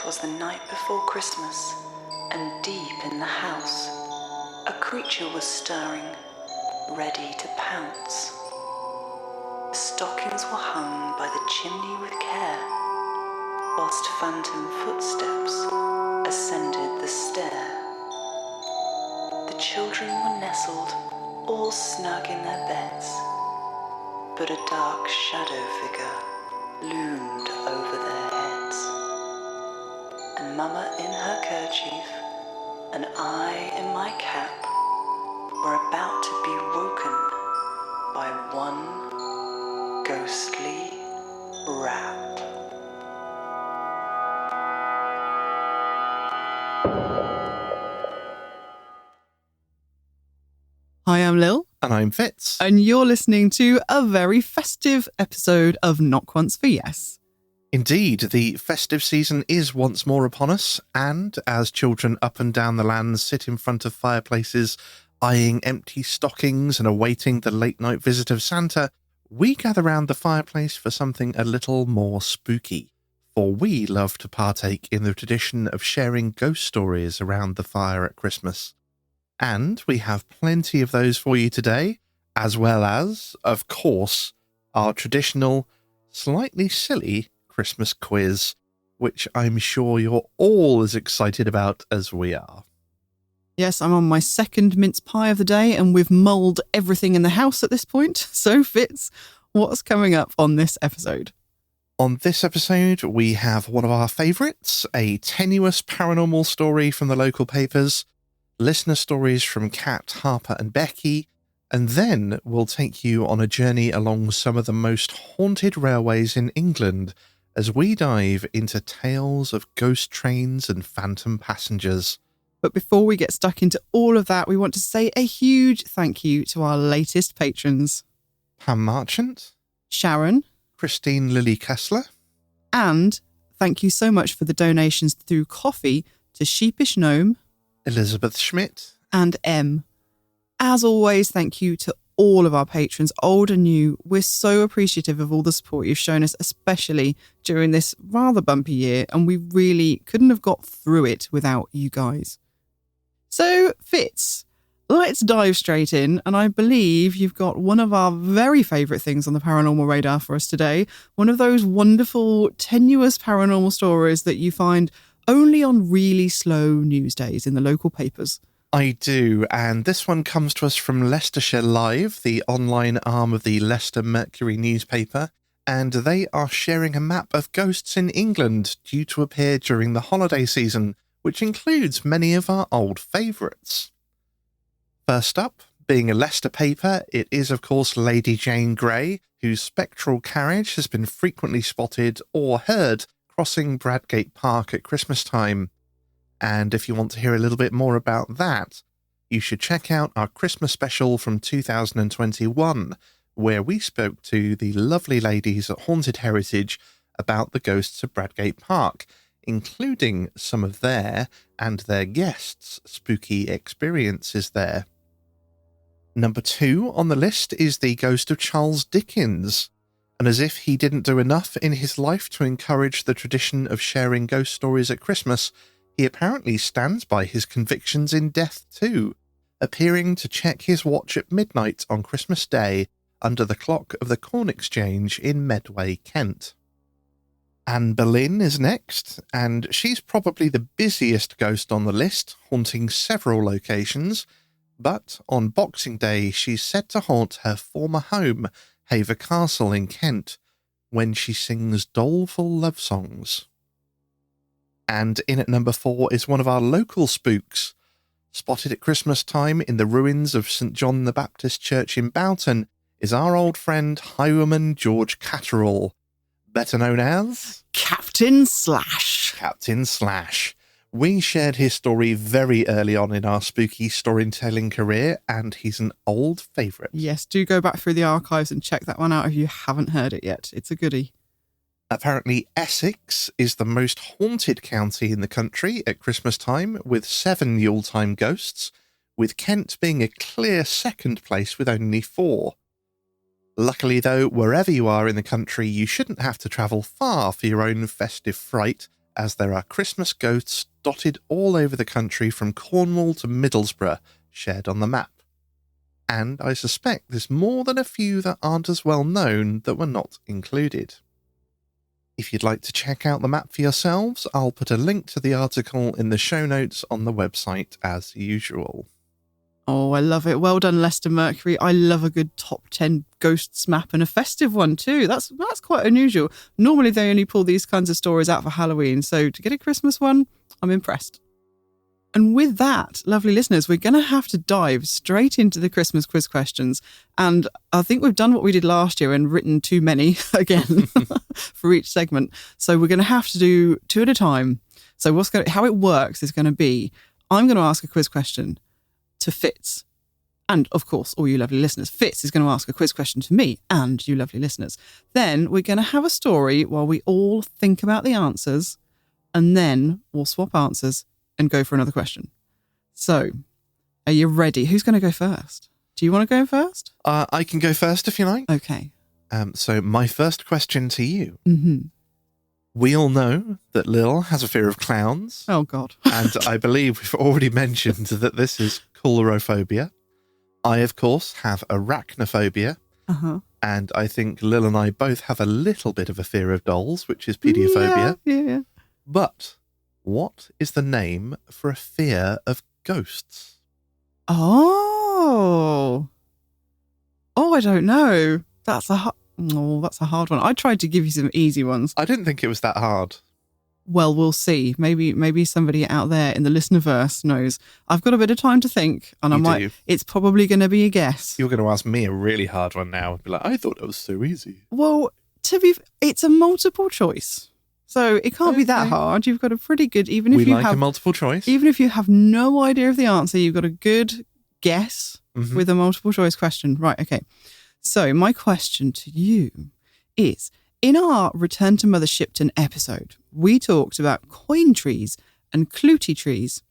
'Twas the night before Christmas, and deep in the house a creature was stirring, ready to pounce. The stockings were hung by the chimney with care, whilst phantom footsteps ascended the stair. The children were nestled, all snug in their beds, but a dark shadow figure loomed over their heads. And Mama in her kerchief, and I in my cap, were about to be woken by one ghostly rap. Hi, I'm Lil. And I'm Fitz. And you're listening to a very festive episode of Not Once for Yes. Indeed, the festive season is once more upon us, and as children up and down the land sit in front of fireplaces, eyeing empty stockings and awaiting the late-night visit of Santa, we gather round the fireplace for something a little more spooky. For we love to partake in the tradition of sharing ghost stories around the fire at Christmas. And we have plenty of those for you today, as well as, of course, our traditional, slightly silly Christmas quiz, which I'm sure you're all as excited about as we are. Yes, I'm on my second mince pie of the day, and we've mulled everything in the house at this point. So, Fitz, what's coming up on this episode? On this episode, we have one of our favourites, a tenuous paranormal story from the local papers, listener stories from Kat, Harper and Becky, and then we'll take you on a journey along some of the most haunted railways in England as we dive into tales of ghost trains and phantom passengers. But before we get stuck into all of that, we want to say a huge thank you to our latest patrons. Pam Marchant, Sharon, Christine Lily Kessler, and thank you so much for the donations through coffee to Sheepish Gnome, Elizabeth Schmidt, and M. As always, thank you to all of our patrons, old and new. We're so appreciative of all the support you've shown us, especially during this rather bumpy year, and we really couldn't have got through it without you guys. So, Fitz, let's dive straight in, and I believe you've got one of our very favourite things on the paranormal radar for us today, one of those wonderful, tenuous paranormal stories that you find only on really slow news days in the local papers. I do, and this one comes to us from Leicestershire Live, the online arm of the Leicester Mercury newspaper, and they are sharing a map of ghosts in England due to appear during the holiday season, which includes many of our old favourites. First up, being a Leicester paper, it is of course Lady Jane Grey, whose spectral carriage has been frequently spotted or heard crossing Bradgate Park at Christmas time. And if you want to hear a little bit more about that, you should check out our Christmas special from 2021, where we spoke to the lovely ladies at Haunted Heritage about the ghosts of Bradgate Park, including some of their and their guests' spooky experiences there. Number 2 on the list is the ghost of Charles Dickens. And as if he didn't do enough in his life to encourage the tradition of sharing ghost stories at Christmas, he apparently stands by his convictions in death too, appearing to check his watch at midnight on Christmas Day under the clock of the Corn Exchange in Medway, Kent. Anne Boleyn is next, and she's probably the busiest ghost on the list, haunting several locations, but on Boxing Day she's said to haunt her former home, Haver Castle in Kent, when she sings doleful love songs. And in at number 4 is one of our local spooks. Spotted at Christmas time in the ruins of St John the Baptist Church in Boughton is our old friend Highwayman George Catterall, better known as Captain Slash. Captain Slash. We shared his story very early on in our spooky storytelling career, and he's an old favourite. Yes, do go back through the archives and check that one out if you haven't heard it yet. It's a goodie. Apparently, Essex is the most haunted county in the country at Christmas time, with 7 Yuletime ghosts, with Kent being a clear second place with only 4. Luckily, though, wherever you are in the country, you shouldn't have to travel far for your own festive fright, as there are Christmas ghosts dotted all over the country from Cornwall to Middlesbrough, shared on the map. And I suspect there's more than a few that aren't as well known that were not included. If you'd like to check out the map for yourselves, I'll put a link to the article in the show notes on the website as usual. Oh, I love it. Well done, Leicester Mercury. I love a good top 10 ghosts map and a festive one too. That's quite unusual. Normally they only pull these kinds of stories out for Halloween. So to get a Christmas one, I'm impressed. And with that, lovely listeners, we're going to have to dive straight into the Christmas quiz questions. And I think we've done what we did last year and written too many again for each segment. So we're going to have to do 2 at a time. So how it works is going to be, I'm going to ask a quiz question to Fitz. And of course, all you lovely listeners, Fitz is going to ask a quiz question to me and you lovely listeners. Then we're going to have a story while we all think about the answers. And then we'll swap answers and go for another question. So, are you ready? Who's going to go first? Do you want to go first? I can go first if you like. Okay. So my first question to you. Mm-hmm. We all know that Lil has a fear of clowns. Oh, God. And I believe we've already mentioned that this is coulrophobia. I, of course, have arachnophobia. Uh-huh. And I think Lil and I both have a little bit of a fear of dolls, which is pediophobia. Yeah. But what is the name for a fear of ghosts? Oh, I don't know. That's a hard one. I tried to give you some easy ones. I didn't think it was that hard. Well, we'll see. Maybe somebody out there in the listenerverse knows. I've got a bit of time to think, and it's probably going to be a guess. You're going to ask me a really hard one now. Be like, I thought it was so easy. Well, it's a multiple choice. So it can't be that hard. You've got a pretty good, a multiple choice. Even if you have no idea of the answer, you've got a good guess with a multiple choice question. Right, okay. So my question to you is, in our Return to Mother Shipton episode, we talked about coin trees and clootie trees.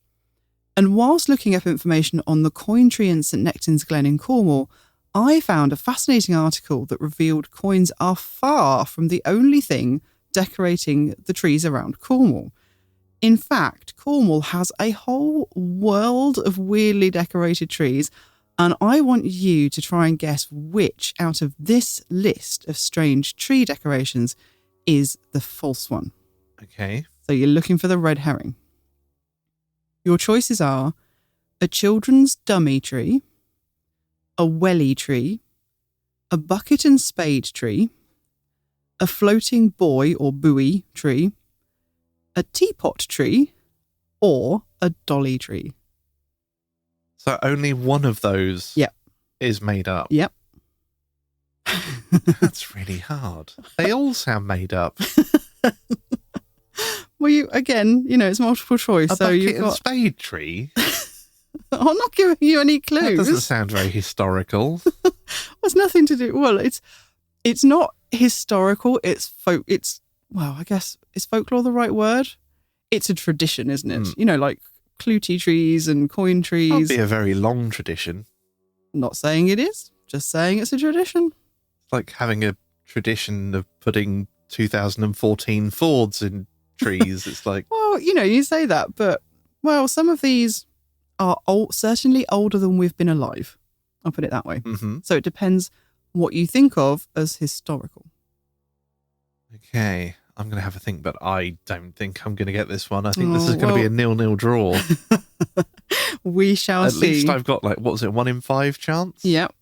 And whilst looking up information on the coin tree in St Nectan's Glen in Cornwall, I found a fascinating article that revealed coins are far from the only thing decorating the trees around Cornwall. In fact, Cornwall has a whole world of weirdly decorated trees, and I want you to try and guess which out of this list of strange tree decorations is the false one. Okay. So you're looking for the red herring. Your choices are a children's dummy tree, a welly tree, a bucket and spade tree, a floating buoy or buoy tree, a teapot tree, or a dolly tree. So only one of those is made up. Yep. That's really hard. They all sound made up. Well, it's multiple choice. A bucket and spade tree? I'm not giving you any clues. That doesn't sound very historical. It's nothing to do. Well, it's not historical. It's folk. I guess, is folklore the right word? It's a tradition, isn't it? Like clootie trees and coin trees. It'll be a very long tradition. Not saying it is, just saying it's a tradition. It's like having a tradition of putting 2014 Fords in trees. It's like... Well, you say that, but, some of these are certainly older than we've been alive. I'll put it that way. Mm-hmm. So it depends what you think of as historical. Okay, I'm going to have a think, but I don't think I'm going to get this one. I think this is going to be a 0-0 draw. We shall see. At least I've got 1 in 5 chance? Yep.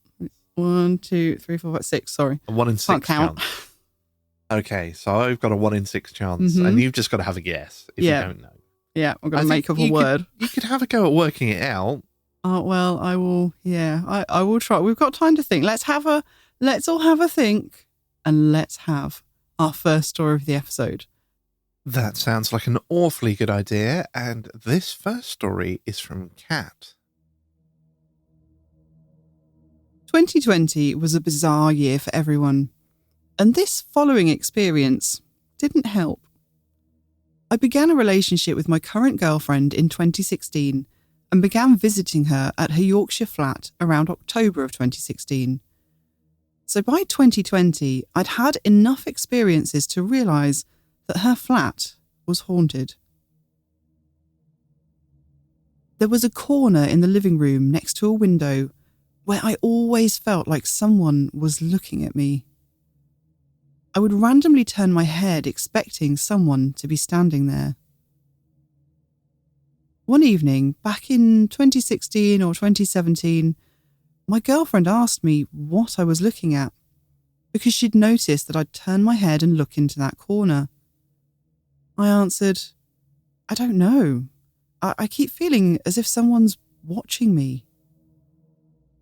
1, 2, 3, 4, 5, 6. Sorry. A 1 in 6 Can't chance. Okay, so I've got a 1 in 6 chance, and you've just got to have a guess if you don't know. Yeah, I'm going to make up a word. You could have a go at working it out. Oh, well, I will. Yeah, I will try. We've got time to think. Let's all have a think, and let's have our first story of the episode. That sounds like an awfully good idea, and this first story is from Kat. 2020 was a bizarre year for everyone, and this following experience didn't help. I began a relationship with my current girlfriend in 2016 and began visiting her at her Yorkshire flat around October of 2016. So by 2020, I'd had enough experiences to realise that her flat was haunted. There was a corner in the living room next to a window where I always felt like someone was looking at me. I would randomly turn my head expecting someone to be standing there. One evening, back in 2016 or 2017, my girlfriend asked me what I was looking at because she'd noticed that I'd turn my head and look into that corner. I answered, I don't know. I keep feeling as if someone's watching me.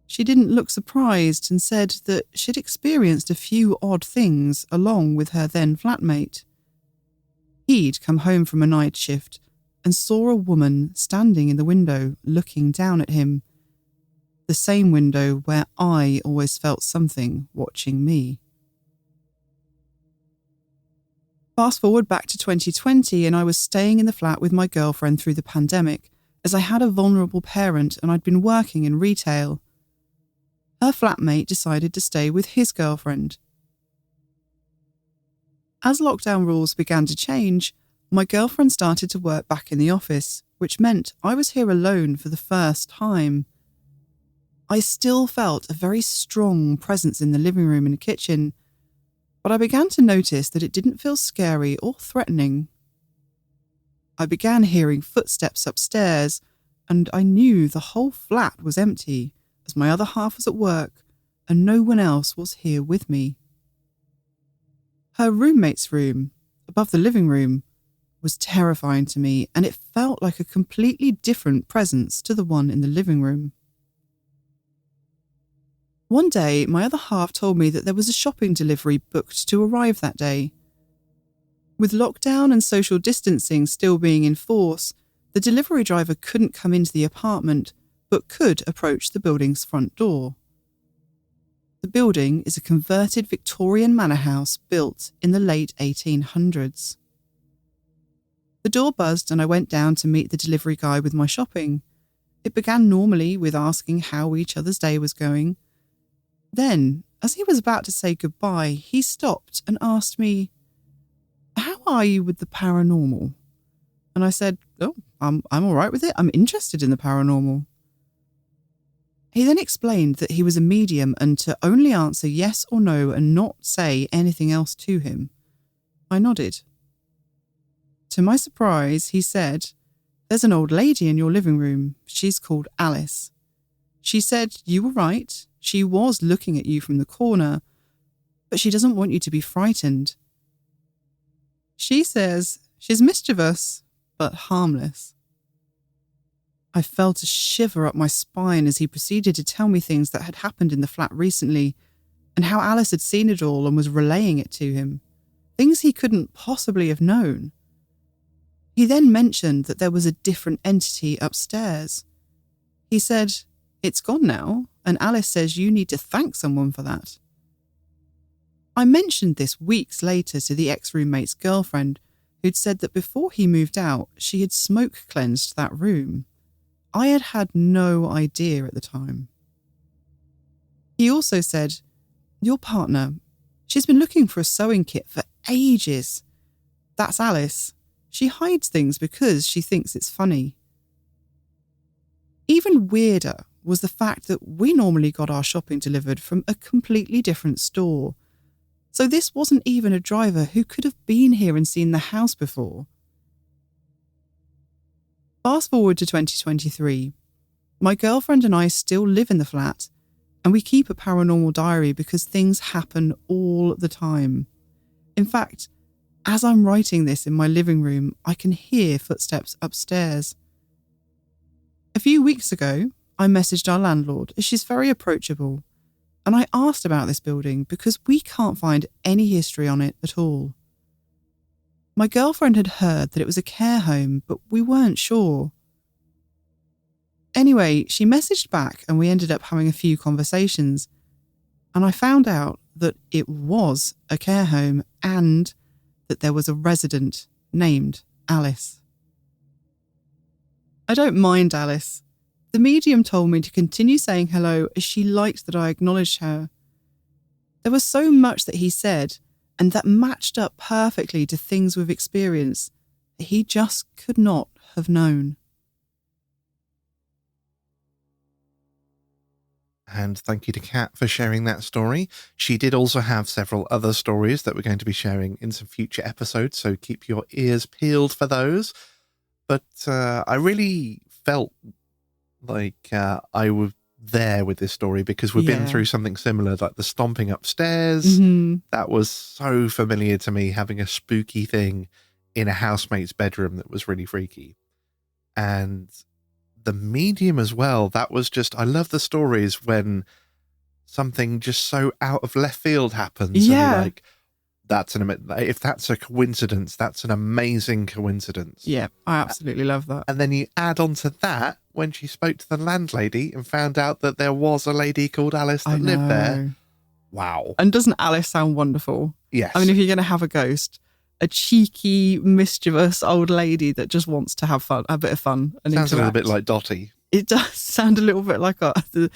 She didn't look surprised and said that she'd experienced a few odd things along with her then flatmate. He'd come home from a night shift and saw a woman standing in the window looking down at him, the same window where I always felt something watching me. Fast forward back to 2020 and I was staying in the flat with my girlfriend through the pandemic as I had a vulnerable parent and I'd been working in retail. Her flatmate decided to stay with his girlfriend. As lockdown rules began to change, my girlfriend started to work back in the office, which meant I was here alone for the first time. I still felt a very strong presence in the living room and kitchen, but I began to notice that it didn't feel scary or threatening. I began hearing footsteps upstairs, and I knew the whole flat was empty, as my other half was at work and no one else was here with me. Her roommate's room, above the living room, was terrifying to me, and it felt like a completely different presence to the one in the living room. One day, my other half told me that there was a shopping delivery booked to arrive that day. With lockdown and social distancing still being in force, the delivery driver couldn't come into the apartment, but could approach the building's front door. The building is a converted Victorian manor house built in the late 1800s. The door buzzed and I went down to meet the delivery guy with my shopping. It began normally with asking how each other's day was going. Then, as he was about to say goodbye, he stopped and asked me, "How are you with the paranormal?" And I said, "Oh, I'm all right with it. I'm interested in the paranormal." He then explained that he was a medium and to only answer yes or no and not say anything else to him. I nodded. To my surprise, he said, "There's an old lady in your living room. She's called Alice. She said you were right. She was looking at you from the corner, but she doesn't want you to be frightened. She says she's mischievous, but harmless." I felt a shiver up my spine as he proceeded to tell me things that had happened in the flat recently and how Alice had seen it all and was relaying it to him, things he couldn't possibly have known. He then mentioned that there was a different entity upstairs. He said, "It's gone now, and Alice says you need to thank someone for that." I mentioned this weeks later to the ex-roommate's girlfriend, who'd said that before he moved out, she had smoke cleansed that room. I had had no idea at the time. He also said, "Your partner, she's been looking for a sewing kit for ages. That's Alice. She hides things because she thinks it's funny." Even weirder was the fact that we normally got our shopping delivered from a completely different store. So this wasn't even a driver who could have been here and seen the house before. Fast forward to 2023. My girlfriend and I still live in the flat, and we keep a paranormal diary because things happen all the time. In fact, as I'm writing this in my living room, I can hear footsteps upstairs. A few weeks ago, I messaged our landlord as she's very approachable, and I asked about this building because we can't find any history on it at all. My girlfriend had heard that it was a care home, but we weren't sure. Anyway, she messaged back and we ended up having a few conversations, and I found out that it was a care home and that there was a resident named Alice. I don't mind Alice. The medium told me to continue saying hello as she liked that I acknowledged her. There was so much that he said, and that matched up perfectly to things we've experienced. he just could not have known. And thank you to Kat for sharing that story. She did also have several other stories that we're going to be sharing in some future episodes, so keep your ears peeled for those. But I really felt like I was there with this story because we've been through something similar, like the stomping upstairs. That was so familiar to me, having a spooky thing in a housemate's bedroom that was really freaky. And the medium as well, that was just, I love the stories when something just so out of left field happens. Yeah. And you're like, if that's a coincidence, that's an amazing coincidence. Yeah, I absolutely love that. And then you add on to that when she spoke to the landlady and found out that there was a lady called Alice that lived there. Wow. And doesn't Alice sound wonderful? Yes. I mean, if you're going to have a ghost, a cheeky, mischievous old lady that just wants to have fun, a bit of fun. And sounds interact. a little bit like Dottie. It does sound a little bit like the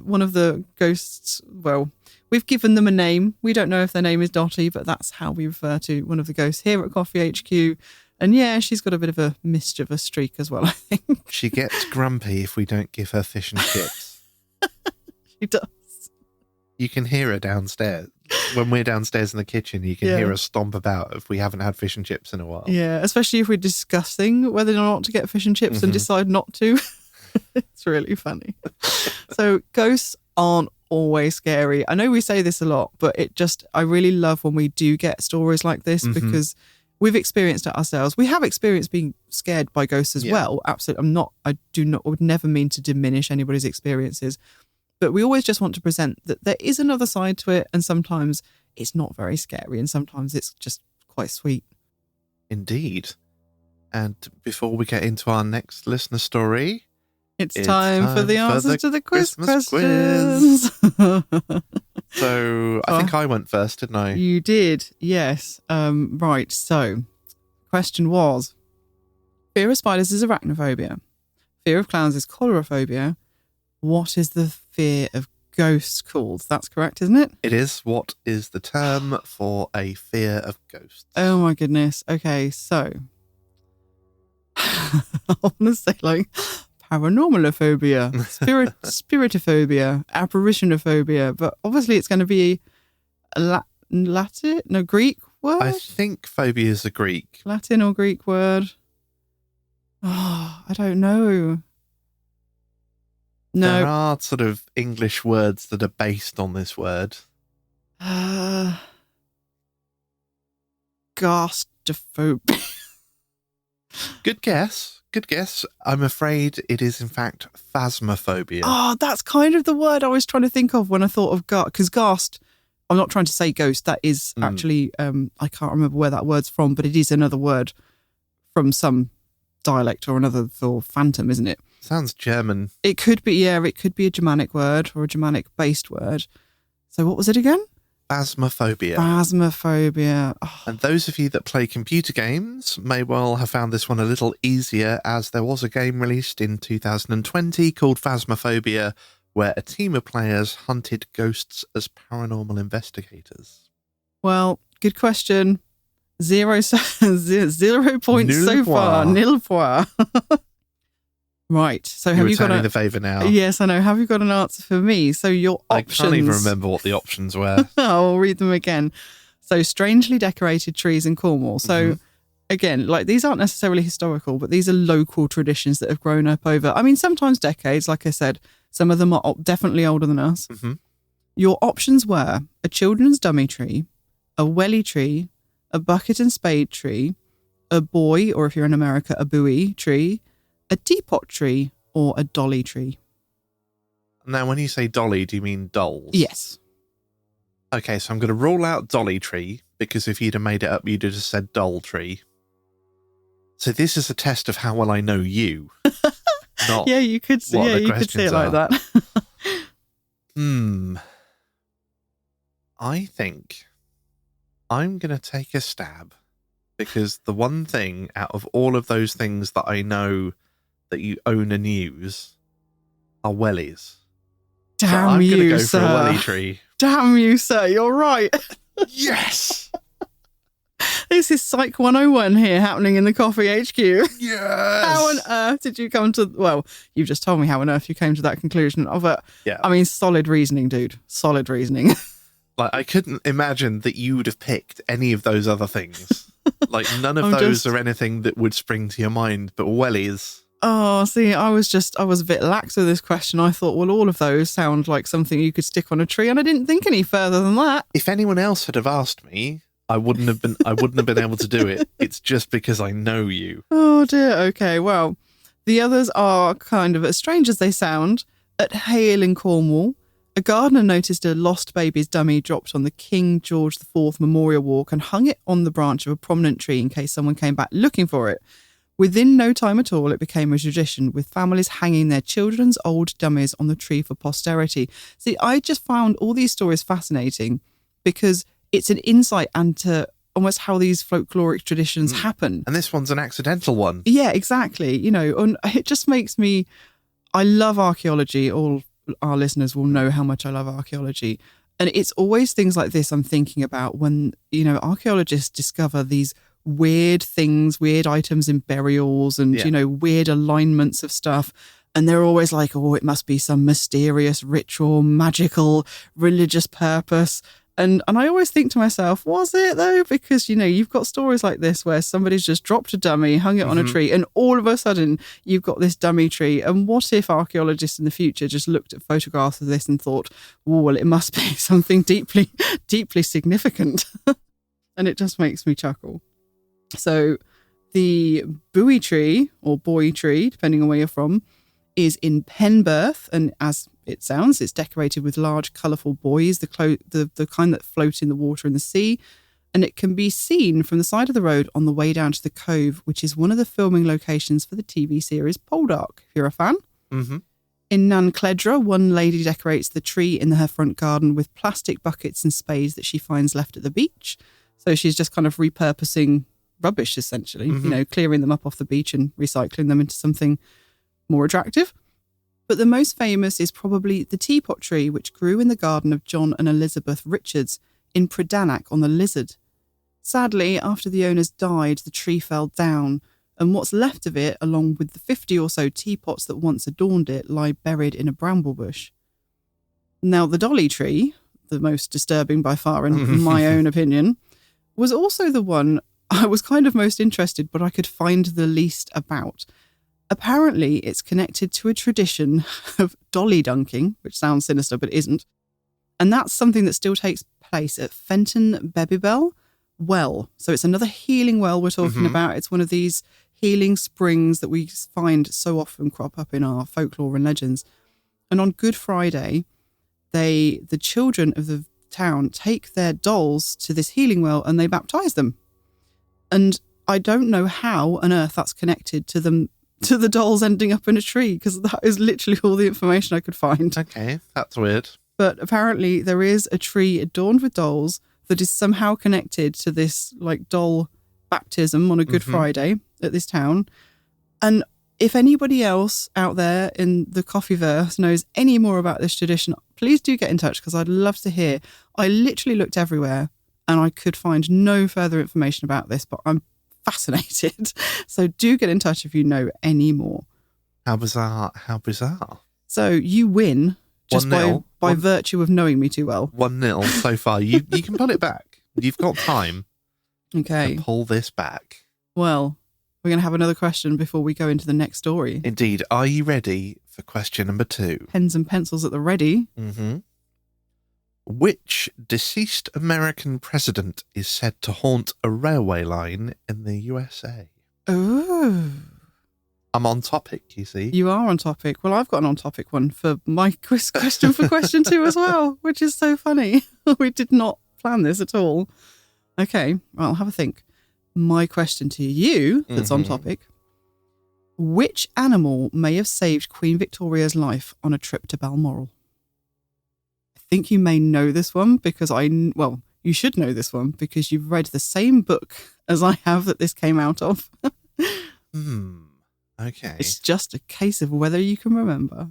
one of the ghosts. Well, we've given them a name. We don't know if their name is Dottie, but that's how we refer to one of the ghosts here at Coffee HQ. And yeah, she's got a bit of a mischievous streak as well, I think. She gets grumpy if we don't give her fish and chips. She does. You can hear her downstairs. When we're downstairs in the kitchen, you can hear her stomp about if we haven't had fish and chips in a while. Yeah, especially if we're discussing whether or not to get fish and chips and decide not to. It's really funny. So ghosts aren't always scary. I know we say this a lot, but I really love when we do get stories like this because we've experienced it ourselves. We have experienced being scared by ghosts as well. Absolutely. I would never mean to diminish anybody's experiences, but we always just want to present that there is another side to it. And sometimes it's not very scary and sometimes it's just quite sweet. Indeed. And before we get into our next listener story, it's time for the answers to the quiz Christmas questions. So I think I went first, didn't I? You did, yes. Right, so question was, fear of spiders is arachnophobia. Fear of clowns is coulrophobia. What is the fear of ghosts called? That's correct, isn't it? It is. What is the term for a fear of ghosts? Oh my goodness. Okay, so I want to say like paranormalophobia, spiritophobia, apparitionophobia, but obviously it's going to be a Greek word? I think phobia is a Greek. Latin or Greek word? Oh, I don't know. No. There are sort of English words that are based on this word. Gastrophobia. Good guess. Good guess. I'm afraid it is in fact phasmophobia. Oh, that's kind of the word I was trying to think of when I thought of ghost. Because ghost, I'm not trying to say ghost. That is actually, I can't remember where that word's from, but it is another word from some dialect or another for phantom, isn't it? Sounds German. It could be, yeah, it could be a Germanic word or a Germanic-based word. So what was it again? Phasmophobia. Phasmophobia. Oh. And those of you that play computer games may well have found this one a little easier, as there was a game released in 2020 called Phasmophobia, where a team of players hunted ghosts as paranormal investigators. Well, good question. 0 points so far. Nil point. Right. So have you got returning the favour now? Yes, I know. Have you got an answer for me? So your options. I can't even remember what the options were. I'll read them again. So strangely decorated trees in Cornwall. So again, like these aren't necessarily historical, but these are local traditions that have grown up over, I mean, sometimes decades, like I said. Some of them are definitely older than us. Your options were a children's dummy tree, a welly tree, a bucket and spade tree, a boy, or if you're in America, a buoy tree, a teapot tree, or a dolly tree. Now, when you say dolly, do you mean dolls? Yes. Okay, so I'm going to rule out dolly tree, because if you'd have made it up, you'd have just said doll tree. So this is a test of how well I know you. Not yeah, you could say, you could say it like that. I think I'm going to take a stab, because the one thing out of all of those things that I know that you own and use are wellies. Damn so I'm you, gonna go sir. for a welly tree. Damn you, sir. You're right. Yes! This is Psych 101 here happening in the Coffee HQ. Yes! How on earth did you come to... Well, you've just told me how on earth you came to that conclusion. But, Yeah. I mean, solid reasoning, dude. Solid reasoning. Like, I couldn't imagine that you would have picked any of those other things. Like, none of those are anything that would spring to your mind, but wellies. Oh, see, I was a bit lax with this question. I thought, well, all of those sound like something you could stick on a tree, and I didn't think any further than that. If anyone else had have asked me, I wouldn't have been able to do it. It's just because I know you. Oh dear. Okay, well, the others are kind of as strange as they sound. At Hale in Cornwall, a gardener noticed a lost baby's dummy dropped on the King George IV Memorial Walk and hung it on the branch of a prominent tree in case someone came back looking for it. Within no time at all, it became a tradition, with families hanging their children's old dummies on the tree for posterity. See, I just found all these stories fascinating because it's an insight into almost how these folkloric traditions happen. And this one's an accidental one. Yeah, exactly. You know, and it just makes me... I love archaeology. All our listeners will know how much I love archaeology. And it's always things like this I'm thinking about when, you know, archaeologists discover these weird things, weird items in burials and, you know, weird alignments of stuff. And they're always like, oh, it must be some mysterious ritual, magical, religious purpose. And I always think to myself, was it though? Because, you know, you've got stories like this where somebody's just dropped a dummy, hung it on a tree, and all of a sudden you've got this dummy tree. And what if archaeologists in the future just looked at photographs of this and thought, oh, well, it must be something deeply, deeply significant. And it just makes me chuckle. So the Bowie tree, or Boy tree, depending on where you're from, is in Penberth, and as it sounds, it's decorated with large, colourful buoys, the kind that float in the water in the sea, and it can be seen from the side of the road on the way down to the Cove, which is one of the filming locations for the TV series Poldark, if you're a fan. Mm-hmm. In Nancledra, one lady decorates the tree in her front garden with plastic buckets and spades that she finds left at the beach. So she's just kind of repurposing rubbish, essentially, you know, clearing them up off the beach and recycling them into something more attractive. But the most famous is probably the teapot tree, which grew in the garden of John and Elizabeth Richards in Prydanig on the Lizard. Sadly, after the owners died, the tree fell down, and what's left of it, along with the 50 or so teapots that once adorned it, lie buried in a bramble bush. Now, the dolly tree, the most disturbing by far in my own opinion, was also the one I was kind of most interested, but I could find the least about. Apparently, it's connected to a tradition of dolly dunking, which sounds sinister but isn't. And that's something that still takes place at Fenton Bebibel Well. So it's another healing well we're talking about. It's one of these healing springs that we find so often crop up in our folklore and legends. And on Good Friday, the children of the town take their dolls to this healing well and they baptize them. And I don't know how on earth that's connected to the dolls ending up in a tree, because that is literally all the information I could find. Okay, that's weird. But apparently there is a tree adorned with dolls that is somehow connected to this like doll baptism on a Good Friday at this town. And if anybody else out there in the Coffeeverse knows any more about this tradition, please do get in touch, because I'd love to hear. I literally looked everywhere and I could find no further information about this, but I'm fascinated. So do get in touch if you know any more. How bizarre. How bizarre. So you win just 1-0. by virtue of knowing me too well. 1-0 so far. You can pull it back. You've got time Okay. to pull this back. Well, we're going to have another question before we go into the next story. Indeed. Are you ready for question number 2? Pens and pencils at the ready. Mm-hmm. Which deceased American president is said to haunt a railway line in the USA? Oh. I'm on topic, you see. You are on topic. Well, I've got an on-topic one for my quiz question for question 2 as well, which is so funny. We did not plan this at all. Okay, well, I'll have a think. My question to you that's on topic. Which animal may have saved Queen Victoria's life on a trip to Balmoral? I think you may know this one because you should know this one because you've read the same book as I have that this came out of. Okay. It's just a case of whether you can remember.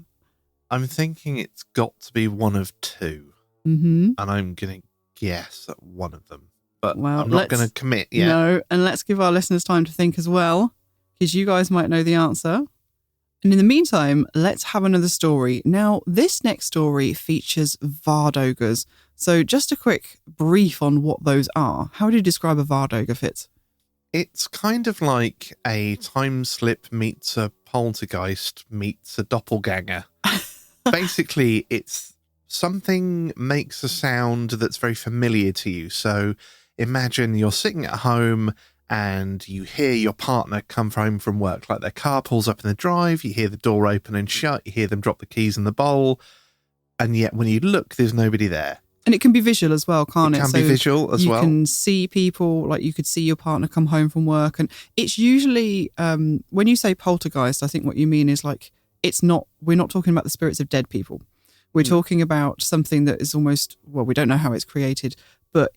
I'm thinking it's got to be one of 2. Mm-hmm. And I'm going to guess at one of them. but Well, I'm not going to commit yet. No, and let's give our listeners time to think as well, because you guys might know the answer. And in the meantime, let's have another story. Now, this next story features Vardogers. So just a quick brief on what those are. How do you describe a Vardoger, Fitz? It's kind of like a time slip meets a poltergeist meets a doppelganger. Basically, it's something makes a sound that's very familiar to you. So imagine you're sitting at home and you hear your partner come home from work, like their car pulls up in the drive, you hear the door open and shut, you hear them drop the keys in the bowl, and yet when you look, there's nobody there. And it can be visual as well, can't it? It can be visual as well. You can see people, like you could see your partner come home from work. And it's usually, when you say poltergeist, I think what you mean is like, we're not talking about the spirits of dead people. We're talking about something that is almost, well, we don't know how it's created, but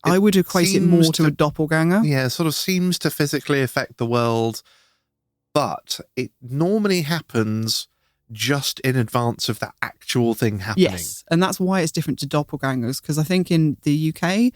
I would equate it more to a doppelganger. Yeah, it sort of seems to physically affect the world, but it normally happens just in advance of that actual thing happening. Yes, and that's why it's different to doppelgangers, because I think in the UK,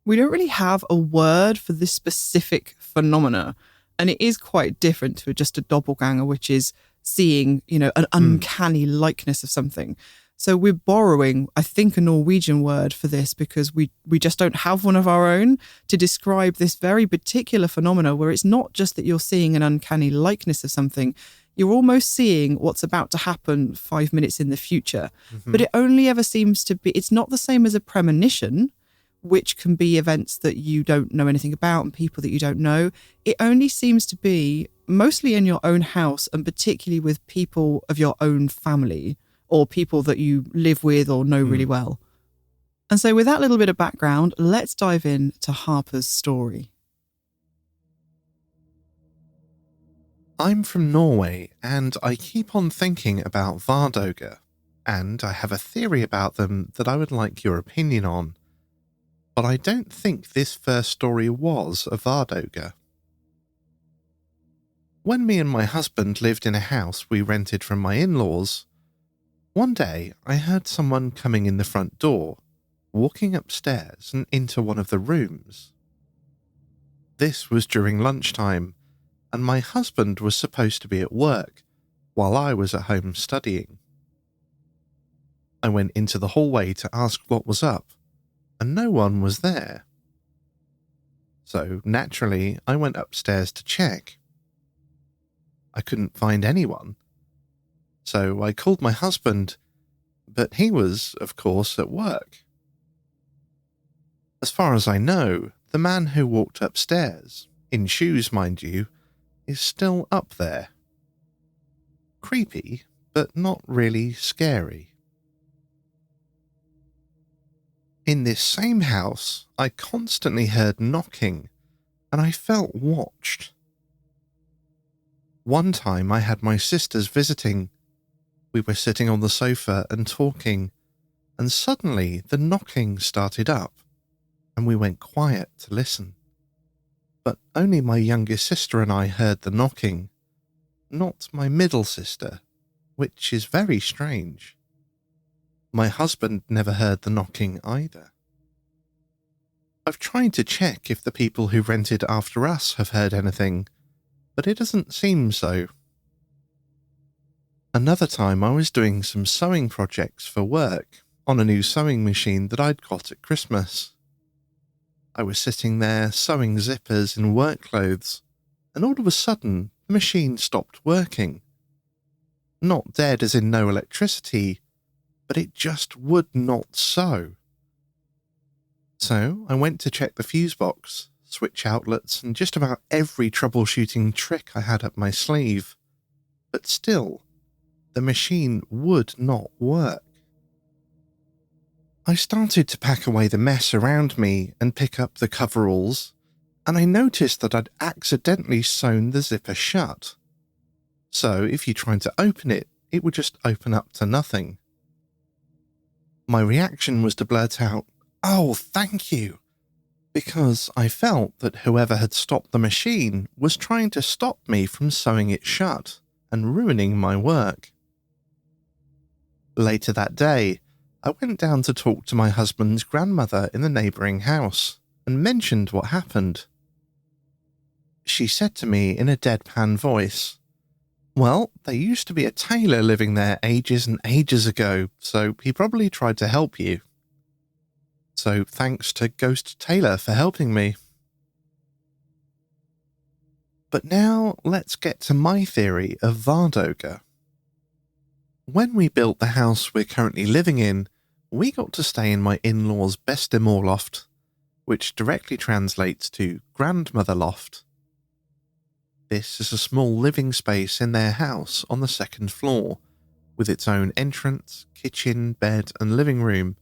we don't really have a word for this specific phenomena. And it is quite different to just a doppelganger, which is seeing, an uncanny likeness of something. So we're borrowing, I think, a Norwegian word for this because we just don't have one of our own to describe this very particular phenomena where it's not just that you're seeing an uncanny likeness of something, you're almost seeing what's about to happen 5 minutes in the future. Mm-hmm. But it only ever seems to be, it's not the same as a premonition, which can be events that you don't know anything about and people that you don't know. It only seems to be mostly in your own house and particularly with people of your own family or people that you live with or know really well. And so with that little bit of background, let's dive in to Harper's story. I'm from Norway and I keep on thinking about Vardoga, and I have a theory about them that I would like your opinion on. But I don't think this first story was a Vardoga. When me and my husband lived in a house we rented from my in-laws, one day I heard someone coming in the front door, walking upstairs and into one of the rooms. This was during lunchtime, and my husband was supposed to be at work while I was at home studying. I went into the hallway to ask what was up, and no one was there. So naturally, I went upstairs to check. I couldn't find anyone. So I called my husband, but he was, of course, at work. As far as I know, the man who walked upstairs, in shoes mind you, is still up there. Creepy, but not really scary. In this same house, I constantly heard knocking, and I felt watched. One time I had my sisters visiting. We were sitting on the sofa and talking, and suddenly the knocking started up, and we went quiet to listen. But only my youngest sister and I heard the knocking, not my middle sister, which is very strange. My husband never heard the knocking either. I've tried to check if the people who rented after us have heard anything, but it doesn't seem so. Another time I was doing some sewing projects for work on a new sewing machine that I'd got at Christmas. I was sitting there sewing zippers in work clothes, and all of a sudden the machine stopped working. Not dead as in no electricity, but it just would not sew. So I went to check the fuse box, switch outlets, and just about every troubleshooting trick I had up my sleeve. But still, the machine would not work. I started to pack away the mess around me and pick up the coveralls, and I noticed that I'd accidentally sewn the zipper shut. So if you tried to open it, it would just open up to nothing. My reaction was to blurt out, "Oh, thank you," because I felt that whoever had stopped the machine was trying to stop me from sewing it shut and ruining my work. Later that day, I went down to talk to my husband's grandmother in the neighbouring house, and mentioned what happened. She said to me in a deadpan voice, "Well, there used to be a tailor living there ages and ages ago, so he probably tried to help you. So thanks to Ghost Taylor for helping me." But now let's get to my theory of Vardoga. When we built the house we're currently living in, we got to stay in my in-laws' Bestemore loft, which directly translates to grandmother loft. This is a small living space in their house on the second floor, with its own entrance, kitchen, bed and living room.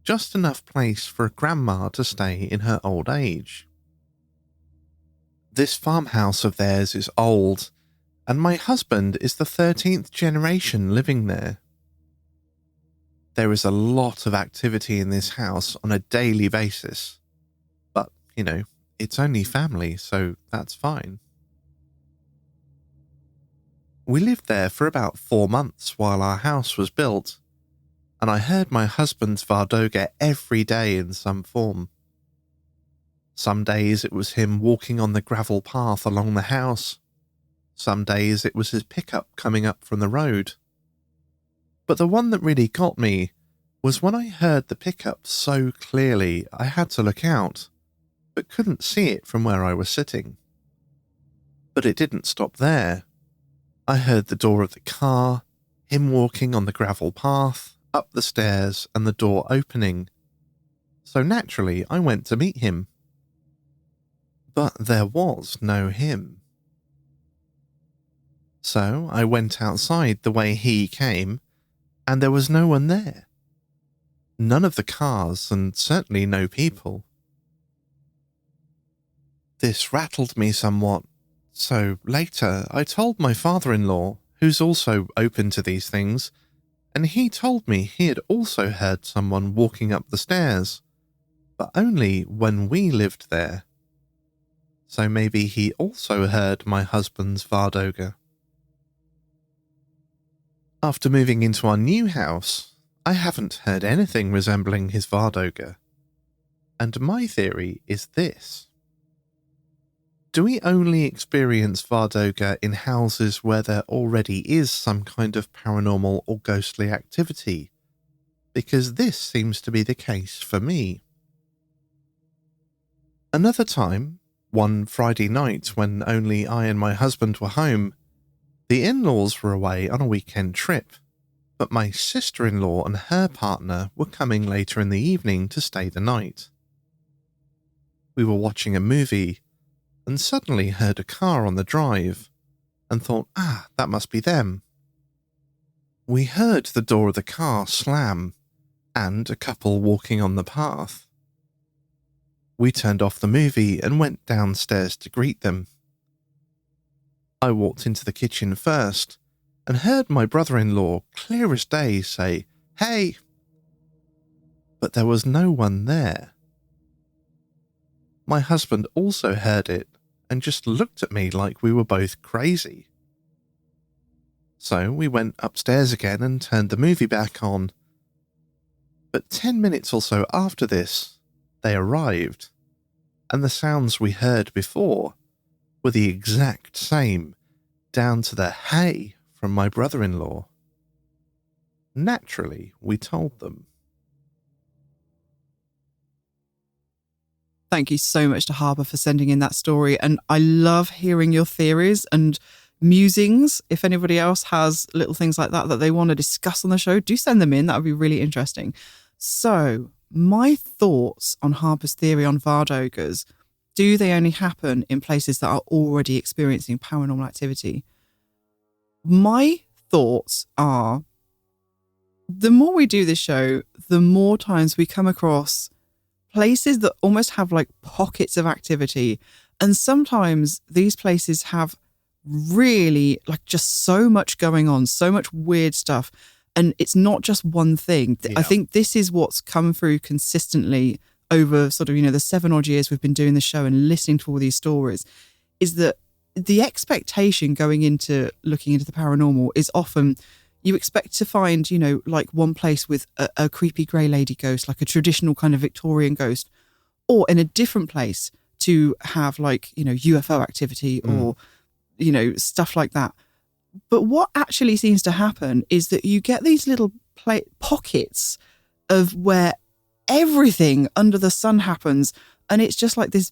Just enough place for a grandma to stay in her old age. This farmhouse of theirs is old, and my husband is the 13th generation living there. There is a lot of activity in this house on a daily basis, but, it's only family, so that's fine. We lived there for about 4 months while our house was built, and I heard my husband's Vardoga every day in some form. Some days it was him walking on the gravel path along the house. Some days it was his pickup coming up from the road. But the one that really got me was when I heard the pickup so clearly I had to look out, but couldn't see it from where I was sitting. But it didn't stop there. I heard the door of the car, him walking on the gravel path, up the stairs and the door opening. So naturally I went to meet him. But there was no him. So I went outside the way he came, and there was no one there. None of the cars, and certainly no people. This rattled me somewhat, so later I told my father-in-law, who's also open to these things, and he told me he had also heard someone walking up the stairs, but only when we lived there. So maybe he also heard my husband's Vardoga. After moving into our new house, I haven't heard anything resembling his Vardoga. And my theory is this. Do we only experience Vardoga in houses where there already is some kind of paranormal or ghostly activity? Because this seems to be the case for me. Another time, one Friday night when only I and my husband were home, the in-laws were away on a weekend trip, but my sister-in-law and her partner were coming later in the evening to stay the night. We were watching a movie and suddenly heard a car on the drive and thought, that must be them. We heard the door of the car slam and a couple walking on the path. We turned off the movie and went downstairs to greet them. I walked into the kitchen first and heard my brother-in-law clear as day say, "Hey!" But there was no one there. My husband also heard it and just looked at me like we were both crazy. So we went upstairs again and turned the movie back on. But 10 minutes or so after this, they arrived, and the sounds we heard before were the exact same, down to the "hey" from my brother-in-law. Naturally, we told them. Thank you so much to Harper for sending in that story. And I love hearing your theories and musings. If anybody else has little things like that they want to discuss on the show, do send them in. That would be really interesting. So my thoughts on Harper's theory on Vardogas, do they only happen in places that are already experiencing paranormal activity? My thoughts are, the more we do this show, the more times we come across places that almost have like pockets of activity. And sometimes these places have really like just so much going on, so much weird stuff. And it's not just one thing. Yeah. I think this is what's come through consistently over sort of, the 7 odd years we've been doing the show and listening to all these stories, is that the expectation going into looking into the paranormal is often you expect to find, like one place with a creepy grey lady ghost, like a traditional kind of Victorian ghost, or in a different place to have like, UFO activity or, stuff like that. But what actually seems to happen is that you get these little pockets of where everything under the sun happens. And it's just like this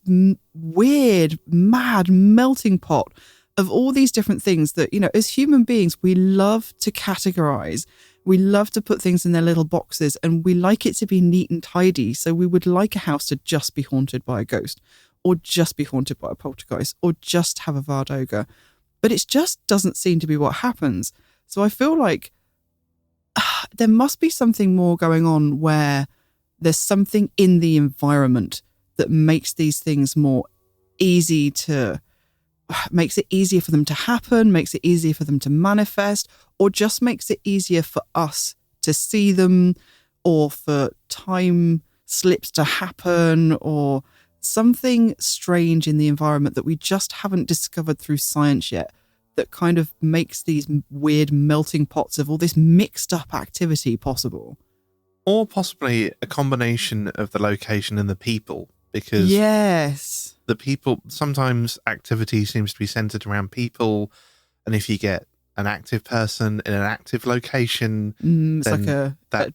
weird, mad melting pot of all these different things that, as human beings, we love to categorize. We love to put things in their little boxes and we like it to be neat and tidy. So we would like a house to just be haunted by a ghost or just be haunted by a poltergeist or just have a Vardoga. But it just doesn't seem to be what happens. So I feel like there must be something more going on where there's something in the environment that makes these things makes it easier for them to happen, makes it easier for them to manifest, or just makes it easier for us to see them, or for time slips to happen, or something strange in the environment that we just haven't discovered through science yet, that kind of makes these weird melting pots of all this mixed up activity possible. Or possibly a combination of the location and the people, because the people, sometimes activity seems to be centered around people, and if you get an active person in an active location, then that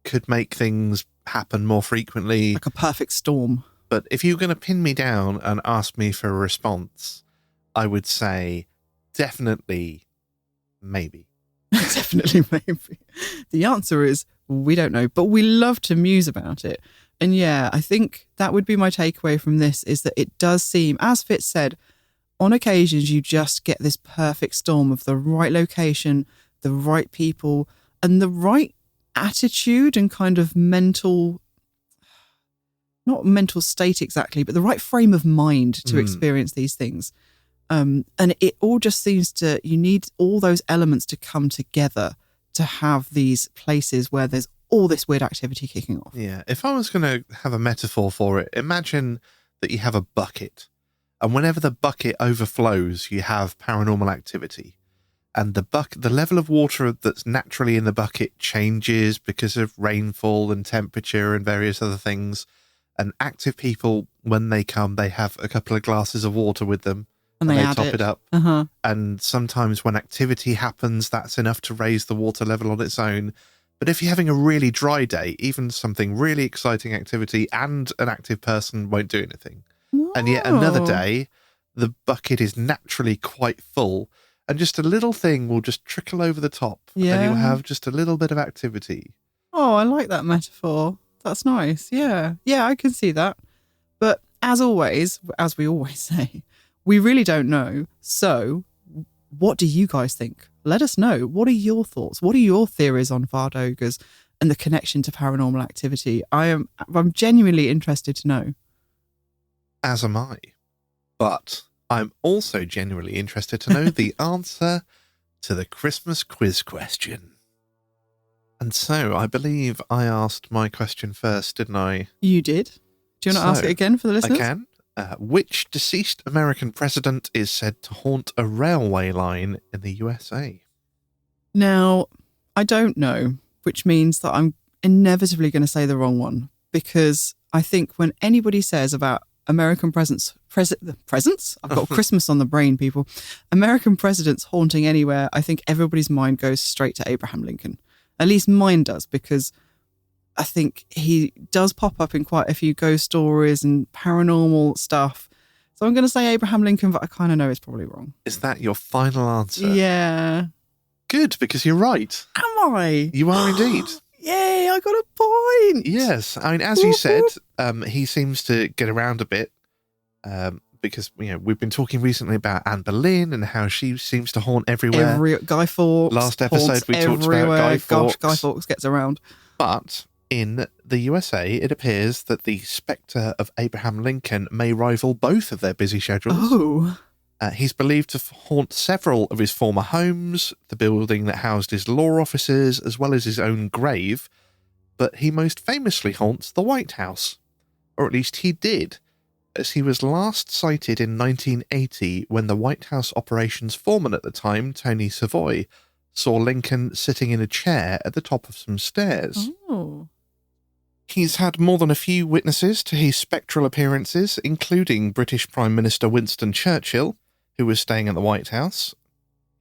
could make things happen more frequently. Like a perfect storm. But if you're going to pin me down and ask me for a response, I would say definitely maybe. Definitely maybe. The answer is we don't know, but we love to muse about it. And yeah, I think that would be my takeaway from this, is that it does seem, as Fitz said, on occasions you just get this perfect storm of the right location, the right people, and the right attitude and kind of not mental state exactly, but the right frame of mind to experience these things. And it all just seems you need all those elements to come together to have these places where there's all this weird activity kicking off. Yeah. If I was going to have a metaphor for it, imagine that you have a bucket, and whenever the bucket overflows, you have paranormal activity. And the level of water that's naturally in the bucket changes because of rainfall and temperature and various other things. And active people, when they come, they have a couple of glasses of water with them. And they top it up. Uh-huh. And sometimes when activity happens, that's enough to raise the water level on its own. But if you're having a really dry day, even something really exciting activity and an active person won't do anything. Whoa. And yet another day, the bucket is naturally quite full, and just a little thing will just trickle over the top. Yeah. And you'll have just a little bit of activity. Oh, I like that metaphor. That's nice. Yeah. Yeah, I can see that. But as always, as we always say, we really don't know. So what do you guys think? Let us know. What are your thoughts? What are your theories on Vardogas and the connection to paranormal activity? I'm genuinely interested to know. As am I. But I'm also genuinely interested to know the answer to the Christmas quiz question. And so I believe I asked my question first, didn't I? You did. Do you want to ask it again for the listeners? I can. Which deceased American president is said to haunt a railway line in the USA? Now, I don't know, which means that I'm inevitably going to say the wrong one, because I think when anybody says about American presence, I've got Christmas on the brain, people. American presidents haunting anywhere, I think everybody's mind goes straight to Abraham Lincoln. At least mine does, because I think he does pop up in quite a few ghost stories and paranormal stuff. So I'm going to say Abraham Lincoln, but I kind of know it's probably wrong. Is that your final answer? Yeah. Good, because you're right. Am I? You are indeed. Yay, I got a point. Yes. I mean, as you said, he seems to get around a bit because, we've been talking recently about Anne Boleyn and how she seems to haunt everywhere. Guy Fawkes. Last episode we talked about Guy Fawkes. Gosh, Guy Fawkes gets around. But in the USA, it appears that the spectre of Abraham Lincoln may rival both of their busy schedules. Oh. He's believed to haunt several of his former homes, the building that housed his law offices, as well as his own grave. But he most famously haunts the White House. Or at least he did, as he was last sighted in 1980 when the White House operations foreman at the time, Tony Savoy, saw Lincoln sitting in a chair at the top of some stairs. Oh. He's had more than a few witnesses to his spectral appearances, including British Prime Minister Winston Churchill, who was staying at the White House.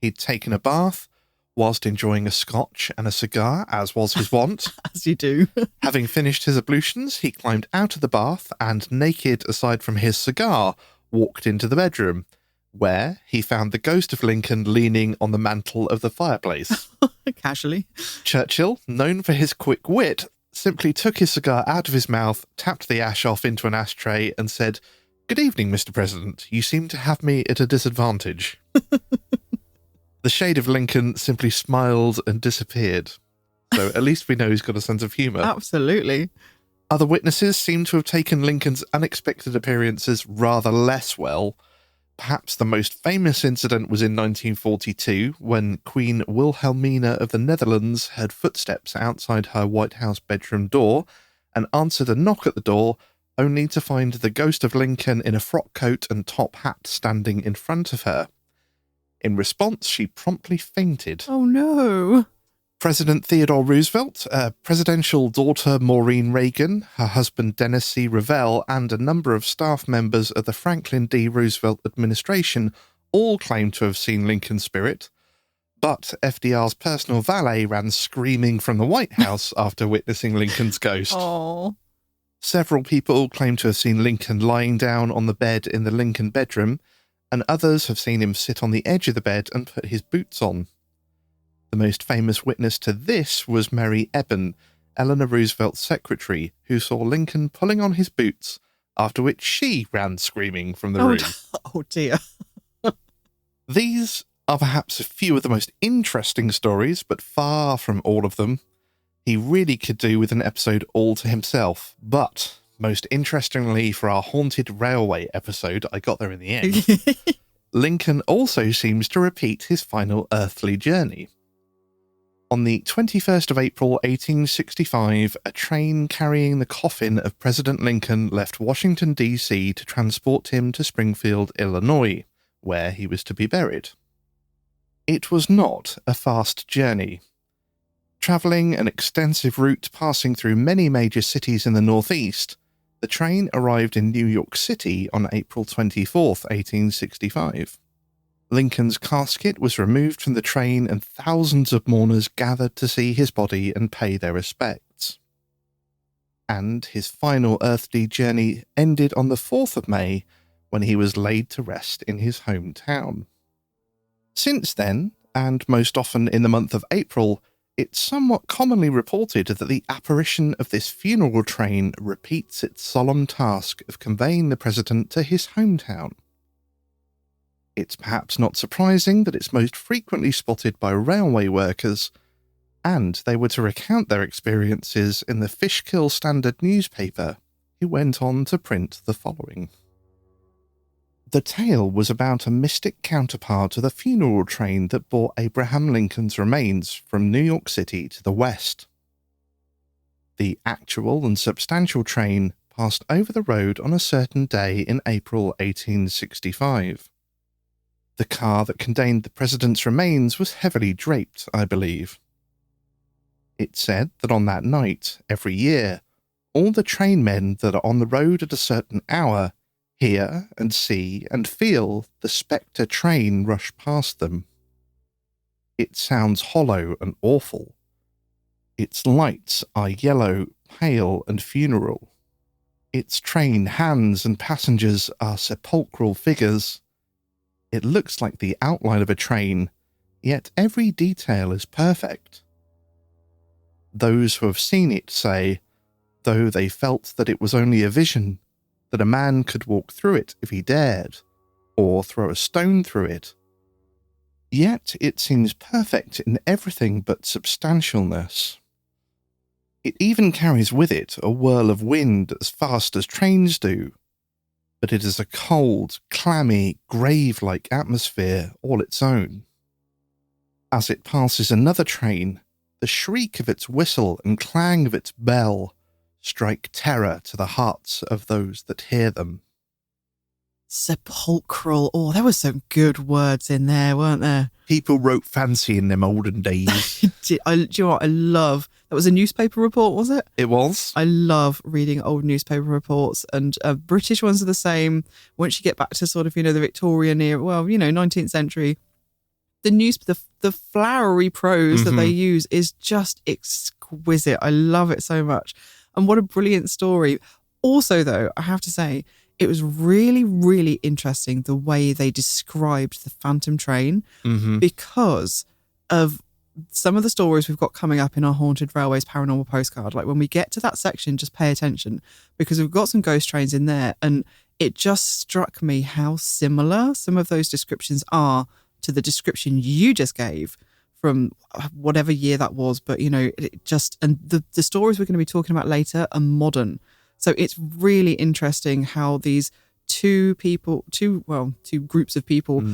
He'd taken a bath whilst enjoying a scotch and a cigar, as was his wont. As you do. Having finished his ablutions, he climbed out of the bath and, naked aside from his cigar, walked into the bedroom, where he found the ghost of Lincoln leaning on the mantel of the fireplace. Casually. Churchill, known for his quick wit, simply took his cigar out of his mouth, tapped the ash off into an ashtray, and said, "Good evening, Mr. President. You seem to have me at a disadvantage." The shade of Lincoln simply smiled and disappeared. So at least we know he's got a sense of humour. Absolutely. Other witnesses seem to have taken Lincoln's unexpected appearances rather less well. Perhaps the most famous incident was in 1942, when Queen Wilhelmina of the Netherlands heard footsteps outside her White House bedroom door and answered a knock at the door, only to find the ghost of Lincoln in a frock coat and top hat standing in front of her. In response, she promptly fainted. Oh no. President Theodore Roosevelt, presidential daughter Maureen Reagan, her husband Dennis C. Revelle, and a number of staff members of the Franklin D. Roosevelt administration all claimed to have seen Lincoln's spirit. But FDR's personal valet ran screaming from the White House after witnessing Lincoln's ghost. Oh. Several people claim to have seen Lincoln lying down on the bed in the Lincoln bedroom, and others have seen him sit on the edge of the bed and put his boots on. The most famous witness to this was Mary Eben, Eleanor Roosevelt's secretary, who saw Lincoln pulling on his boots, after which she ran screaming from the room. Oh dear. These are perhaps a few of the most interesting stories, but far from all of them. He really could do with an episode all to himself, but most interestingly for our haunted railway episode, I got there in the end, Lincoln also seems to repeat his final earthly journey. On the 21st of April 1865, a train carrying the coffin of President Lincoln left Washington, D.C. to transport him to Springfield, Illinois, where he was to be buried. It was not a fast journey. Travelling an extensive route passing through many major cities in the Northeast, the train arrived in New York City on April 24th, 1865. Lincoln's casket was removed from the train and thousands of mourners gathered to see his body and pay their respects. And his final earthly journey ended on the 4th of May, when he was laid to rest in his hometown. Since then, and most often in the month of April, it's somewhat commonly reported that the apparition of this funeral train repeats its solemn task of conveying the president to his hometown. It's perhaps not surprising that it's most frequently spotted by railway workers, and they were to recount their experiences in the Fishkill Standard newspaper, who went on to print the following. The tale was about a mystic counterpart to the funeral train that bore Abraham Lincoln's remains from New York City to the west. The actual and substantial train passed over the road on a certain day in April 1865. The car that contained the president's remains was heavily draped, I believe. It said that on that night, every year, all the trainmen that are on the road at a certain hour hear and see and feel the spectre train rush past them. It sounds hollow and awful. Its lights are yellow, pale, and funeral. Its train hands and passengers are sepulchral figures. It looks like the outline of a train, yet every detail is perfect. Those who have seen it say, though they felt that it was only a vision, that a man could walk through it if he dared, or throw a stone through it. Yet it seems perfect in everything but substantialness. It even carries with it a whirl of wind as fast as trains do, but it is a cold, clammy, grave-like atmosphere all its own. As it passes another train, the shriek of its whistle and clang of its bell strike terror to the hearts of those that hear them. Sepulchral. Oh, there were some good words in there, weren't there? People wrote fancy in them olden days. Do you know what I love? That was a newspaper report, was it? It was. I love reading old newspaper reports, and British ones are the same. Once you get back to sort of, the Victorian era, 19th century, the flowery prose that they use is just exquisite. I love it so much. And what a brilliant story. Also, though, I have to say, it was really, really interesting the way they described the Phantom Train because of some of the stories we've got coming up in our Haunted Railways Paranormal Postcard. Like when we get to that section, just pay attention because we've got some ghost trains in there, and it just struck me how similar some of those descriptions are to the description you just gave from whatever year that was. But, it just, and the stories we're going to be talking about later are modern. So it's really interesting how these two groups of people,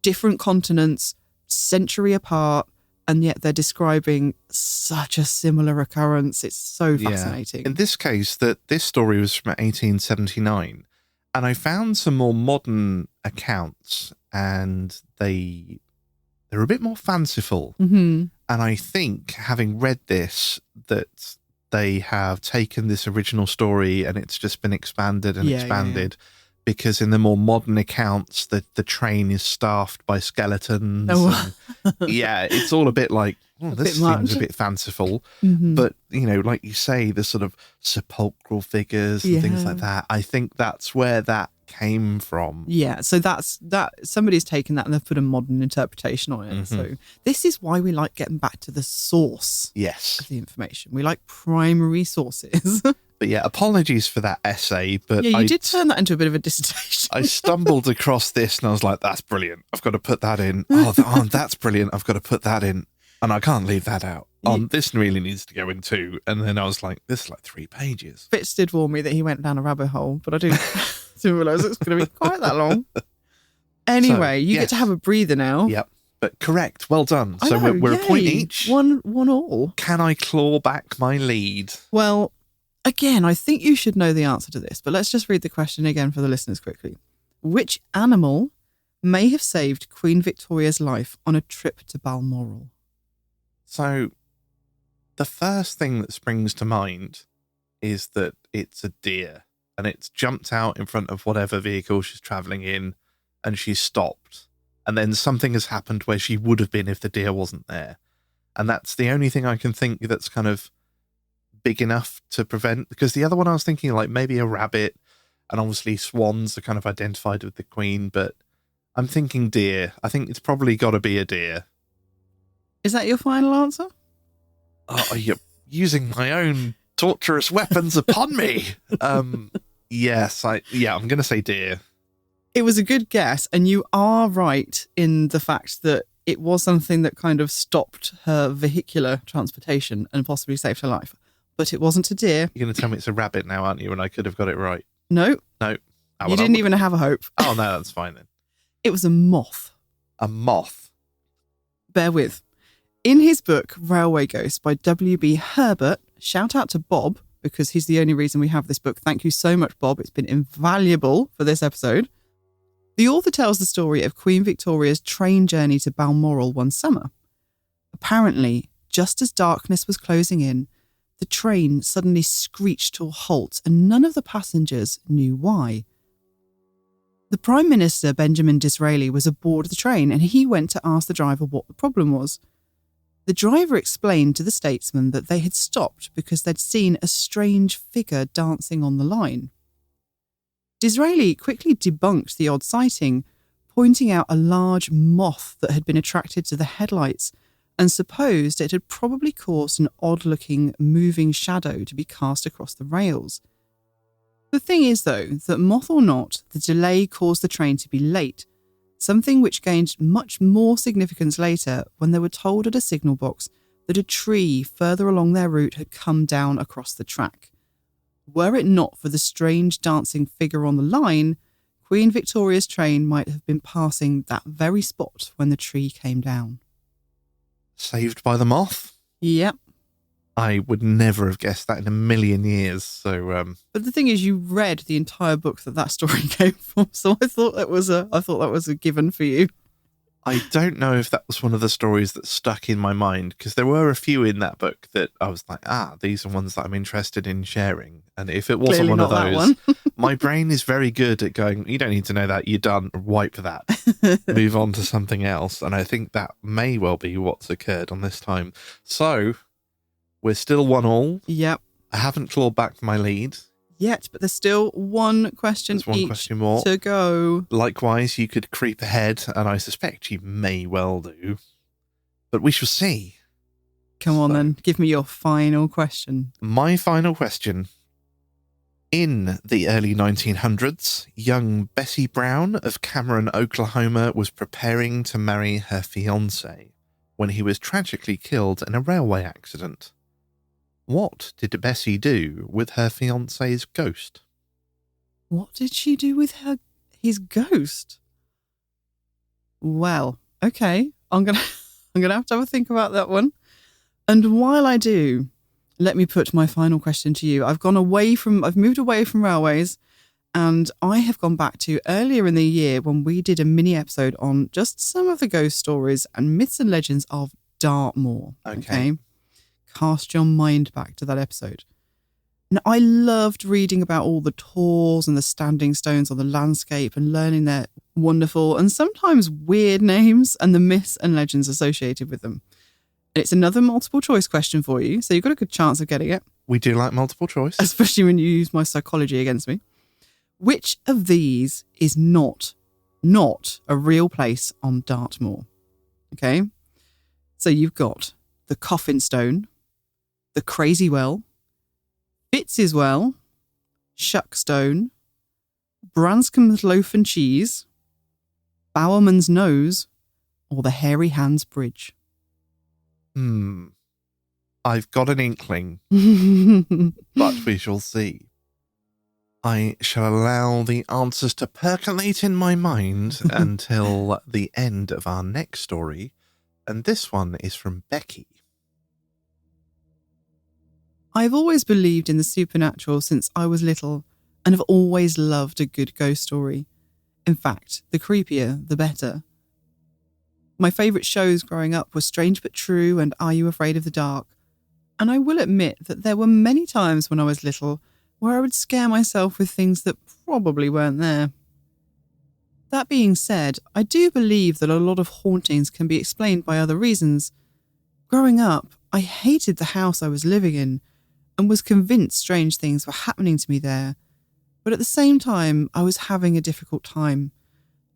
different continents, century apart, and yet they're describing such a similar occurrence. It's so fascinating. In this case, this story was from 1879, and I found some more modern accounts, and they're a bit more fanciful. Mm-hmm. And I think, having read this, that they have taken this original story and it's just been expanded and expanded. Because in the more modern accounts, the train is staffed by skeletons. Oh. It's all a bit like, this seems a bit fanciful. Mm-hmm. But, like you say, the sort of sepulchral figures and things like that, I think that's where that came from. Yeah, so that's somebody's taken that and they've put a modern interpretation on it. So this is why we like getting back to the source of the information. We like primary sources. But yeah, apologies for that essay. But yeah, you did turn that into a bit of a dissertation. I stumbled across this and I was like, that's brilliant. I've got to put that in. That's brilliant. I've got to put that in. And I can't leave that out. This really needs to go in too. And then I was like, this is like 3 pages. Fitz did warn me that he went down a rabbit hole, but I didn't realise it was going to be quite that long. Anyway, you get to have a breather now. Yep. But correct. Well done. So we're a point each. One all. Can I claw back my lead? Well, again, I think you should know the answer to this, but let's just read the question again for the listeners quickly. Which animal may have saved Queen Victoria's life on a trip to Balmoral? So the first thing that springs to mind is that it's a deer and it's jumped out in front of whatever vehicle she's travelling in and she's stopped. And then something has happened where she would have been if the deer wasn't there. And that's the only thing I can think that's kind of big enough to prevent, because the other one I was thinking like maybe a rabbit, and obviously swans are kind of identified with the queen, but I'm thinking deer. I think it's probably got to be a deer. Is that your final answer? Oh, you're using my own torturous weapons upon me. Yes, I'm going to say deer. It was a good guess, and you are right in the fact that it was something that kind of stopped her vehicular transportation and possibly saved her life. But it wasn't a deer. You're going to tell me it's a rabbit now, aren't you? And I could have got it right. No. Oh, you didn't even have a hope. Oh, no, that's fine then. It was a moth. A moth? Bear with. In his book, Railway Ghosts by W.B. Herbert, shout out to Bob, because he's the only reason we have this book. Thank you so much, Bob. It's been invaluable for this episode. The author tells the story of Queen Victoria's train journey to Balmoral one summer. Apparently, just as darkness was closing in, the train suddenly screeched to a halt and none of the passengers knew why. The Prime Minister, Benjamin Disraeli, was aboard the train and he went to ask the driver what the problem was. The driver explained to the statesman that they had stopped because they'd seen a strange figure dancing on the line. Disraeli quickly debunked the odd sighting, pointing out a large moth that had been attracted to the headlights and supposed it had probably caused an odd-looking moving shadow to be cast across the rails. The thing is, though, that moth or not, the delay caused the train to be late, something which gained much more significance later when they were told at a signal box that a tree further along their route had come down across the track. Were it not for the strange dancing figure on the line, Queen Victoria's train might have been passing that very spot when the tree came down. Saved by the moth? Yep. I would never have guessed that in a million years. So, But the thing is, you read the entire book that story came from, so I thought that was a given for you. I don't know if that was one of the stories that stuck in my mind, because there were a few in that book that I was like, these are ones that I'm interested in sharing. And if it wasn't Clearly one of not that those, one. my brain is very good at going, you don't need to know that, you're done, wipe that, move on to something else. And I think that may well be what's occurred on this time. So, we're still 1-1. Yep. I haven't clawed back my lead. Yet, but there's still one question There's one each question more to go. Likewise, you could creep ahead, and I suspect you may well do. But we shall see. Come on then, give me your final question. My final question. In the early 1900s, young Bessie Brown of Cameron, Oklahoma was preparing to marry her fiancé when he was tragically killed in a railway accident. What did Bessie do with her fiancé's ghost? What did she do with his ghost? Well, okay. I'm gonna have to have a think about that one. And while I do, let me put my final question to you. I've moved away from railways, and I have gone back to earlier in the year when we did a mini episode on just some of the ghost stories and myths and legends of Dartmoor. Okay. Cast your mind back to that episode. Now, I loved reading about all the tors and the standing stones on the landscape and learning their wonderful and sometimes weird names and the myths and legends associated with them. It's another multiple choice question for you, so you've got a good chance of getting it. We do like multiple choice. Especially when you use my psychology against me. Which of these is not a real place on Dartmoor? Okay? So you've got the Coffin Stone, the Crazy Well, Fitz's Well, Shuckstone, Branscombe's Loaf and Cheese, Bowerman's Nose, or the Hairy Hands Bridge. I've got an inkling, but we shall see. I shall allow the answers to percolate in my mind until the end of our next story, and this one is from Becky. I've always believed in the supernatural since I was little and have always loved a good ghost story. In fact, the creepier, the better. My favourite shows growing up were Strange But True and Are You Afraid of the Dark? And I will admit that there were many times when I was little where I would scare myself with things that probably weren't there. That being said, I do believe that a lot of hauntings can be explained by other reasons. Growing up, I hated the house I was living in and was convinced strange things were happening to me there. But at the same time, I was having a difficult time.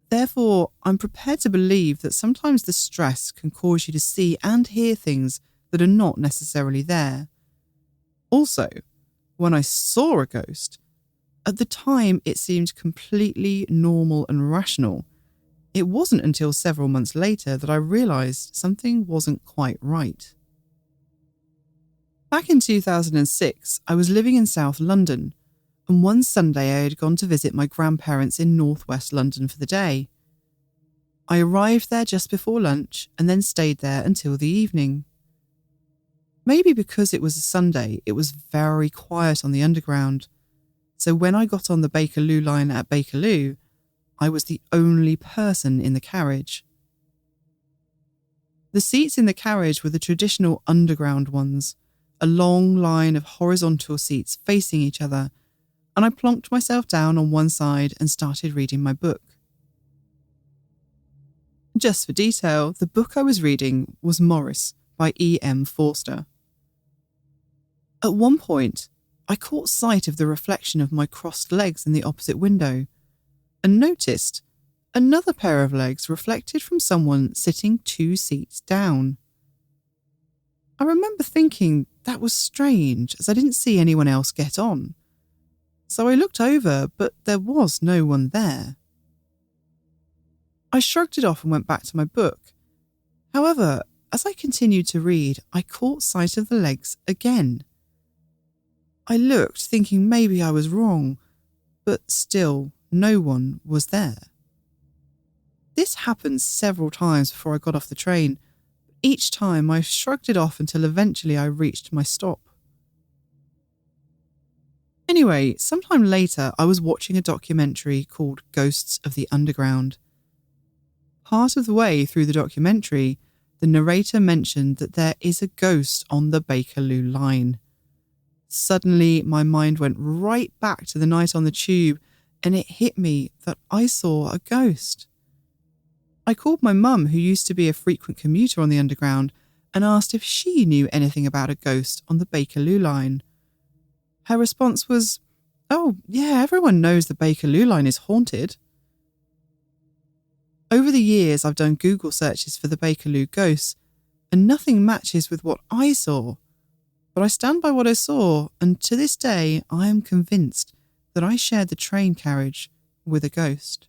Therefore, I'm prepared to believe that sometimes the stress can cause you to see and hear things that are not necessarily there. Also, when I saw a ghost, at the time it seemed completely normal and rational. It wasn't until several months later that I realised something wasn't quite right. Back in 2006, I was living in South London, and one Sunday I had gone to visit my grandparents in northwest London for the day. I arrived there just before lunch and then stayed there until the evening. Maybe because it was a Sunday, it was very quiet on the Underground, so when I got on the Bakerloo line at Bakerloo, I was the only person in the carriage. The seats in the carriage were the traditional Underground ones, a long line of horizontal seats facing each other, and I plonked myself down on one side and started reading my book. Just for detail, the book I was reading was Morris by E.M. Forster. At one point, I caught sight of the reflection of my crossed legs in the opposite window and noticed another pair of legs reflected from someone sitting 2 seats down. I remember thinking that was strange as I didn't see anyone else get on. So I looked over, but there was no one there. I shrugged it off and went back to my book. However, as I continued to read, I caught sight of the legs again. I looked, thinking maybe I was wrong, but still no one was there. This happened several times before I got off the train. each time I shrugged it off until eventually I reached my stop. Anyway, sometime later, I was watching a documentary called Ghosts of the Underground. Part of the way through the documentary, the narrator mentioned that there is a ghost on the Bakerloo line. Suddenly, my mind went right back to the night on the tube, and it hit me that I saw a ghost. I called my mum, who used to be a frequent commuter on the Underground, and asked if she knew anything about a ghost on the Bakerloo line. Her response was, "Oh, yeah, everyone knows the Bakerloo line is haunted." Over the years, I've done Google searches for the Bakerloo ghosts, and nothing matches with what I saw. But I stand by what I saw, and to this day, I am convinced that I shared the train carriage with a ghost.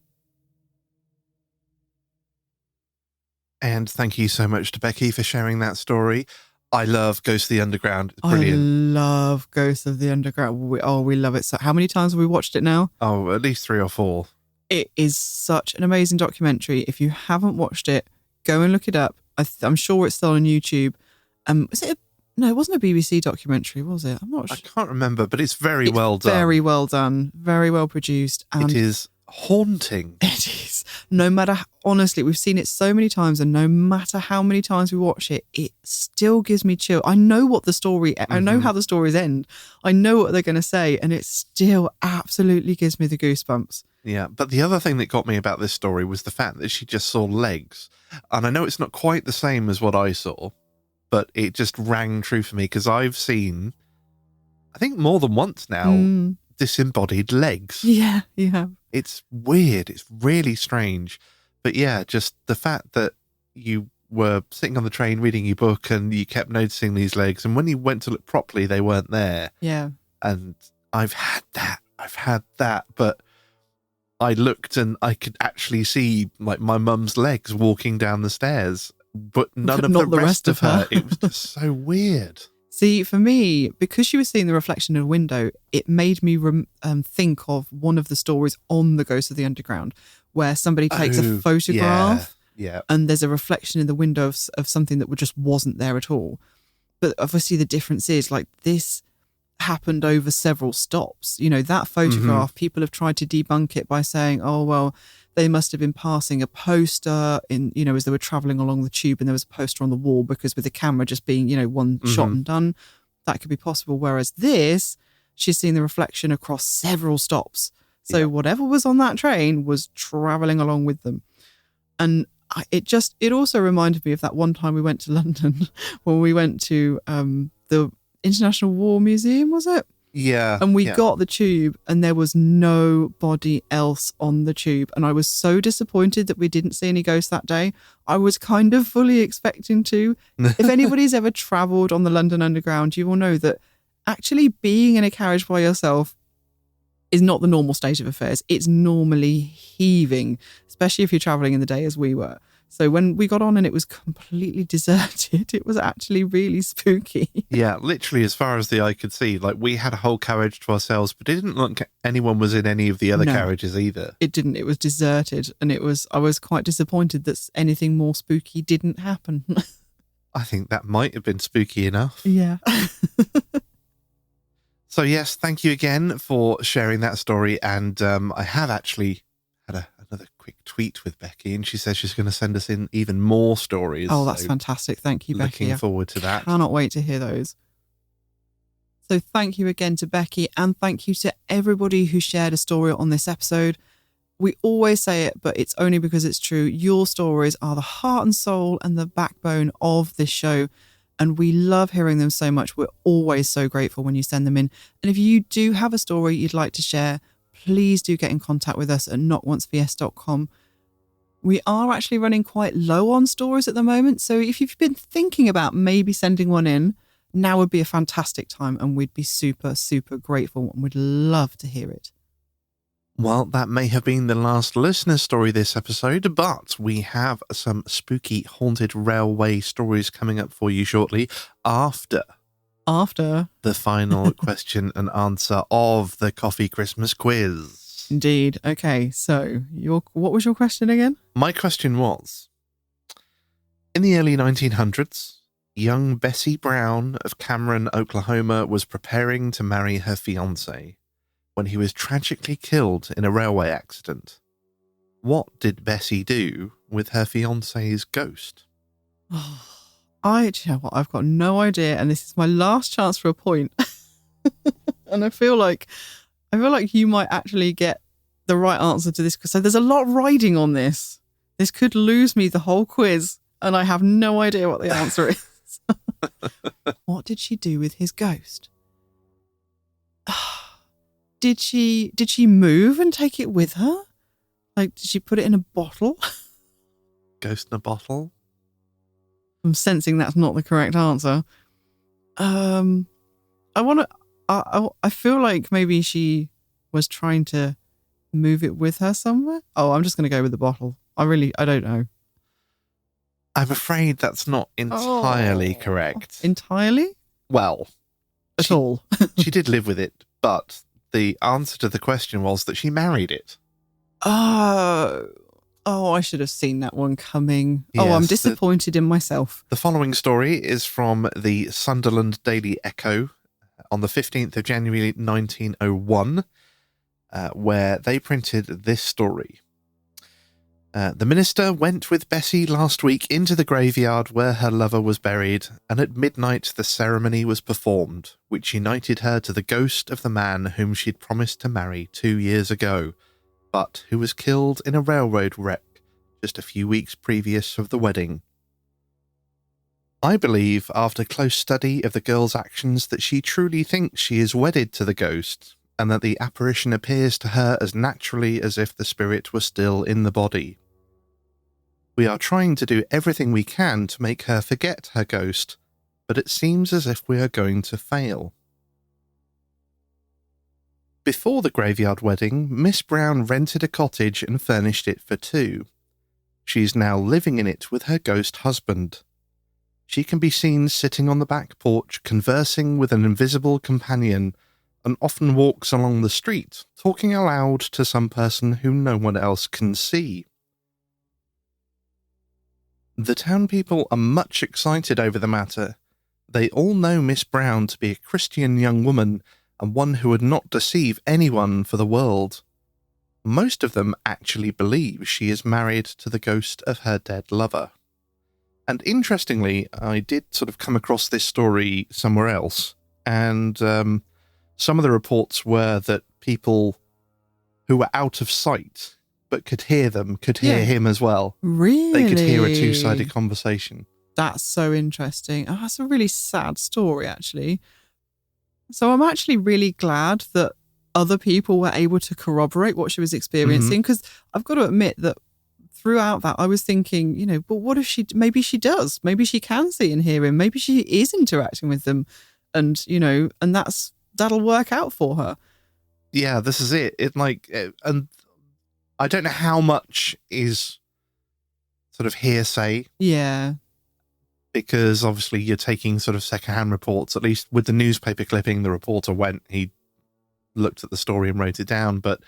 And thank you so much to Becky for sharing that story. I love Ghost of the Underground. It's brilliant. I love Ghosts of the Underground. We love it. So how many times have we watched it now? Oh, at least 3 or 4. It is such an amazing documentary. If you haven't watched it, go and look it up. I'm sure it's still on YouTube. No, it wasn't a BBC documentary, was it? I'm not sure. I can't remember, but it's very well done. Very well done. Very well produced. And it is haunting. It is. No matter, honestly, we've seen it so many times, and no matter how many times we watch it, it still gives me chill. I know what the story, I know how the stories end. I know what they're going to say, and it still absolutely gives me the goosebumps. Yeah, but the other thing that got me about this story was the fact that she just saw legs. And I know it's not quite the same as what I saw, but it just rang true for me because I've seen, I think more than once now, disembodied legs. Yeah, you have. It's weird. It's really strange. But yeah, just the fact that you were sitting on the train reading your book and you kept noticing these legs, and when you went to look properly, they weren't there. Yeah. And I've had that, but I looked and I could actually see like my mum's legs walking down the stairs, but none of the rest of her. It was just so weird. See, for me, because she was seeing the reflection in a window, it made me think of one of the stories on the Ghost of the Underground, where somebody takes a photograph and there's a reflection in the window of something that just wasn't there at all. But obviously the difference is, like, this happened over several stops. You know, that photograph, people have tried to debunk it by saying, oh, well, they must have been passing a poster in, you know, as they were traveling along the tube, and there was a poster on the wall, because with the camera just being, you know, one shot and done, that could be possible. Whereas this, she's seen the reflection across several stops. So whatever was on that train was traveling along with them. And it also reminded me of that one time we went to London when we went to the International War Museum, was it? Yeah. And we got the tube and there was nobody else on the tube. And I was so disappointed that we didn't see any ghosts that day. I was kind of fully expecting to. If anybody's ever travelled on the London Underground, you will know that actually being in a carriage by yourself is not the normal state of affairs. It's normally heaving, especially if you're travelling in the day as we were. So when we got on and it was completely deserted, it was actually really spooky. Yeah, literally as far as the eye could see. Like, we had a whole carriage to ourselves, but it didn't look anyone was in any of the other carriages either. It didn't. It was deserted. And I was quite disappointed that anything more spooky didn't happen. I think that might have been spooky enough. Yeah. So yes, thank you again for sharing that story. And I have actually had another quick tweet with Becky, and she says she's going to send us in even more stories. Oh, that's fantastic. Thank you, Becky. Looking forward to that. Cannot wait to hear those. So thank you again to Becky, and thank you to everybody who shared a story on this episode. We always say it, but it's only because it's true. Your stories are the heart and soul and the backbone of this show, and we love hearing them so much. We're always so grateful when you send them in. And if you do have a story you'd like to share, please do get in contact with us at notonceVS.com. We are actually running quite low on stories at the moment, so if you've been thinking about maybe sending one in, now would be a fantastic time, and we'd be super, super grateful and would love to hear it. Well, that may have been the last listener story this episode, but we have some spooky haunted railway stories coming up for you shortly after the final question and answer of the Coffee Christmas quiz. Indeed. Okay, so what was your question again? My question was, In the early 1900s, young Bessie Brown of Cameron, Oklahoma, was preparing to marry her fiancé when he was tragically killed in a railway accident. What did Bessie do with her fiancé's ghost? Do you know what? I've got no idea, and this is my last chance for a point. And I feel like you might actually get the right answer to this, because so there's a lot riding on this. This could lose me the whole quiz, and I have no idea what the answer is. What did she do with his ghost? Did she move and take it with her? Like, did she put it in a bottle? Ghost in a bottle? I'm sensing that's not the correct answer. I feel like maybe she was trying to move it with her somewhere. Oh, I'm just going to go with the bottle. I don't know. I'm afraid that's not entirely correct. Entirely? Well, at all. She did live with it, but the answer to the question was that she married it. Oh, I should have seen that one coming. Yes, I'm disappointed in myself. The following story is from the Sunderland Daily Echo on the 15th of January 1901, where they printed this story. The minister went with Bessie last week into the graveyard where her lover was buried, and at midnight the ceremony was performed, which united her to the ghost of the man whom she'd promised to marry 2 years ago, but who was killed in a railroad wreck just a few weeks previous of the wedding. I believe, after close study of the girl's actions, that she truly thinks she is wedded to the ghost, and that the apparition appears to her as naturally as if the spirit were still in the body. We are trying to do everything we can to make her forget her ghost, but it seems as if we are going to fail. Before the graveyard wedding, Miss Brown rented a cottage and furnished it for two. She is now living in it with her ghost husband. She can be seen sitting on the back porch conversing with an invisible companion, and often walks along the street, talking aloud to some person whom no one else can see. The town people are much excited over the matter. They all know Miss Brown to be a Christian young woman, and one who would not deceive anyone for the world. Most of them actually believe she is married to the ghost of her dead lover. And interestingly, I did sort of come across this story somewhere else, and some of the reports were that people who were out of sight but could hear him as well. Really? They could hear a two-sided conversation. That's so interesting. Oh, that's a really sad story, actually. So I'm actually really glad that other people were able to corroborate what she was experiencing, because I've got to admit that throughout that, I was thinking, but what if maybe she does? Maybe she can see and hear him. Maybe she is interacting with them, and, and that'll work out for her. Yeah, this is it. And I don't know how much is sort of hearsay. Yeah. Because obviously you're taking sort of secondhand reports. At least with the newspaper clipping, the reporter he looked at the story and wrote it down. But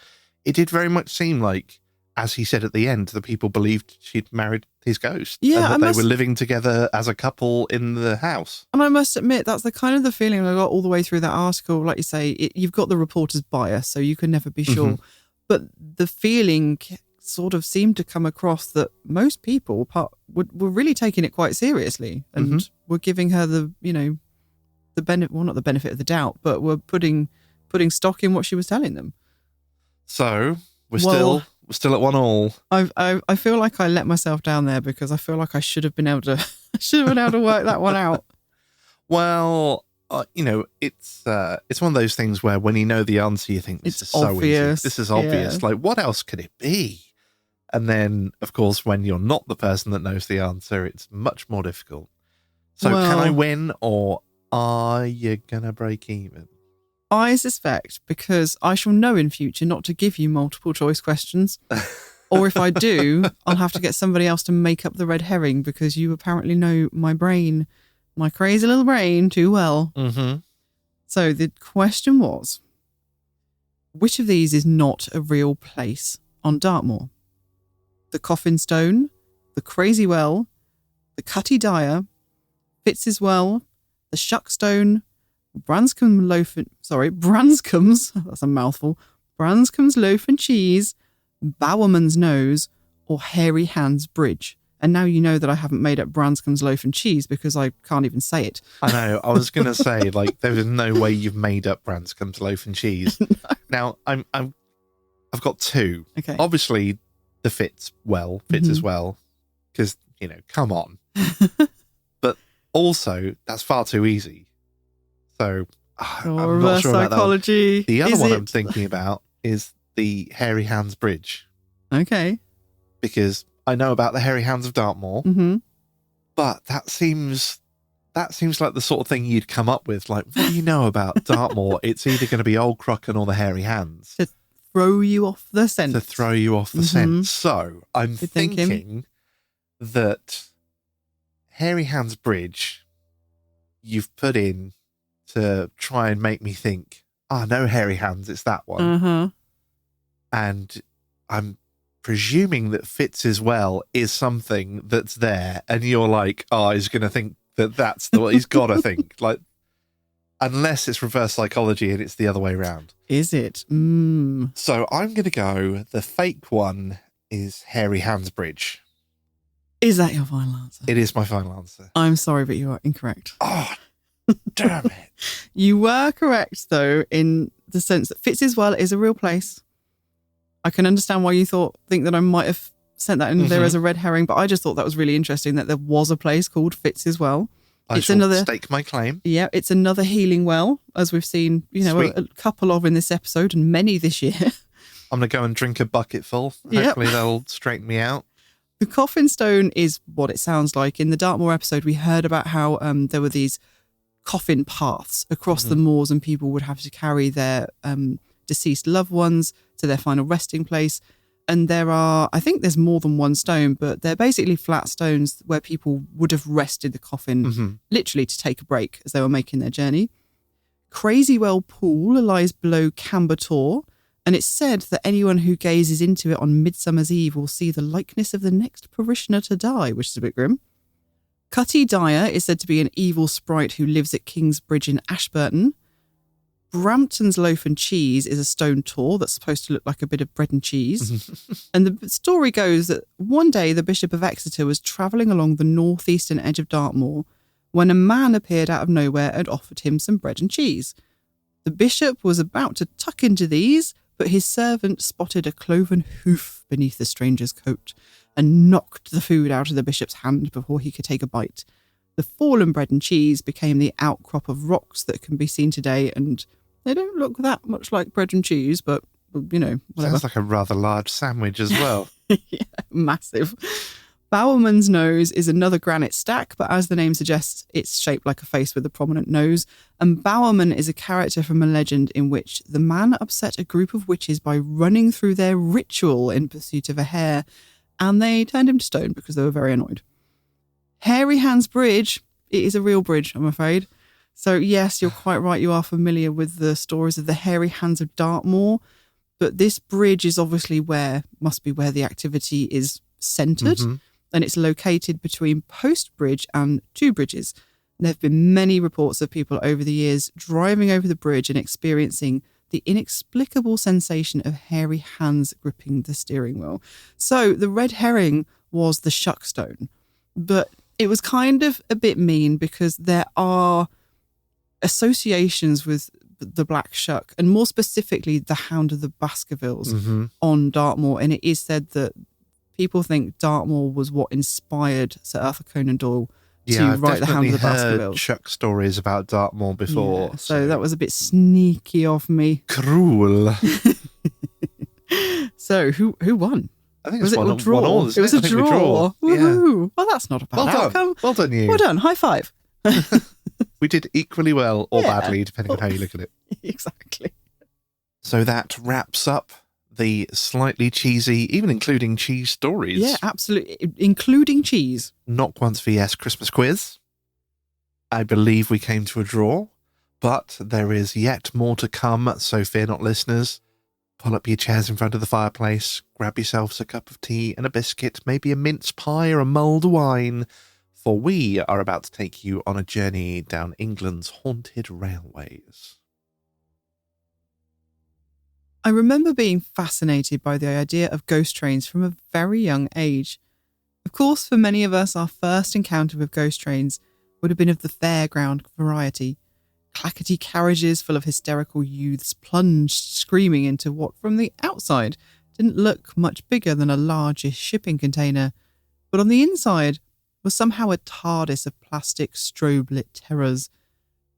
it did very much seem like, as he said at the end, the people believed she'd married his ghost. Yeah, and that they were living together as a couple in the house. And I must admit, that's the kind of the feeling I got all the way through that article. Like you say, you've got the reporter's bias, so you can never be sure. But the feeling sort of seemed to come across that most people were really taking it quite seriously, and were giving her the benefit, well, not the benefit of the doubt, but were putting stock in what she was telling them. So we're still at 1-1. I feel like I let myself down there, because I feel like I should have been able to work that one out. Well, it's one of those things where when you know the answer, you think this is obvious. So easy. This is obvious. Yeah. Like, what else could it be? And then, of course, when you're not the person that knows the answer, it's much more difficult. So can I win, or are you going to break even? I suspect, because I shall know in future not to give you multiple choice questions. Or if I do, I'll have to get somebody else to make up the red herring, because you apparently know my brain, my crazy little brain, too well. So the question was, which of these is not a real place on Dartmoor? The Coffin Stone, the Crazy Well, the Cutty Dyer, Fitziswell, the Shuckstone, Branscombe's, that's a mouthful, Branscombe's Loaf and Cheese, Bowerman's Nose, or Hairy Hands Bridge. And now you know that I haven't made up Branscombe's Loaf and Cheese because I can't even say it. I know. I was going to say, like, there is no way you've made up Branscombe's Loaf and Cheese. No. Now, I've got two. Okay. Obviously, the fits as well, because, you know, come on. But also, that's far too easy. So, I'm not sure about psychology. The other one I'm thinking about is the Hairy Hands Bridge. Okay. Because I know about the Hairy Hands of Dartmoor, but that seems like the sort of thing you'd come up with. Like, what do you know about Dartmoor? It's either going to be Old Crocken or the Hairy Hands. To throw you off the scent. So I'm thinking that Hairy Hands Bridge you've put in to try and make me think, no Hairy Hands, it's that one. And I'm presuming that Fitziswell is something that's there, and you're like, he's going to think that's the what he's got to think. Like, unless it's reverse psychology and it's the other way around. Is it? So I'm going to go, the fake one is Hairy Hands Bridge. Is that your final answer? It is my final answer. I'm sorry, but you are incorrect. Oh, damn it. You were correct, though, in the sense that Fitziswell is a real place. I can understand why you think that I might have sent that in there as a red herring, but I just thought that was really interesting that there was a place called Fitziswell. I shall stake my claim. Yeah, it's another healing well, as we've seen, a couple of in this episode and many this year. I'm going to go and drink a bucket full. Hopefully they'll straighten me out. The Coffin Stone is what it sounds like. In the Dartmoor episode, we heard about how there were these coffin paths across the moors, and people would have to carry their deceased loved ones to their final resting place. And I think there's more than one stone, but they're basically flat stones where people would have rested the coffin literally to take a break as they were making their journey. Crazywell Pool lies below Camber Tor, and it's said that anyone who gazes into it on Midsummer's Eve will see the likeness of the next parishioner to die, which is a bit grim. Cutty Dyer is said to be an evil sprite who lives at Kingsbridge in Ashburton. Brampton's Loaf and Cheese is a stone tor that's supposed to look like a bit of bread and cheese. And the story goes that one day the Bishop of Exeter was travelling along the northeastern edge of Dartmoor when a man appeared out of nowhere and offered him some bread and cheese. The bishop was about to tuck into these, but his servant spotted a cloven hoof beneath the stranger's coat and knocked the food out of the bishop's hand before he could take a bite. The fallen bread and cheese became the outcrop of rocks that can be seen today, and they don't look that much like bread and cheese, but, whatever. Sounds like a rather large sandwich as well. Yeah, massive. Bowerman's Nose is another granite stack, but as the name suggests, it's shaped like a face with a prominent nose. And Bowerman is a character from a legend in which the man upset a group of witches by running through their ritual in pursuit of a hare, and they turned him to stone because they were very annoyed. Hairy Hands Bridge, it is a real bridge, I'm afraid. So yes, you're quite right, you are familiar with the stories of the Hairy Hands of Dartmoor, but this bridge is obviously must be where the activity is centred, and it's located between Post Bridge and Two Bridges. There have been many reports of people over the years driving over the bridge and experiencing the inexplicable sensation of hairy hands gripping the steering wheel. So the red herring was the Shuckstone, but it was kind of a bit mean because there are associations with the Black Shuck, and more specifically the Hound of the Baskervilles on Dartmoor. And it is said that people think Dartmoor was what inspired Sir Arthur Conan Doyle to write the Hound of the Baskervilles. I've heard Shuck stories about Dartmoor before. Yeah, so that was a bit sneaky of me. Cruel. So who won? I think was it a was draw. One all, it was a draw. Woohoo! Yeah. Well, that's not a bad outcome. Well done, you. Well done. High five. We did equally well or badly, depending on how you look at it. Exactly. So that wraps up the slightly cheesy, even including cheese stories. Yeah, absolutely. Including cheese. Knock Once VS Christmas quiz. I believe we came to a draw, but there is yet more to come, so fear not, listeners. Pull up your chairs in front of the fireplace, grab yourselves a cup of tea and a biscuit, maybe a mince pie or a mulled wine, for we are about to take you on a journey down England's haunted railways. I remember being fascinated by the idea of ghost trains from a very young age. Of course, for many of us, our first encounter with ghost trains would have been of the fairground variety. Clackety carriages full of hysterical youths plunged screaming into what, from the outside, didn't look much bigger than a largish shipping container, but on the inside was somehow a TARDIS of plastic strobe-lit terrors.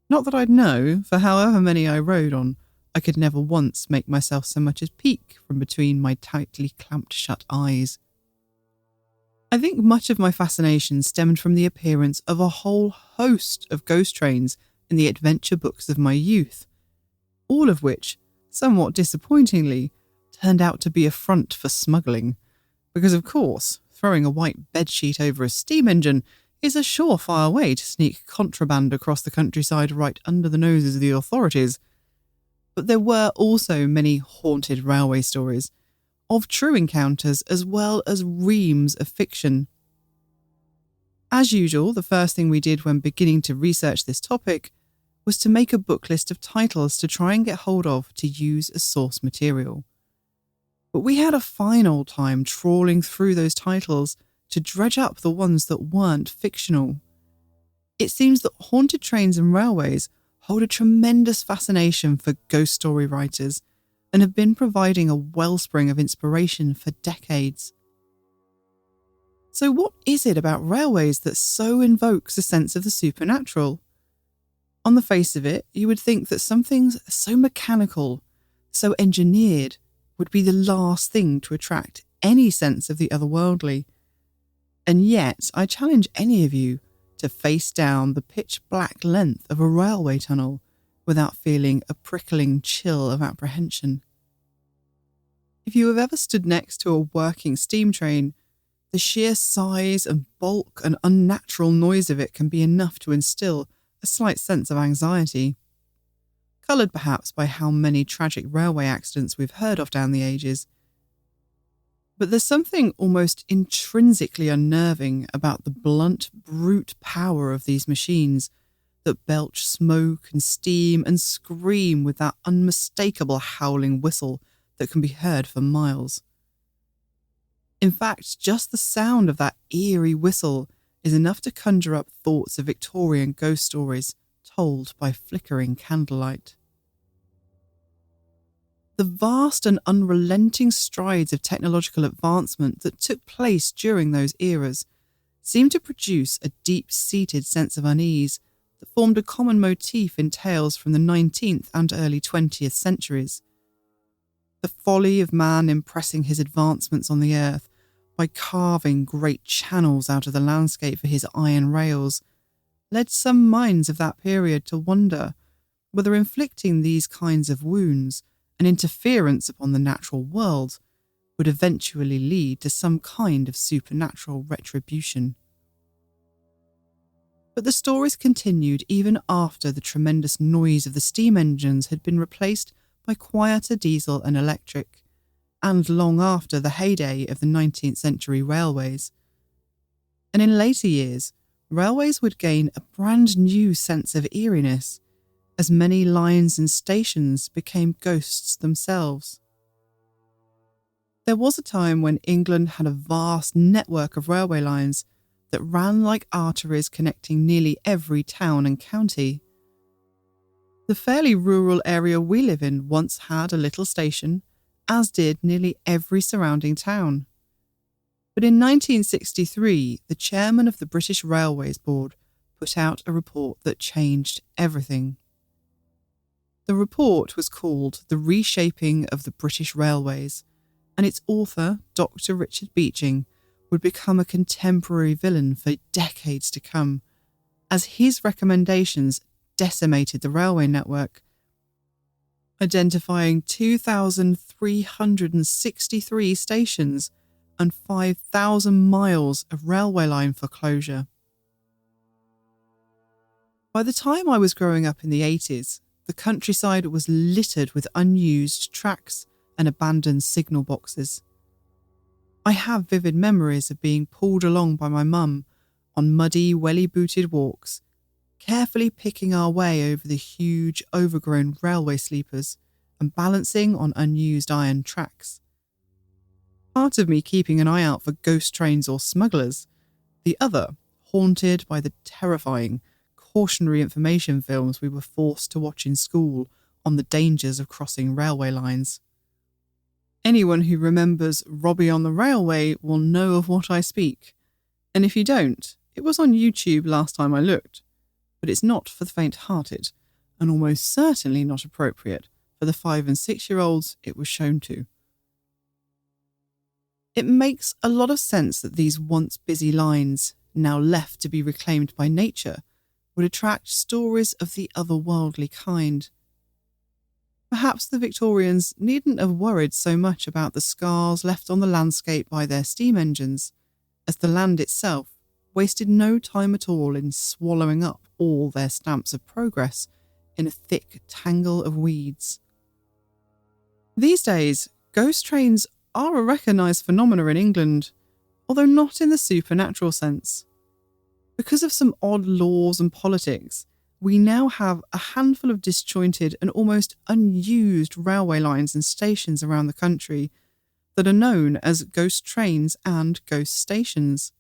Not that I'd know, for however many I rode on, I could never once make myself so much as peek from between my tightly clamped shut eyes. I think much of my fascination stemmed from the appearance of a whole host of ghost trains in the adventure books of my youth, all of which, somewhat disappointingly, turned out to be a front for smuggling, because of course, throwing a white bedsheet over a steam engine is a surefire way to sneak contraband across the countryside right under the noses of the authorities. But there were also many haunted railway stories, of true encounters as well as reams of fiction. As usual, the first thing we did when beginning to research this topic was to make a book list of titles to try and get hold of to use as source material. But we had a fine old time trawling through those titles to dredge up the ones that weren't fictional. It seems that haunted trains and railways hold a tremendous fascination for ghost story writers and have been providing a wellspring of inspiration for decades. So what is it about railways that so invokes a sense of the supernatural? On the face of it, you would think that something so mechanical, so engineered, would be the last thing to attract any sense of the otherworldly. And yet, I challenge any of you to face down the pitch-black length of a railway tunnel without feeling a prickling chill of apprehension. If you have ever stood next to a working steam train, the sheer size and bulk and unnatural noise of it can be enough to instill a slight sense of anxiety, coloured perhaps by how many tragic railway accidents we've heard of down the ages. But there's something almost intrinsically unnerving about the blunt, brute power of these machines that belch smoke and steam and scream with that unmistakable howling whistle that can be heard for miles. In fact, just the sound of that eerie whistle is enough to conjure up thoughts of Victorian ghost stories told by flickering candlelight. The vast and unrelenting strides of technological advancement that took place during those eras seemed to produce a deep-seated sense of unease that formed a common motif in tales from the 19th and early 20th centuries. The folly of man impressing his advancements on the earth by carving great channels out of the landscape for his iron rails led some minds of that period to wonder whether inflicting these kinds of wounds and interference upon the natural world would eventually lead to some kind of supernatural retribution. But the stories continued even after the tremendous noise of the steam engines had been replaced by quieter diesel and electric, and long after the heyday of the 19th century railways. And in later years, railways would gain a brand new sense of eeriness, as many lines and stations became ghosts themselves. There was a time when England had a vast network of railway lines that ran like arteries connecting nearly every town and county. The fairly rural area we live in once had a little station, as did nearly every surrounding town. But in 1963, the chairman of the British Railways Board put out a report that changed everything. The report was called The Reshaping of the British Railways, and its author, Dr. Richard Beeching, would become a contemporary villain for decades to come, as his recommendations decimated the railway network, identifying 2,363 stations and 5,000 miles of railway line for closure. By the time I was growing up in the 80s, the countryside was littered with unused tracks and abandoned signal boxes. I have vivid memories of being pulled along by my mum on muddy, welly-booted walks, carefully picking our way over the huge, overgrown railway sleepers and balancing on unused iron tracks. Part of me keeping an eye out for ghost trains or smugglers, the other haunted by the terrifying, cautionary information films we were forced to watch in school on the dangers of crossing railway lines. Anyone who remembers Robbie on the Railway will know of what I speak, and if you don't, it was on YouTube last time I looked, but it's not for the faint-hearted, and almost certainly not appropriate for the 5- and 6-year-olds it was shown to. It makes a lot of sense that these once busy lines, now left to be reclaimed by nature, would attract stories of the otherworldly kind. Perhaps the Victorians needn't have worried so much about the scars left on the landscape by their steam engines, as the land itself wasted no time at all in swallowing up all their stamps of progress in a thick tangle of weeds. These days, ghost trains are a recognised phenomenon in England, although not in the supernatural sense. Because of some odd laws and politics, we now have a handful of disjointed and almost unused railway lines and stations around the country that are known as ghost trains and ghost stations.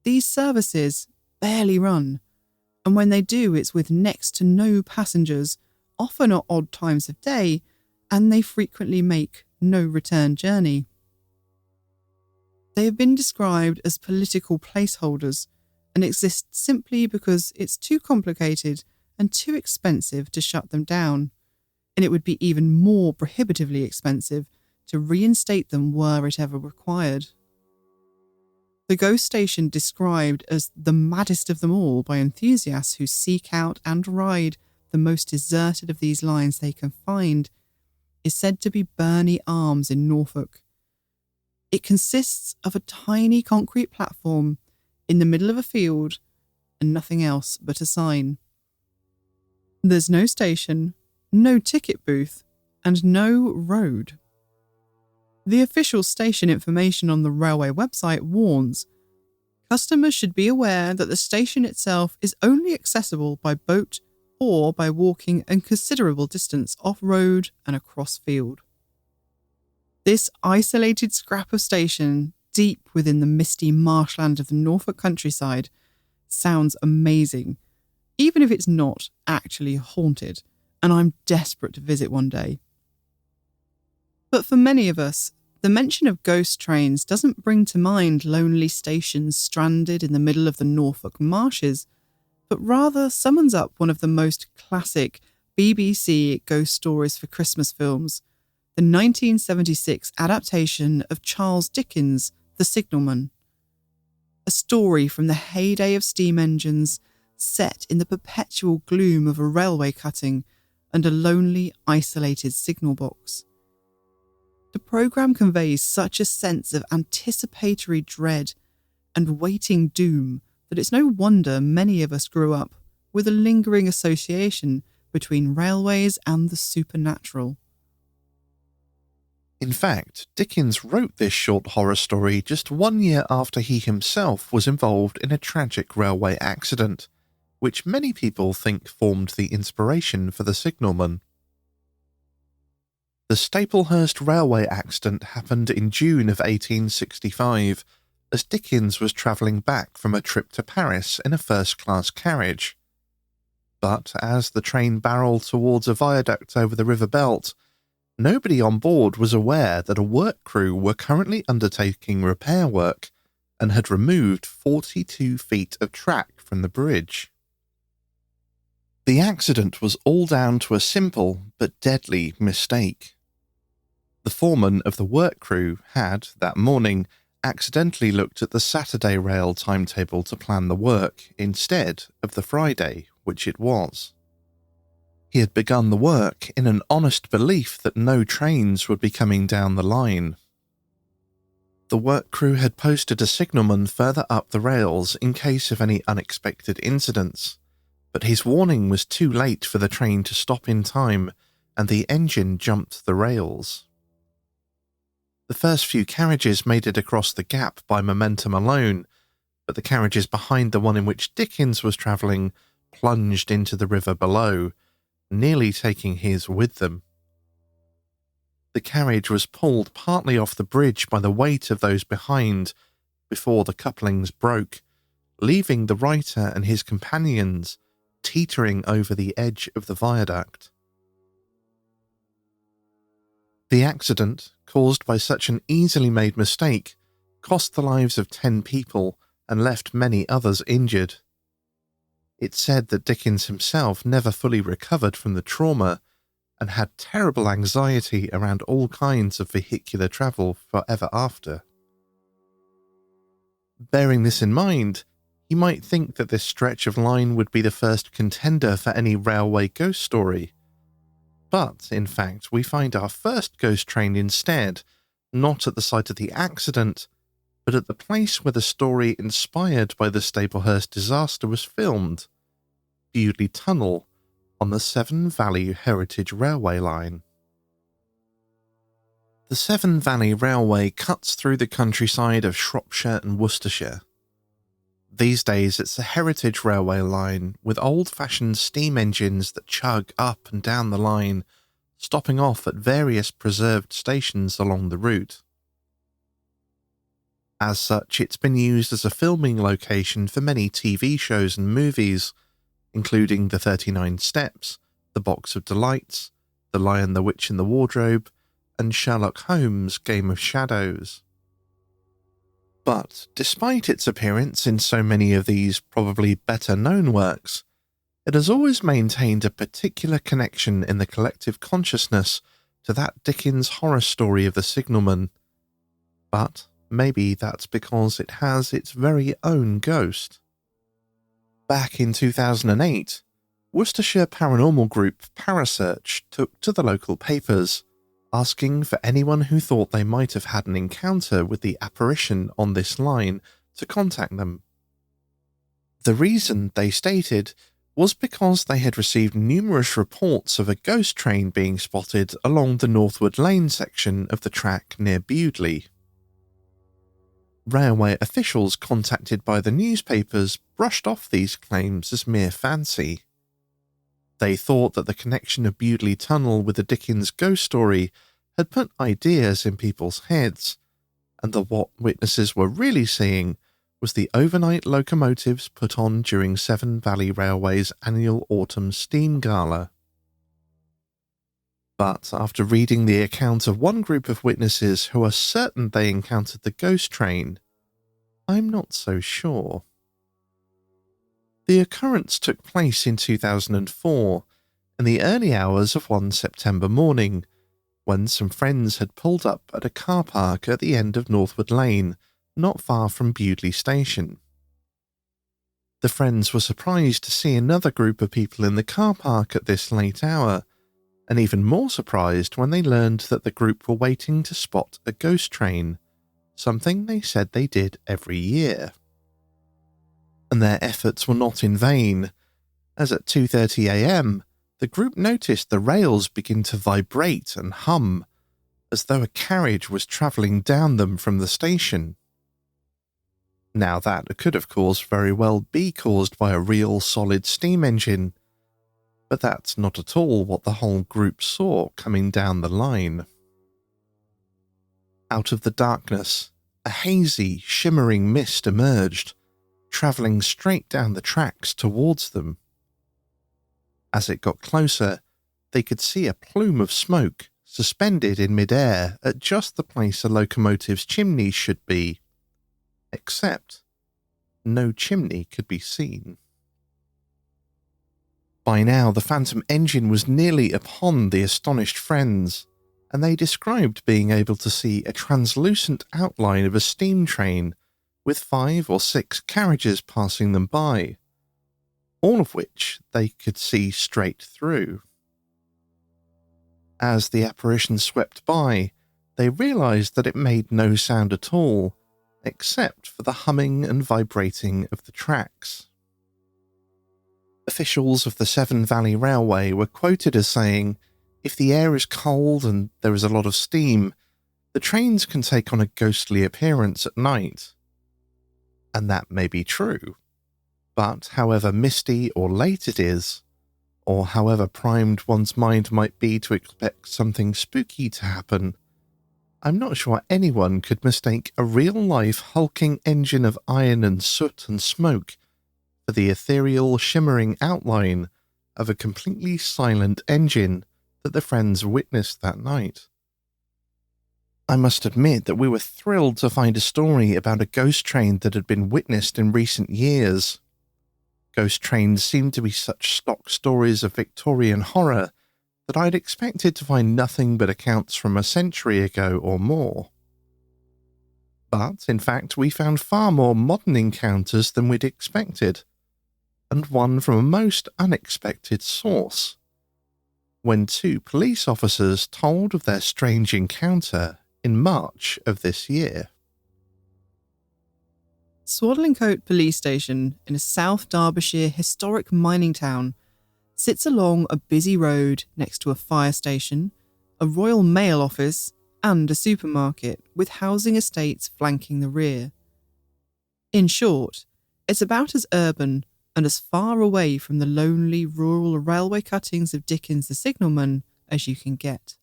These services barely run, and when they do, it's with next to no passengers, often at odd times of day, and they frequently make no return journey. They have been described as political placeholders and exist simply because it's too complicated and too expensive to shut them down, and it would be even more prohibitively expensive to reinstate them were it ever required. The ghost station, described as the maddest of them all by enthusiasts who seek out and ride the most deserted of these lines they can find, is said to be Burney Arms in Norfolk. It consists of a tiny concrete platform in the middle of a field and nothing else but a sign. There's no station, no ticket booth, and no road. The official station information on the railway website warns customers should be aware that the station itself is only accessible by boat or by walking a considerable distance off-road and across field. This isolated scrap of station, deep within the misty marshland of the Norfolk countryside, sounds amazing, even if it's not actually haunted, and I'm desperate to visit one day. But for many of us, the mention of ghost trains doesn't bring to mind lonely stations stranded in the middle of the Norfolk marshes, but rather summons up one of the most classic BBC ghost stories for Christmas films, the 1976 adaptation of Charles Dickens' The Signalman. A story from the heyday of steam engines, set in the perpetual gloom of a railway cutting and a lonely, isolated signal box. The programme conveys such a sense of anticipatory dread and waiting doom that it's no wonder many of us grew up with a lingering association between railways and the supernatural. In fact, Dickens wrote this short horror story just 1 year after he himself was involved in a tragic railway accident, which many people think formed the inspiration for The Signalman. The Staplehurst railway accident happened in June of 1865, as Dickens was travelling back from a trip to Paris in a first-class carriage. But as the train barreled towards a viaduct over the River Belt, nobody on board was aware that a work crew were currently undertaking repair work and had removed 42 feet of track from the bridge. The accident was all down to a simple but deadly mistake. The foreman of the work crew had, that morning, accidentally looked at the Saturday rail timetable to plan the work instead of the Friday, which it was. He had begun the work in an honest belief that no trains would be coming down the line. The work crew had posted a signalman further up the rails in case of any unexpected incidents, but his warning was too late for the train to stop in time, and the engine jumped the rails. The first few carriages made it across the gap by momentum alone, but the carriages behind the one in which Dickens was travelling plunged into the river below, nearly taking his with them. The carriage was pulled partly off the bridge by the weight of those behind before the couplings broke, leaving the writer and his companions teetering over the edge of the viaduct. The accident, caused by such an easily made mistake, cost the lives of 10 people and left many others injured. It's said that Dickens himself never fully recovered from the trauma and had terrible anxiety around all kinds of vehicular travel forever after. Bearing this in mind, you might think that this stretch of line would be the first contender for any railway ghost story. But, in fact, we find our first ghost train instead, not at the site of the accident, but at the place where the story inspired by the Staplehurst disaster was filmed, Bewdley Tunnel, on the Severn Valley Heritage Railway line. The Severn Valley Railway cuts through the countryside of Shropshire and Worcestershire. These days it's a heritage railway line with old-fashioned steam engines that chug up and down the line, stopping off at various preserved stations along the route. As such, it's been used as a filming location for many TV shows and movies, including The 39 Steps, The Box of Delights, The Lion, the Witch and the Wardrobe, and Sherlock Holmes' Game of Shadows. But despite its appearance in so many of these probably better-known works, it has always maintained a particular connection in the collective consciousness to that Dickens horror story of the signalman. But maybe that's because it has its very own ghost. Back in 2008, Worcestershire paranormal group Parasearch took to the local papers, asking for anyone who thought they might have had an encounter with the apparition on this line to contact them. The reason, they stated, was because they had received numerous reports of a ghost train being spotted along the Northwood Lane section of the track near Bewdley. Railway officials contacted by the newspapers brushed off these claims as mere fancy. They thought that the connection of Bewdley Tunnel with the Dickens ghost story had put ideas in people's heads, and that what witnesses were really seeing was the overnight locomotives put on during Severn Valley Railway's annual autumn steam gala. But after reading the account of one group of witnesses who are certain they encountered the ghost train, I'm not so sure. The occurrence took place in 2004, in the early hours of one September morning, when some friends had pulled up at a car park at the end of Northwood Lane, not far from Bewdley Station. The friends were surprised to see another group of people in the car park at this late hour, and even more surprised when they learned that the group were waiting to spot a ghost train, something they said they did every year. And their efforts were not in vain, as at 2:30 a.m, the group noticed the rails begin to vibrate and hum, as though a carriage was travelling down them from the station. Now that could of course very well be caused by a real solid steam engine, but that's not at all what the whole group saw coming down the line. Out of the darkness, a hazy, shimmering mist emerged, travelling straight down the tracks towards them. As it got closer, they could see a plume of smoke suspended in mid-air at just the place a locomotive's chimney should be, except no chimney could be seen. By now, the phantom engine was nearly upon the astonished friends, and they described being able to see a translucent outline of a steam train with 5 or 6 carriages passing them by, all of which they could see straight through. As the apparition swept by, they realised that it made no sound at all, except for the humming and vibrating of the tracks. Officials of the Severn Valley Railway were quoted as saying, "If the air is cold and there is a lot of steam, the trains can take on a ghostly appearance at night." And that may be true. But however misty or late it is, or however primed one's mind might be to expect something spooky to happen, I'm not sure anyone could mistake a real-life hulking engine of iron and soot and smoke for the ethereal shimmering outline of a completely silent engine that the friends witnessed that night. I must admit that we were thrilled to find a story about a ghost train that had been witnessed in recent years. Ghost trains seem to be such stock stories of Victorian horror that I'd expected to find nothing but accounts from a century ago or more. But, in fact, we found far more modern encounters than we'd expected, and one from a most unexpected source. When 2 police officers told of their strange encounter in March of this year. Swadlincote Police Station in a South Derbyshire historic mining town sits along a busy road next to a fire station, a Royal Mail office, and a supermarket with housing estates flanking the rear. In short, it's about as urban and as far away from the lonely rural railway cuttings of Dickens the Signalman as you can get.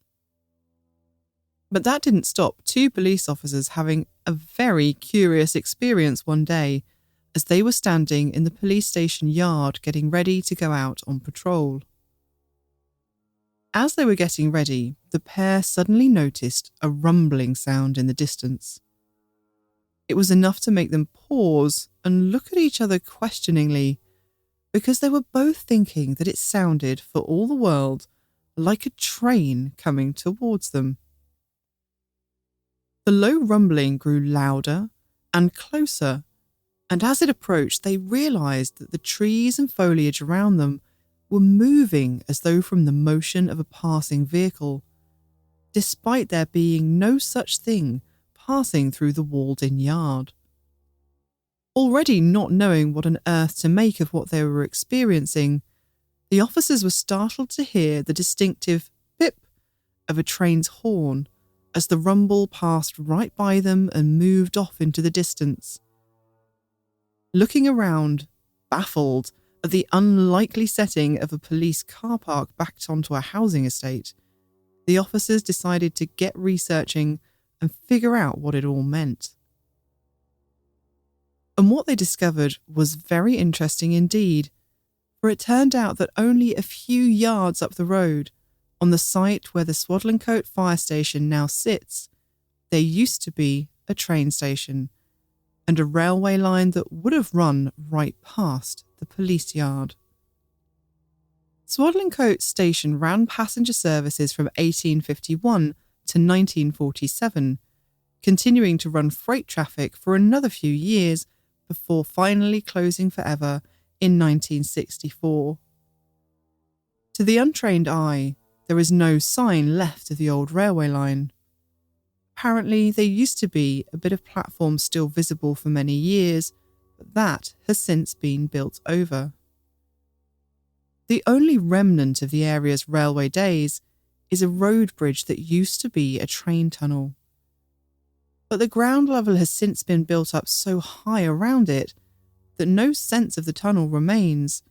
But that didn't stop 2 police officers having a very curious experience one day as they were standing in the police station yard getting ready to go out on patrol. As they were getting ready, the pair suddenly noticed a rumbling sound in the distance. It was enough to make them pause and look at each other questioningly, because they were both thinking that it sounded, for all the world, like a train coming towards them. The low rumbling grew louder and closer, and as it approached, they realised that the trees and foliage around them were moving as though from the motion of a passing vehicle, despite there being no such thing passing through the walled-in yard. Already not knowing what on earth to make of what they were experiencing, the officers were startled to hear the distinctive pip of a train's horn as the rumble passed right by them and moved off into the distance. Looking around, baffled at the unlikely setting of a police car park backed onto a housing estate, the officers decided to get researching and figure out what it all meant. And what they discovered was very interesting indeed, for it turned out that only a few yards up the road, on the site where the Swadlincote fire station now sits, there used to be a train station and a railway line that would have run right past the police yard. Swadlincote Station ran passenger services from 1851 to 1947, continuing to run freight traffic for another few years before finally closing forever in 1964. To the untrained eye, there is no sign left of the old railway line. Apparently, there used to be a bit of platform still visible for many years, but that has since been built over. The only remnant of the area's railway days is a road bridge that used to be a train tunnel. But the ground level has since been built up so high around it that no sense of the tunnel remains,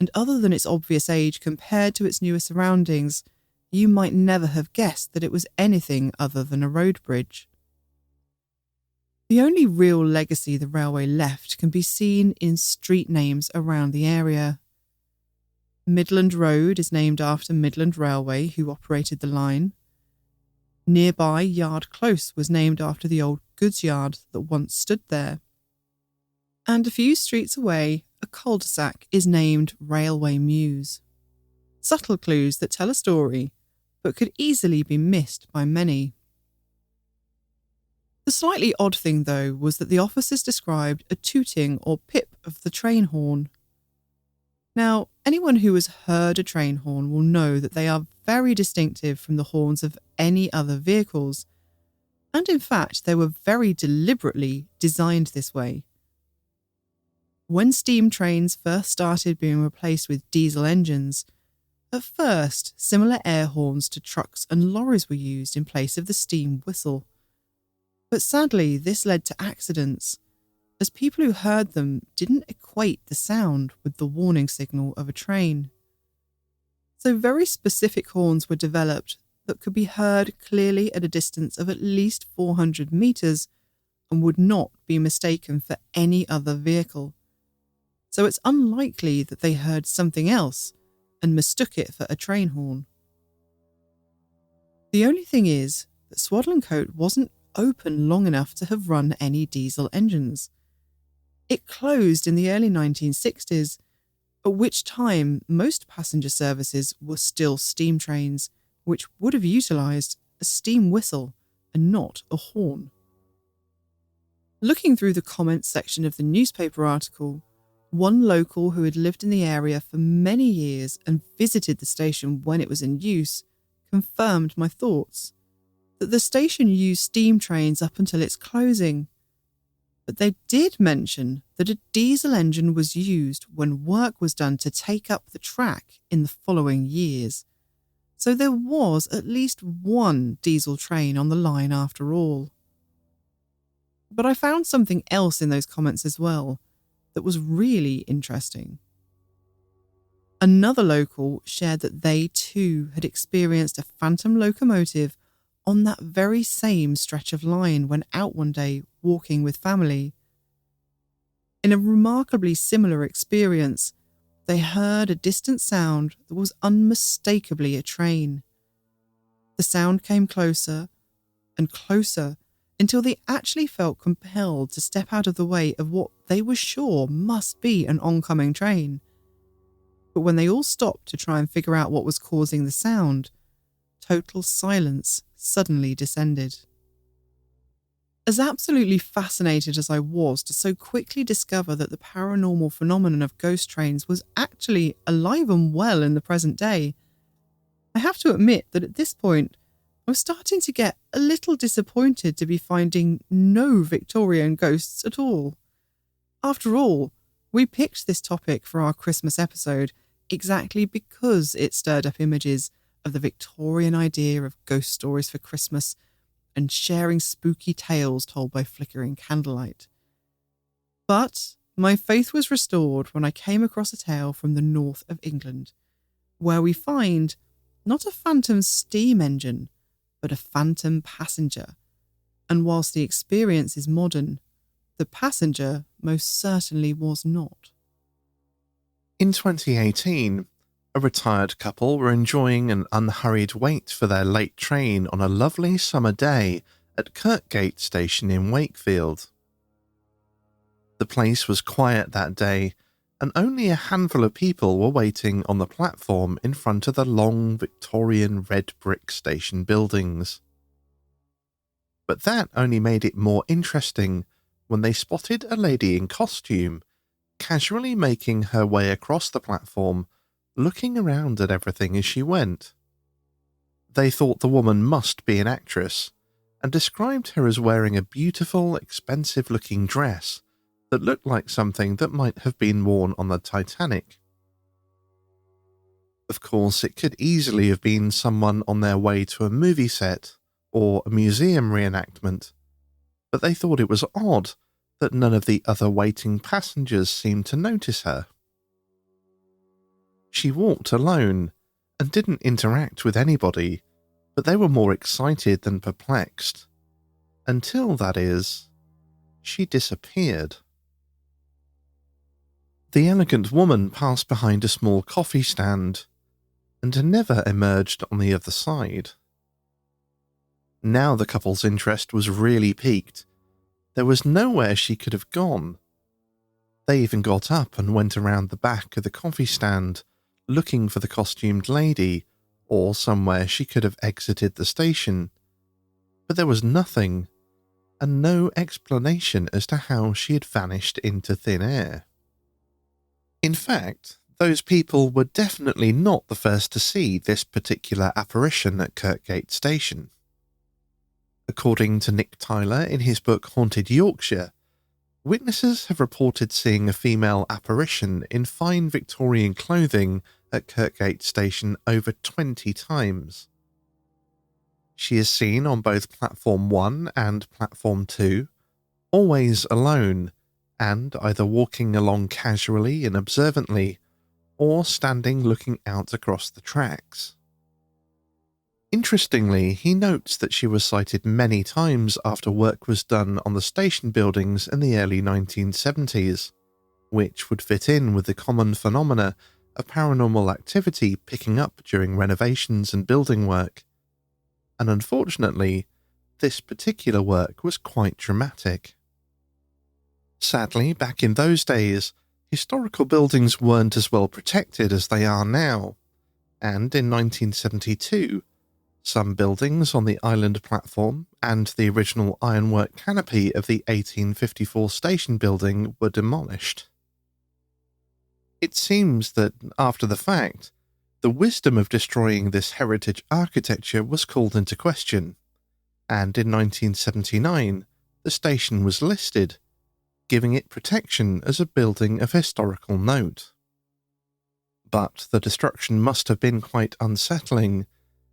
and other than its obvious age compared to its newer surroundings, you might never have guessed that it was anything other than a road bridge. The only real legacy the railway left can be seen in street names around the area. Midland Road is named after Midland Railway, who operated the line. Nearby, Yard Close was named after the old goods yard that once stood there. And a few streets away, a cul-de-sac is named Railway Mews. Subtle clues that tell a story, but could easily be missed by many. The slightly odd thing, though, was that the officers described a tooting or pip of the train horn. Now, anyone who has heard a train horn will know that they are very distinctive from the horns of any other vehicles, and in fact they were very deliberately designed this way. When steam trains first started being replaced with diesel engines, at first similar air horns to trucks and lorries were used in place of the steam whistle. But sadly this led to accidents, as people who heard them didn't equate the sound with the warning signal of a train. So very specific horns were developed that could be heard clearly at a distance of at least 400 metres and would not be mistaken for any other vehicle. So it's unlikely that they heard something else and mistook it for a train horn. The only thing is that Swaddling-Coat wasn't open long enough to have run any diesel engines. It closed in the early 1960s, at which time most passenger services were still steam trains, which would have utilised a steam whistle and not a horn. Looking through the comments section of the newspaper article, one local who had lived in the area for many years and visited the station when it was in use confirmed my thoughts, that the station used steam trains up until its closing. But they did mention that a diesel engine was used when work was done to take up the track in the following years. So there was at least one diesel train on the line after all. But I found something else in those comments as well that was really interesting. Another local shared that they too had experienced a phantom locomotive on that very same stretch of line when out one day walking with family. In a remarkably similar experience, they heard a distant sound that was unmistakably a train. The sound came closer and closer until they actually felt compelled to step out of the way of what they were sure must be an oncoming train. But when they all stopped to try and figure out what was causing the sound, total silence suddenly descended. As absolutely fascinated as I was to so quickly discover that the paranormal phenomenon of ghost trains was actually alive and well in the present day, I have to admit that at this point, I was starting to get a little disappointed to be finding no Victorian ghosts at all. After all, we picked this topic for our Christmas episode exactly because it stirred up images of the Victorian idea of ghost stories for Christmas and sharing spooky tales told by flickering candlelight. But my faith was restored when I came across a tale from the north of England, where we find not a phantom steam engine, but a phantom passenger. And whilst the experience is modern, the passenger most certainly was not. In 2018, a retired couple were enjoying an unhurried wait for their late train on a lovely summer day at Kirkgate Station in Wakefield. The place was quiet that day, and only a handful of people were waiting on the platform in front of the long Victorian red brick station buildings. But that only made it more interesting when they spotted a lady in costume casually making her way across the platform, looking around at everything as she went. They thought the woman must be an actress, and described her as wearing a beautiful, expensive-looking dress that looked like something that might have been worn on the Titanic. Of course, it could easily have been someone on their way to a movie set or a museum reenactment, but they thought it was odd that none of the other waiting passengers seemed to notice her. She walked alone and didn't interact with anybody, but they were more excited than perplexed. Until, that is, she disappeared. The elegant woman passed behind a small coffee stand and never emerged on the other side. Now the couple's interest was really piqued. There was nowhere she could have gone. They even got up and went around the back of the coffee stand, looking for the costumed lady, or somewhere she could have exited the station. But there was nothing, and no explanation as to how she had vanished into thin air. In fact, those people were definitely not the first to see this particular apparition at Kirkgate Station. According to Nick Tyler in his book Haunted Yorkshire, witnesses have reported seeing a female apparition in fine Victorian clothing at Kirkgate Station over 20 times. She is seen on both Platform 1 and Platform 2, always alone, and either walking along casually and observantly, or standing looking out across the tracks. Interestingly, he notes that she was sighted many times after work was done on the station buildings in the early 1970s, which would fit in with the common phenomena of paranormal activity picking up during renovations and building work. And unfortunately, this particular work was quite dramatic. Sadly, back in those days, historical buildings weren't as well protected as they are now, and in 1972, some buildings on the island platform and the original ironwork canopy of the 1854 station building were demolished. It seems that, after the fact, the wisdom of destroying this heritage architecture was called into question, and in 1979, the station was listed, giving it protection as a building of historical note. But the destruction must have been quite unsettling,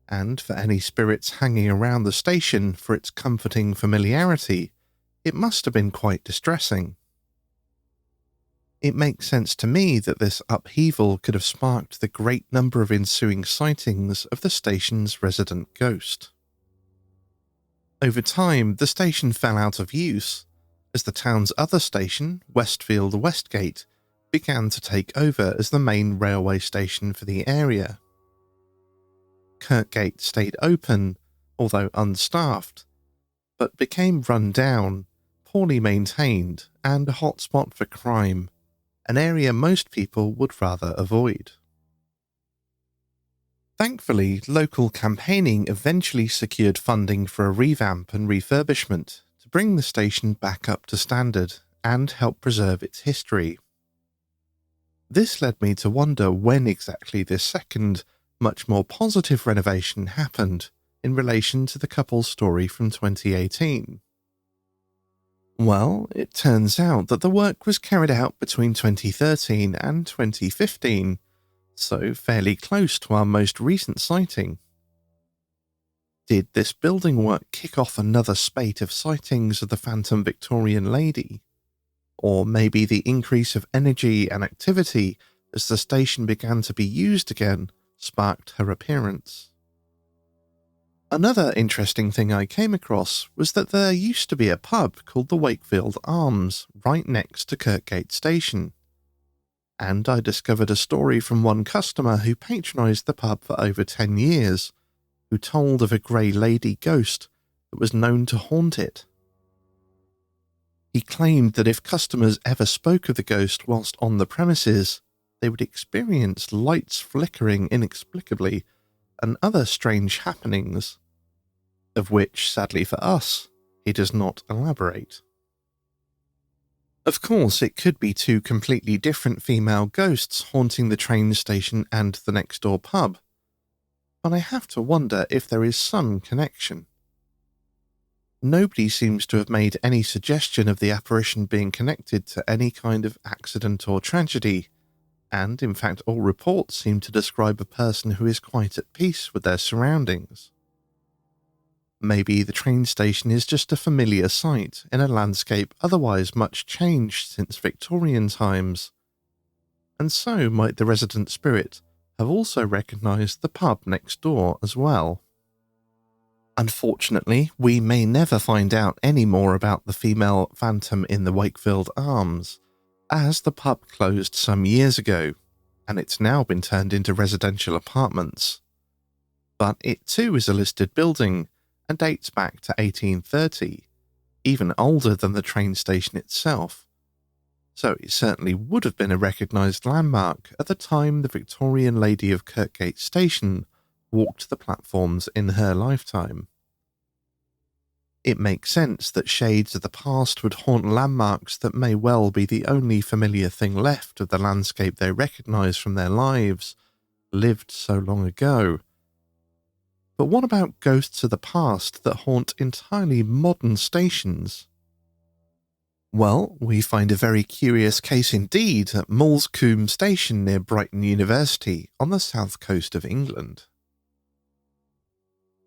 and for any spirits hanging around the station for its comforting familiarity, it must have been quite distressing. It makes sense to me that this upheaval could have sparked the great number of ensuing sightings of the station's resident ghost. Over time, the station fell out of use, as the town's other station, Westfield Westgate, began to take over as the main railway station for the area. Kirkgate stayed open, although unstaffed, but became run down, poorly maintained, and a hotspot for crime, an area most people would rather avoid. Thankfully, local campaigning eventually secured funding for a revamp and refurbishment to bring the station back up to standard and help preserve its history. This led me to wonder when exactly this second, much more positive renovation happened in relation to the couple's story from 2018. Well, it turns out that the work was carried out between 2013 and 2015, so fairly close to our most recent sighting. Did this building work kick off another spate of sightings of the phantom Victorian lady? Or maybe the increase of energy and activity as the station began to be used again sparked her appearance. Another interesting thing I came across was that there used to be a pub called the Wakefield Arms right next to Kirkgate Station, and I discovered a story from one customer who patronised the pub for over 10 years, who told of a grey lady ghost that was known to haunt it. He claimed that if customers ever spoke of the ghost whilst on the premises, they would experience lights flickering inexplicably and other strange happenings, of which, sadly for us, he does not elaborate. Of course, it could be two completely different female ghosts haunting the train station and the next door pub, but I have to wonder if there is some connection. Nobody seems to have made any suggestion of the apparition being connected to any kind of accident or tragedy, and in fact all reports seem to describe a person who is quite at peace with their surroundings. Maybe the train station is just a familiar sight in a landscape otherwise much changed since Victorian times, and so might the resident spirit have also recognised the pub next door as well. Unfortunately, we may never find out any more about the female phantom in the Wakefield Arms, as the pub closed some years ago, and it's now been turned into residential apartments. But it too is a listed building and dates back to 1830, even older than the train station itself, so it certainly would have been a recognised landmark at the time the Victorian lady of Kirkgate Station walked the platforms in her lifetime. It makes sense that shades of the past would haunt landmarks that may well be the only familiar thing left of the landscape they recognise from their lives, lived so long ago. But what about ghosts of the past that haunt entirely modern stations? Well, we find a very curious case indeed at Moulsecoombe Station near Brighton University on the south coast of England.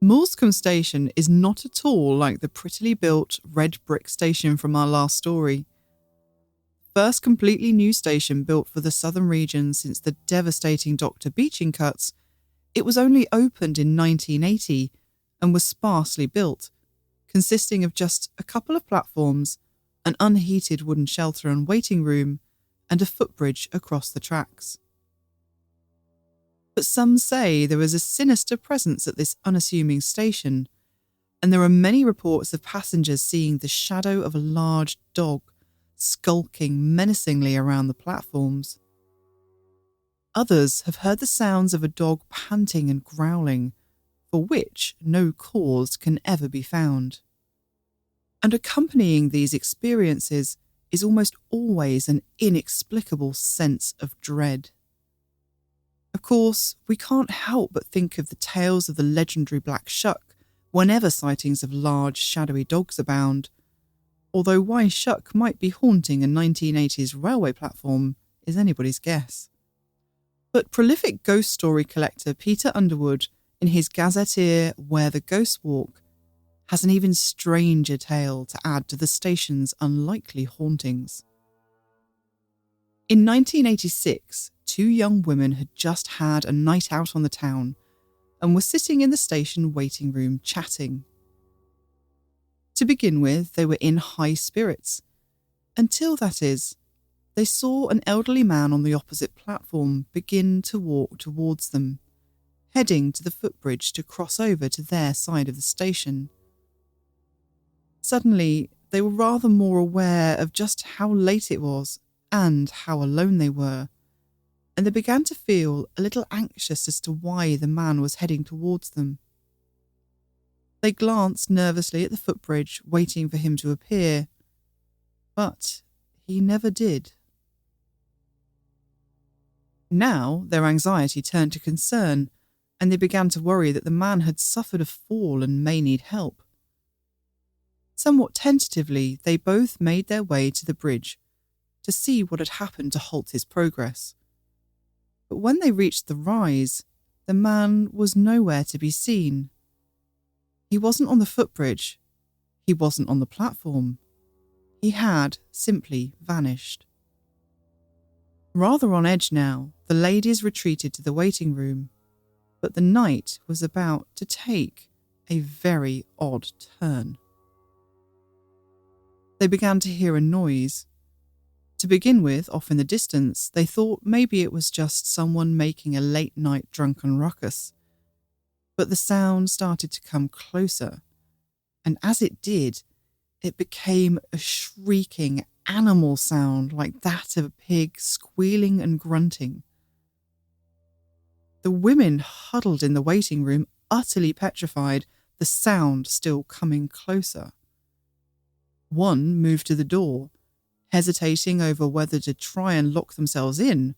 Moulsecoombe Station is not at all like the prettily built red brick station from our last story. first completely new station built for the southern region since the devastating Dr. Beeching cuts, it was only opened in 1980 and was sparsely built, consisting of just a couple of platforms, an unheated wooden shelter and waiting room, and a footbridge across the tracks. But some say there is a sinister presence at this unassuming station, and there are many reports of passengers seeing the shadow of a large dog skulking menacingly around the platforms. Others have heard the sounds of a dog panting and growling, for which no cause can ever be found. And accompanying these experiences is almost always an inexplicable sense of dread. Of course, we can't help but think of the tales of the legendary Black Shuck whenever sightings of large, shadowy dogs abound, although why Shuck might be haunting a 1980s railway platform is anybody's guess. But prolific ghost story collector Peter Underwood, in his gazetteer Where the Ghosts Walk, has an even stranger tale to add to the station's unlikely hauntings. In 1986, two young women had just had a night out on the town and were sitting in the station waiting room chatting. To begin with, they were in high spirits, until, that is, they saw an elderly man on the opposite platform begin to walk towards them, heading to the footbridge to cross over to their side of the station. Suddenly, they were rather more aware of just how late it was and how alone they were, and they began to feel a little anxious as to why the man was heading towards them. They glanced nervously at the footbridge, waiting for him to appear, but he never did. Now their anxiety turned to concern, and they began to worry that the man had suffered a fall and may need help. Somewhat tentatively, they both made their way to the bridge to see what had happened to halt his progress. But when they reached the rise, the man was nowhere to be seen. He wasn't on the footbridge. He wasn't on the platform. He had simply vanished. Rather on edge now, the ladies retreated to the waiting room, but the night was about to take a very odd turn. They began to hear a noise. To begin with, off in the distance, they thought maybe it was just someone making a late-night drunken ruckus. But the sound started to come closer, and as it did, it became a shrieking animal sound like that of a pig squealing and grunting. The women huddled in the waiting room, utterly petrified, the sound still coming closer. One moved to the door, hesitating over whether to try and lock themselves in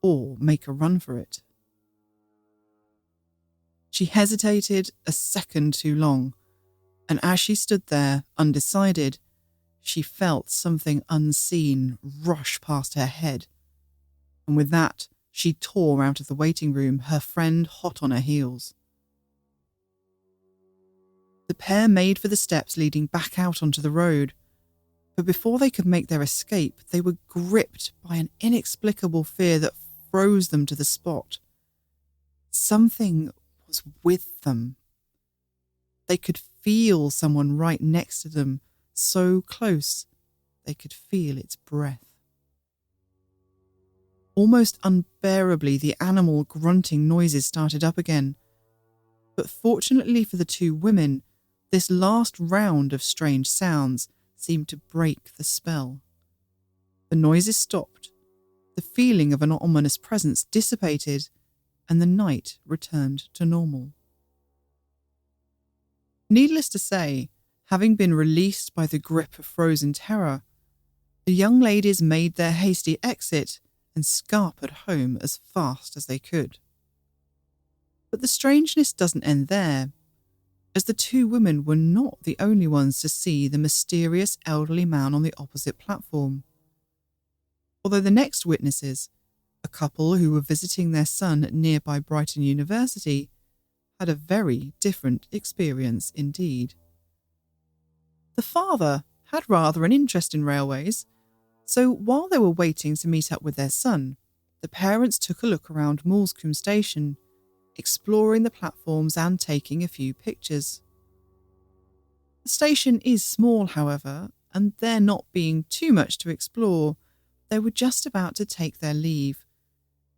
or make a run for it. She hesitated a second too long, and as she stood there, undecided, she felt something unseen rush past her head. And with that, she tore out of the waiting room, her friend hot on her heels. The pair made for the steps leading back out onto the road, but before they could make their escape, they were gripped by an inexplicable fear that froze them to the spot. Something was with them. They could feel someone right next to them, so close they could feel its breath. Almost unbearably, the animal grunting noises started up again. But fortunately for the two women, this last round of strange sounds seemed to break the spell. The noises stopped, the feeling of an ominous presence dissipated, and the night returned to normal. Needless to say, having been released by the grip of frozen terror, the young ladies made their hasty exit and scarpered home as fast as they could. But the strangeness doesn't end there, as the two women were not the only ones to see the mysterious elderly man on the opposite platform. Although the next witnesses, a couple who were visiting their son at nearby Brighton University, had a very different experience indeed. The father had rather an interest in railways, So while they were waiting to meet up with their son, the parents took a look around Moulscombe Station, exploring the platforms and taking a few pictures. The station is small, however, and there not being too much to explore, they were just about to take their leave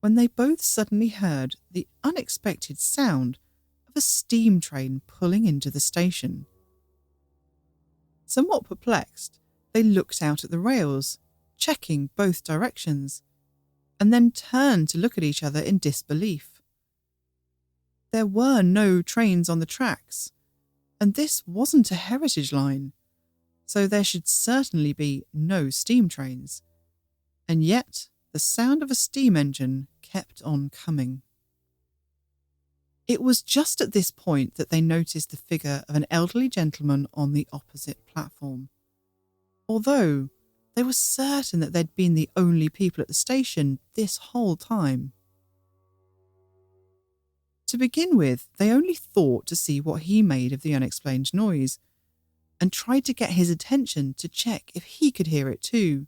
when they both suddenly heard the unexpected sound of a steam train pulling into the station. Somewhat perplexed, they looked out at the rails, checking both directions, and then turned to look at each other in disbelief. There were no trains on the tracks, and this wasn't a heritage line, so there should certainly be no steam trains. And yet, the sound of a steam engine kept on coming. It was just at this point that they noticed the figure of an elderly gentleman on the opposite platform. Although they were certain that they'd been the only people at the station this whole time. To begin with, they only thought to see what he made of the unexplained noise, and tried to get his attention to check if he could hear it too.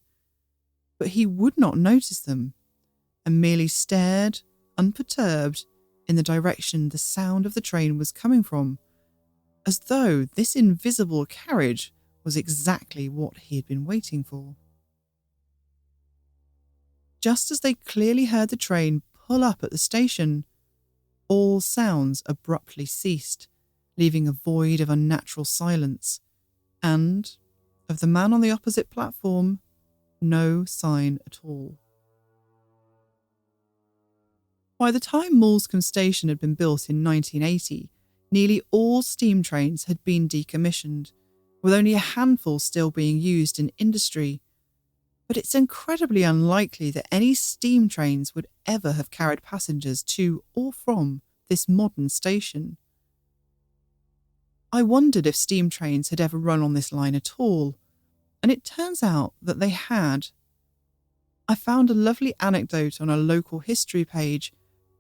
But he would not notice them, and merely stared, unperturbed, in the direction the sound of the train was coming from, as though this invisible carriage was exactly what he had been waiting for. Just as they clearly heard the train pull up at the station, all sounds abruptly ceased, leaving a void of unnatural silence, and, of the man on the opposite platform, no sign at all. By the time Moulscombe Station had been built in 1980, nearly all steam trains had been decommissioned, with only a handful still being used in industry. But it's incredibly unlikely that any steam trains would ever have carried passengers to or from this modern station. I wondered if steam trains had ever run on this line at all, and it turns out that they had. I found a lovely anecdote on a local history page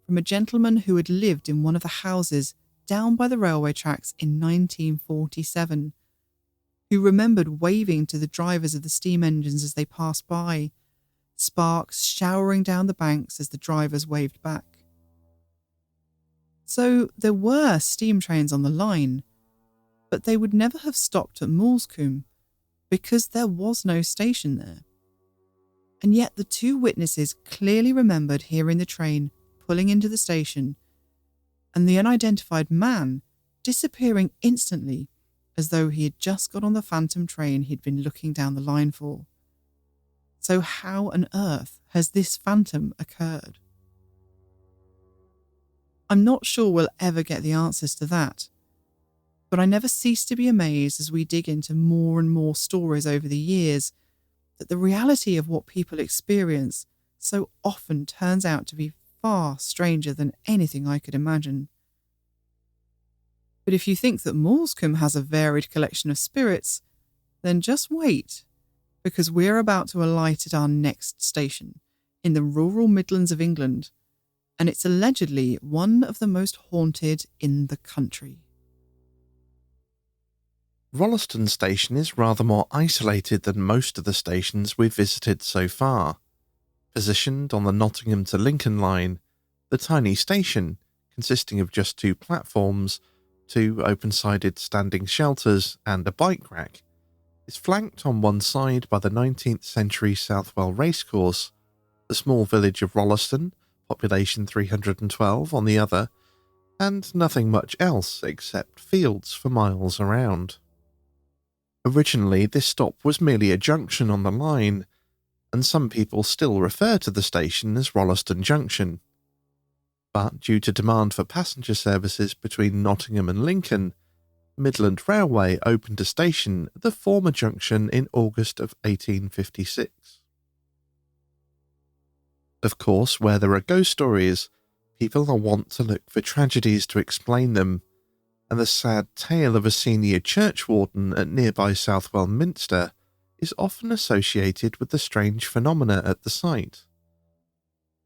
from a gentleman who had lived in one of the houses down by the railway tracks in 1947, who remembered waving to the drivers of the steam engines as they passed by, sparks showering down the banks as the drivers waved back. So there were steam trains on the line, but they would never have stopped at Moulscombe because there was no station there. And yet the two witnesses clearly remembered hearing the train pulling into the station and the unidentified man disappearing instantly as though he had just got on the phantom train he'd been looking down the line for. So how on earth has this phantom occurred? I'm not sure we'll ever get the answers to that, but I never cease to be amazed as we dig into more and more stories over the years that the reality of what people experience so often turns out to be far stranger than anything I could imagine. But if you think that Moulscombe has a varied collection of spirits, then just wait, because we're about to alight at our next station in the rural Midlands of England, and it's allegedly one of the most haunted in the country. Rolleston Station is rather more isolated than most of the stations we've visited so far. Positioned on the Nottingham to Lincoln line, the tiny station, consisting of just 2 platforms, 2 open-sided standing shelters and a bike rack, is flanked on one side by the 19th century Southwell racecourse, the small village of Rolleston, population 312, on the other, and nothing much else except fields for miles around. Originally, this stop was merely a junction on the line, and some people still refer to the station as Rolleston Junction. But due to demand for passenger services between Nottingham and Lincoln, Midland Railway opened a station at the former junction in August of 1856. Of course, where there are ghost stories, people are wont to look for tragedies to explain them, and the sad tale of a senior churchwarden at nearby Southwell Minster is often associated with the strange phenomena at the site.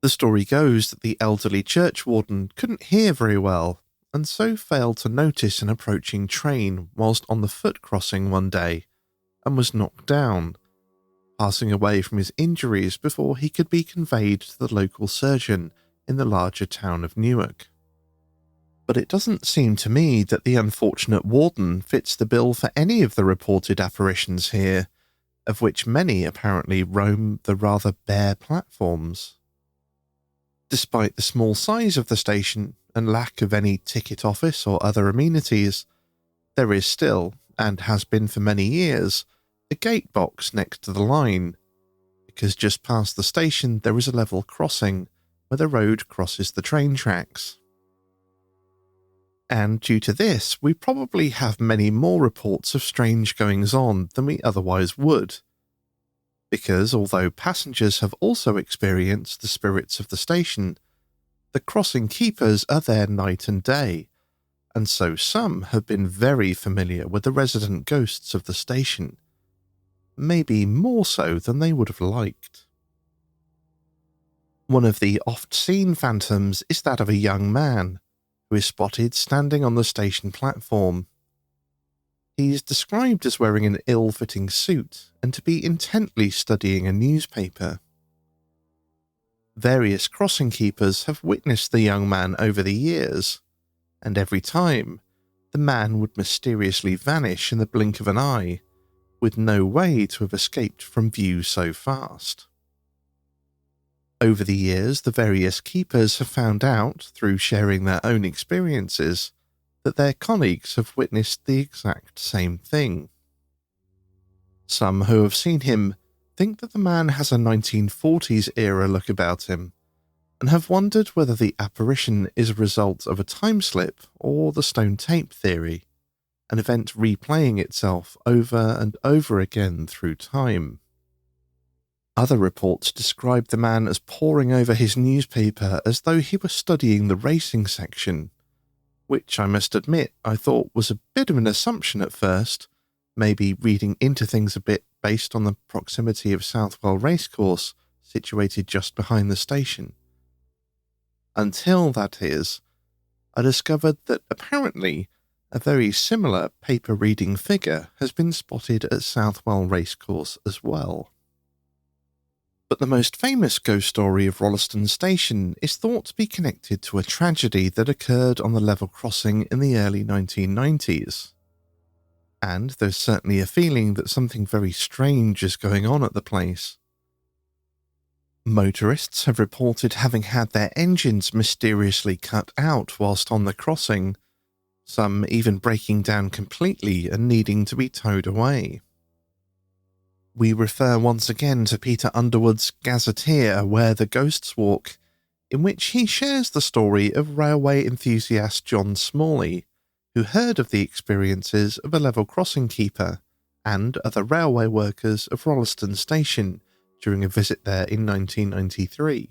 The story goes that the elderly churchwarden couldn't hear very well, and so failed to notice an approaching train whilst on the foot crossing one day, and was knocked down, passing away from his injuries before he could be conveyed to the local surgeon in the larger town of Newark. But it doesn't seem to me that the unfortunate warden fits the bill for any of the reported apparitions here, of which many apparently roam the rather bare platforms. Despite the small size of the station and lack of any ticket office or other amenities, there is still, and has been for many years, a gate box next to the line, because just past the station there is a level crossing where the road crosses the train tracks. And due to this, we probably have many more reports of strange goings-on than we otherwise would, because although passengers have also experienced the spirits of the station, the crossing keepers are there night and day, and so some have been very familiar with the resident ghosts of the station, maybe more so than they would have liked. One of the oft-seen phantoms is that of a young man, who is spotted standing on the station platform. He is described as wearing an ill-fitting suit and to be intently studying a newspaper. Various crossing keepers have witnessed the young man over the years, and every time, the man would mysteriously vanish in the blink of an eye, with no way to have escaped from view so fast. Over the years, the various keepers have found out, through sharing their own experiences, that their colleagues have witnessed the exact same thing. Some who have seen him think that the man has a 1940s era look about him, and have wondered whether the apparition is a result of a time slip or the stone tape theory, an event replaying itself over and over again through time. Other reports describe the man as poring over his newspaper as though he were studying the racing section, which I must admit I thought was a bit of an assumption at first, maybe reading into things a bit based on the proximity of Southwell Racecourse, situated just behind the station. Until, that is, I discovered that apparently a very similar paper-reading figure has been spotted at Southwell Racecourse as well. But the most famous ghost story of Rolleston Station is thought to be connected to a tragedy that occurred on the level crossing in the early 1990s. And there's certainly a feeling that something very strange is going on at the place. Motorists have reported having had their engines mysteriously cut out whilst on the crossing, some even breaking down completely and needing to be towed away. We refer once again to Peter Underwood's Gazetteer, Where the Ghosts Walk, in which he shares the story of railway enthusiast John Smalley, who heard of the experiences of a level crossing keeper and other railway workers of Rolleston Station during a visit there in 1993.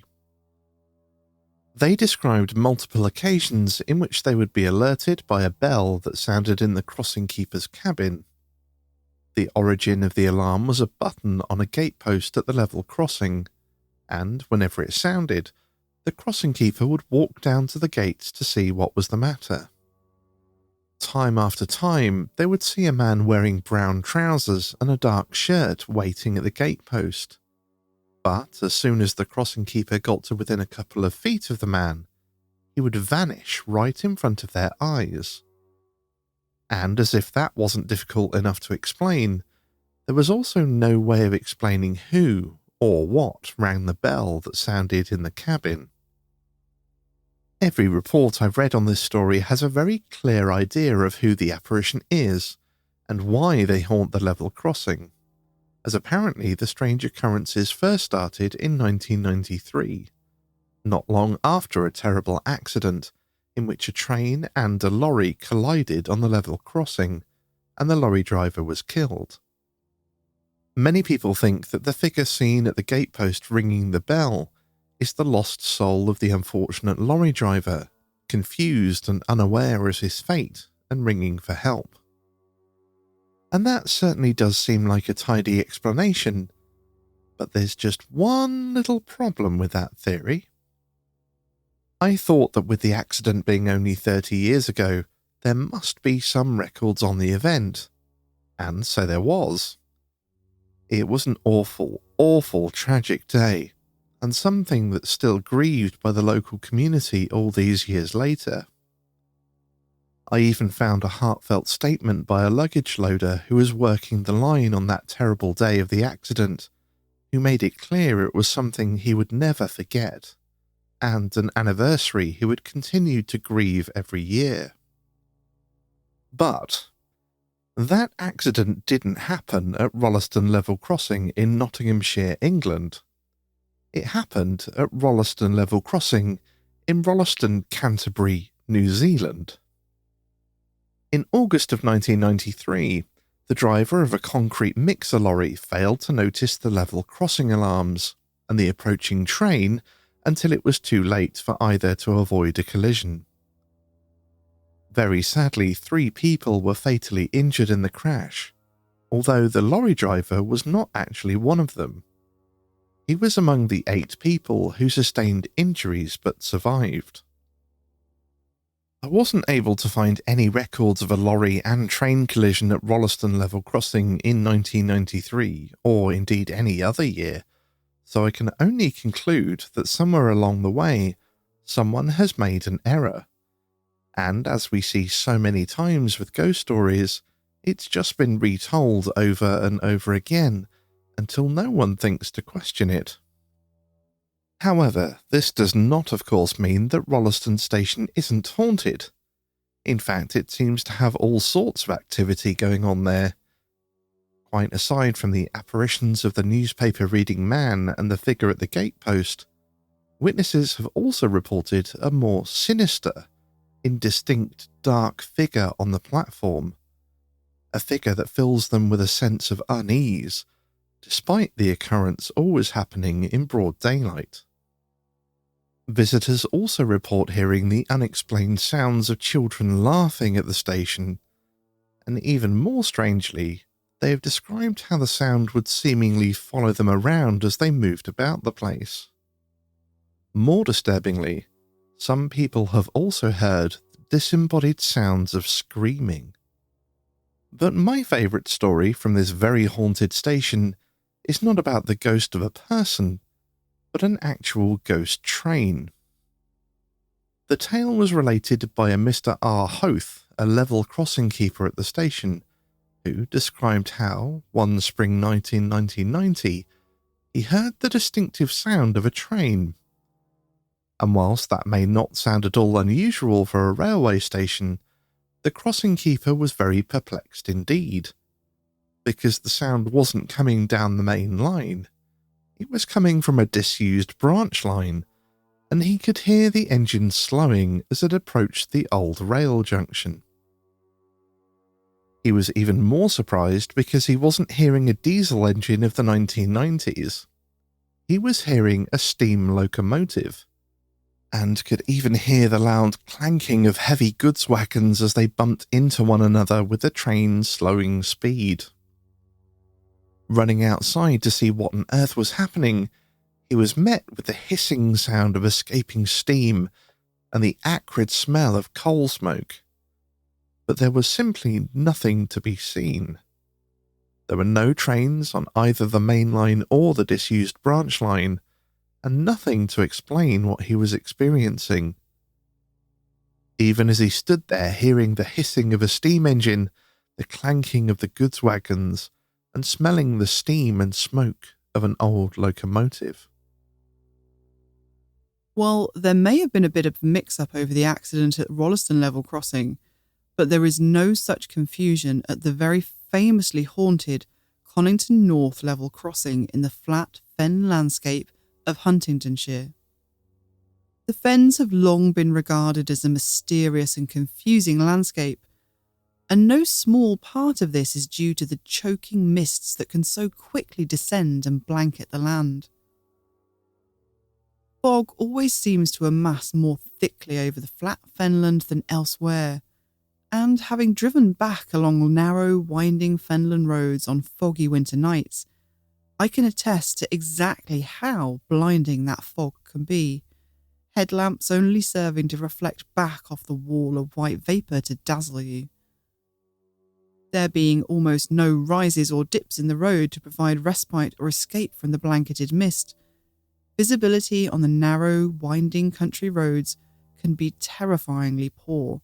They described multiple occasions in which they would be alerted by a bell that sounded in the crossing keeper's cabin. The origin of the alarm was a button on a gatepost at the level crossing, and whenever it sounded, the crossing keeper would walk down to the gates to see what was the matter. Time after time, they would see a man wearing brown trousers and a dark shirt waiting at the gatepost. But as soon as the crossing keeper got to within a couple of feet of the man, he would vanish right in front of their eyes. And as if that wasn't difficult enough to explain, there was also no way of explaining who or what rang the bell that sounded in the cabin. Every report I've read on this story has a very clear idea of who the apparition is and why they haunt the level crossing, as apparently the strange occurrences first started in 1993, not long after a terrible accident in which a train and a lorry collided on the level crossing, and the lorry driver was killed. Many people think that the figure seen at the gatepost ringing the bell is the lost soul of the unfortunate lorry driver, confused and unaware of his fate and ringing for help. And that certainly does seem like a tidy explanation, but there's just one little problem with that theory. I thought that with the accident being only 30 years ago, there must be some records on the event, and so there was. It was an awful, awful tragic day, and something that's still grieved by the local community all these years later. I even found a heartfelt statement by a luggage loader who was working the line on that terrible day of the accident, who made it clear it was something he would never forget, and an anniversary he would continue to grieve every year. But that accident didn't happen at Rolleston Level Crossing in Nottinghamshire, England. It happened at Rolleston Level Crossing in Rolleston, Canterbury, New Zealand. In August of 1993, the driver of a concrete mixer lorry failed to notice the level crossing alarms and the approaching train until it was too late for either to avoid a collision. Very sadly, 3 people were fatally injured in the crash, although the lorry driver was not actually one of them. He was among the 8 people who sustained injuries but survived. I wasn't able to find any records of a lorry and train collision at Rolleston Level Crossing in 1993, or indeed any other year, so I can only conclude that somewhere along the way, someone has made an error. And as we see so many times with ghost stories, it's just been retold over and over again until no one thinks to question it. However, this does not of course mean that Rolleston Station isn't haunted. In fact, it seems to have all sorts of activity going on there. Quite aside from the apparitions of the newspaper-reading man and the figure at the gatepost, witnesses have also reported a more sinister, indistinct, dark figure on the platform. A figure that fills them with a sense of unease, despite the occurrence always happening in broad daylight. Visitors also report hearing the unexplained sounds of children laughing at the station, and even more strangely, they have described how the sound would seemingly follow them around as they moved about the place. More disturbingly, some people have also heard disembodied sounds of screaming. But my favourite story from this very haunted station is not about the ghost of a person, but an actual ghost train. The tale was related by a Mr. R. Hoth, a level crossing keeper at the station, who described how, one spring night in 1990, he heard the distinctive sound of a train. And whilst that may not sound at all unusual for a railway station, the crossing keeper was very perplexed indeed, because the sound wasn't coming down the main line. It was coming from a disused branch line, and he could hear the engine slowing as it approached the old rail junction. He was even more surprised because he wasn't hearing a diesel engine of the 1990s. He was hearing a steam locomotive, and could even hear the loud clanking of heavy goods wagons as they bumped into one another with the train slowing speed. Running outside to see what on earth was happening, he was met with the hissing sound of escaping steam and the acrid smell of coal smoke. But there was simply nothing to be seen. There were no trains on either the main line or the disused branch line, and nothing to explain what he was experiencing. Even as he stood there hearing the hissing of a steam engine, the clanking of the goods wagons, and smelling the steam and smoke of an old locomotive. Well, there may have been a bit of a mix-up over the accident at Rolleston Level Crossing, but there is no such confusion at the very famously haunted Conington North Level Crossing in the flat fen landscape of Huntingdonshire. The fens have long been regarded as a mysterious and confusing landscape, and no small part of this is due to the choking mists that can so quickly descend and blanket the land. Fog always seems to amass more thickly over the flat fenland than elsewhere, and having driven back along narrow, winding fenland roads on foggy winter nights, I can attest to exactly how blinding that fog can be, headlamps only serving to reflect back off the wall of white vapour to dazzle you. there being almost no rises or dips in the road to provide respite or escape from the blanketed mist. Visibility on the narrow, winding country roads can be terrifyingly poor.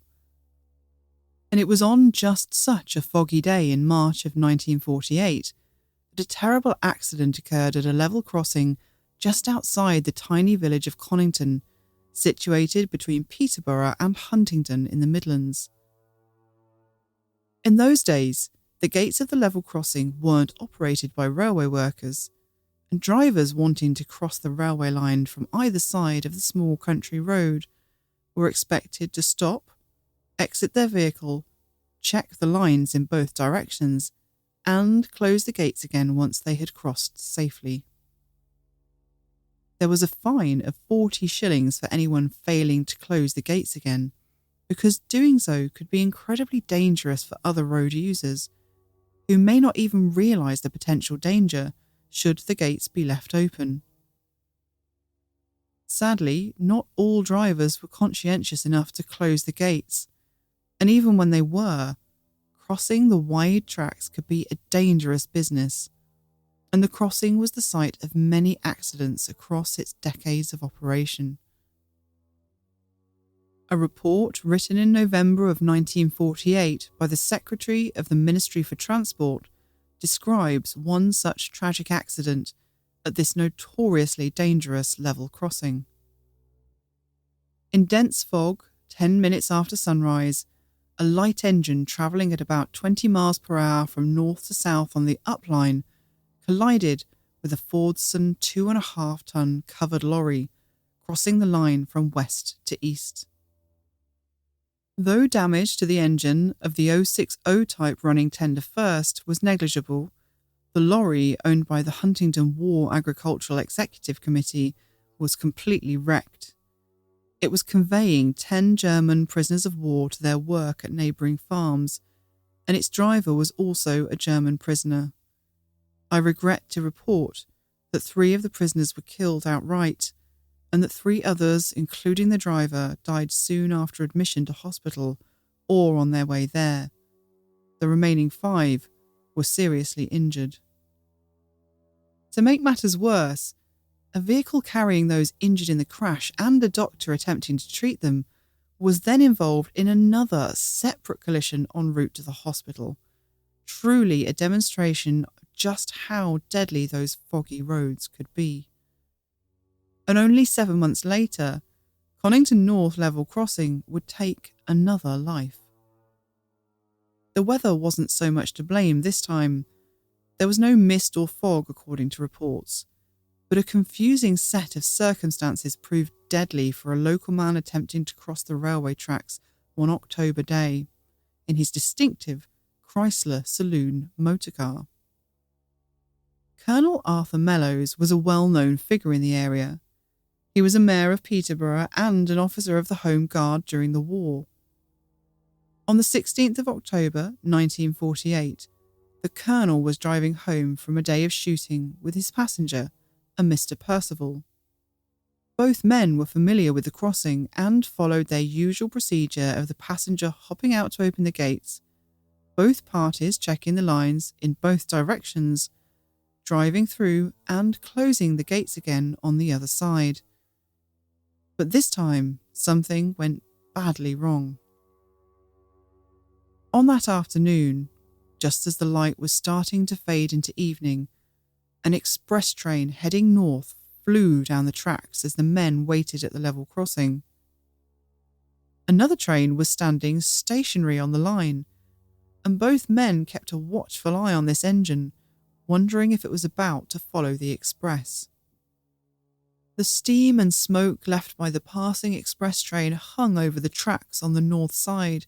And it was on just such a foggy day in March of 1948 that a terrible accident occurred at a level crossing just outside the tiny village of Connington, situated between Peterborough and Huntingdon in the Midlands. In those days, the gates of the level crossing weren't operated by railway workers, and drivers wanting to cross the railway line from either side of the small country road were expected to stop, exit their vehicle, check the lines in both directions, and close the gates again once they had crossed safely. There was a fine of 40 shillings for anyone failing to close the gates again, because doing so could be incredibly dangerous for other road users, who may not even realise the potential danger should the gates be left open. Sadly, not all drivers were conscientious enough to close the gates, and even when they were, crossing the wide tracks could be a dangerous business, and the crossing was the site of many accidents across its decades of operation. A report written in November of 1948 by the Secretary of the Ministry for Transport describes one such tragic accident at this notoriously dangerous level crossing. In dense fog, 10 minutes after sunrise, a light engine travelling at about 20 miles per hour from north to south on the up line collided with a Fordson 2.5-ton covered lorry crossing the line from west to east. Though damage to the engine of the 060 type running tender first was negligible, the lorry, owned by the Huntingdon War Agricultural Executive Committee, was completely wrecked. It was conveying 10 German prisoners of war to their work at neighbouring farms, and its driver was also a German prisoner. I regret to report that 3 of the prisoners were killed outright, and that 3 others, including the driver, died soon after admission to hospital or on their way there. The remaining 5 were seriously injured. To make matters worse, a vehicle carrying those injured in the crash and a doctor attempting to treat them was then involved in another separate collision en route to the hospital. Truly a demonstration of just how deadly those foggy roads could be. And only 7 months later, Connington North level crossing would take another life. The weather wasn't so much to blame this time. There was no mist or fog according to reports, but a confusing set of circumstances proved deadly for a local man attempting to cross the railway tracks one October day in his distinctive Chrysler saloon motorcar. Colonel Arthur Mellows was a well-known figure in the area. He was a mayor of Peterborough and an officer of the Home Guard during the war. On the 16th of October 1948, the colonel was driving home from a day of shooting with his passenger, a Mr. Percival. Both men were familiar with the crossing and followed their usual procedure of the passenger hopping out to open the gates, both parties checking the lines in both directions, driving through and closing the gates again on the other side. But this time, something went badly wrong. On that afternoon, just as the light was starting to fade into evening, an express train heading north flew down the tracks as the men waited at the level crossing. Another train was standing stationary on the line, and both men kept a watchful eye on this engine, wondering if it was about to follow the express. The steam and smoke left by the passing express train hung over the tracks on the north side,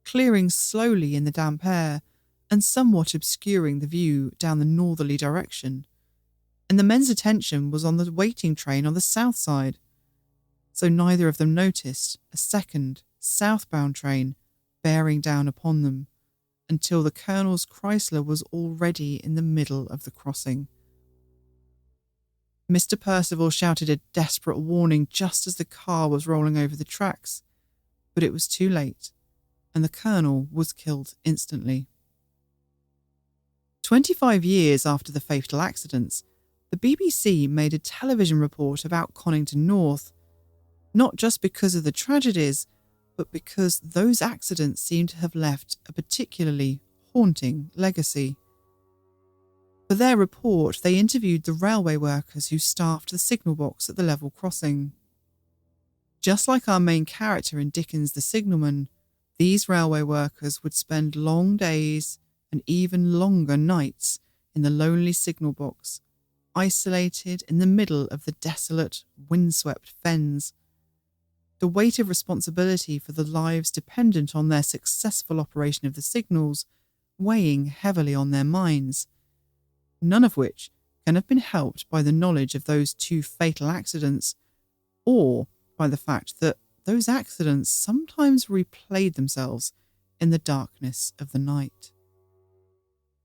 clearing slowly in the damp air and somewhat obscuring the view down the northerly direction, and the men's attention was on the waiting train on the south side, so neither of them noticed a second southbound train bearing down upon them until the colonel's Chrysler was already in the middle of the crossing. Mr. Percival shouted a desperate warning just as the car was rolling over the tracks, but it was too late, and the colonel was killed instantly. 25 years after the fatal accidents, the BBC made a television report about Connington North, not just because of the tragedies, but because those accidents seem to have left a particularly haunting legacy. For their report, they interviewed the railway workers who staffed the signal box at the level crossing. Just like our main character in Dickens' The Signalman, these railway workers would spend long days and even longer nights in the lonely signal box, isolated in the middle of the desolate, windswept fens. The weight of responsibility for the lives dependent on their successful operation of the signals weighing heavily on their minds, none of which can have been helped by the knowledge of those two fatal accidents, or by the fact that those accidents sometimes replayed themselves in the darkness of the night.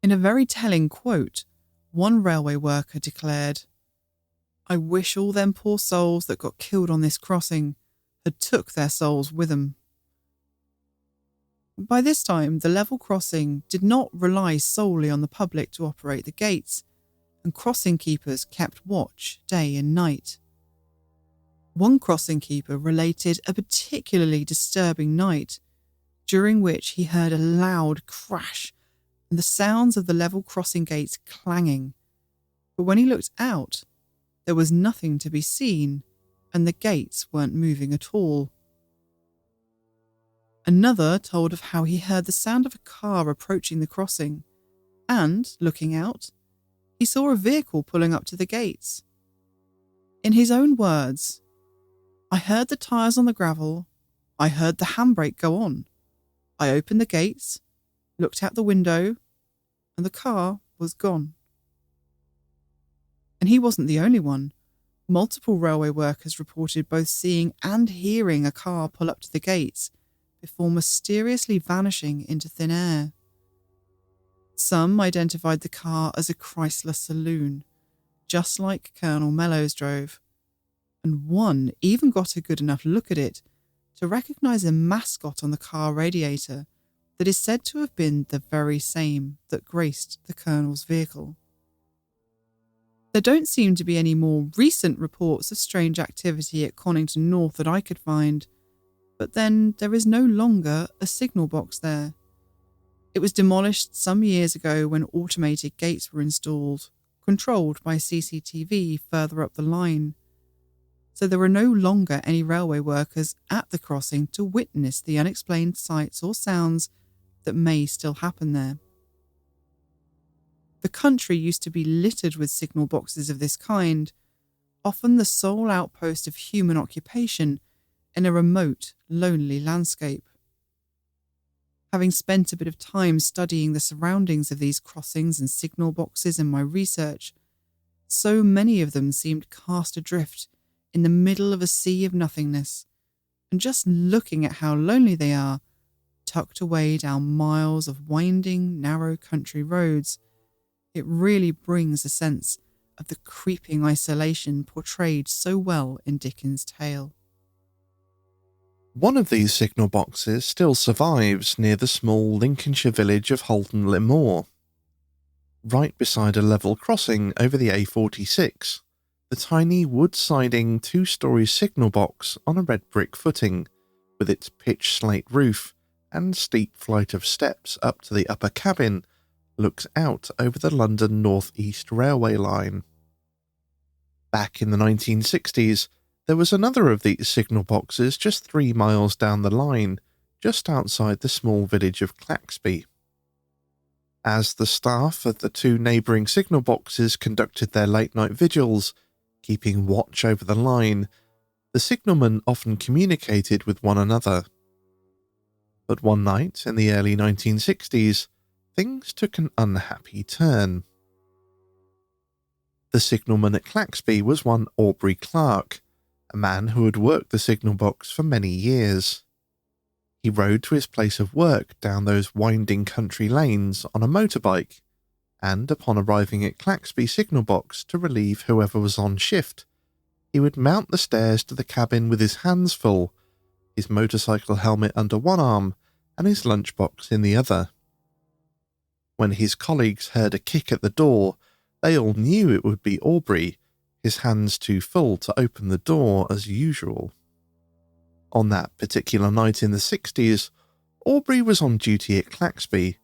In a very telling quote, one railway worker declared, "I wish all them poor souls that got killed on this crossing had took their souls with them." By this time, the level crossing did not rely solely on the public to operate the gates, and crossing keepers kept watch day and night. One crossing keeper related a particularly disturbing night, during which he heard a loud crash and the sounds of the level crossing gates clanging. But when he looked out, there was nothing to be seen, and the gates weren't moving at all. Another told of how he heard the sound of a car approaching the crossing, and, looking out, he saw a vehicle pulling up to the gates. In his own words, "I heard the tyres on the gravel, I heard the handbrake go on. I opened the gates, looked out the window, and the car was gone." And he wasn't the only one. Multiple railway workers reported both seeing and hearing a car pull up to the gates before mysteriously vanishing into thin air. Some identified the car as a Chrysler saloon, just like Colonel Mellows drove, and one even got a good enough look at it to recognise a mascot on the car radiator that is said to have been the very same that graced the Colonel's vehicle. There don't seem to be any more recent reports of strange activity at Connington North that I could find, but then there is no longer a signal box there. It was demolished some years ago when automated gates were installed, controlled by CCTV further up the line. So there are no longer any railway workers at the crossing to witness the unexplained sights or sounds that may still happen there. The country used to be littered with signal boxes of this kind, often the sole outpost of human occupation in a remote, lonely landscape. Having spent a bit of time studying the surroundings of these crossings and signal boxes in my research, so many of them seemed cast adrift in the middle of a sea of nothingness, and just looking at how lonely they are, tucked away down miles of winding, narrow country roads, it really brings a sense of the creeping isolation portrayed so well in Dickens' tale. One of these signal boxes still survives near the small Lincolnshire village of Halton-le-Moor. Right beside a level crossing over the A46, the tiny wood-siding two-storey signal box on a red brick footing, with its pitch slate roof and steep flight of steps up to the upper cabin, looks out over the London North East Railway line. Back in the 1960s, there was another of these signal boxes just 3 miles down the line, just outside the small village of Claxby. As the staff of the two neighbouring signal boxes conducted their late-night vigils, keeping watch over the line, the signalmen often communicated with one another. But one night in the early 1960s, things took an unhappy turn. The signalman at Claxby was one Aubrey Clark, a man who had worked the signal box for many years. He rode to his place of work down those winding country lanes on a motorbike, and upon arriving at Claxby signal box to relieve whoever was on shift, he would mount the stairs to the cabin with his hands full, his motorcycle helmet under one arm and his lunchbox in the other. When his colleagues heard a kick at the door, they all knew it would be Aubrey, his hands too full to open the door as usual. On that particular night in the 60s, Aubrey was on duty at Claxby,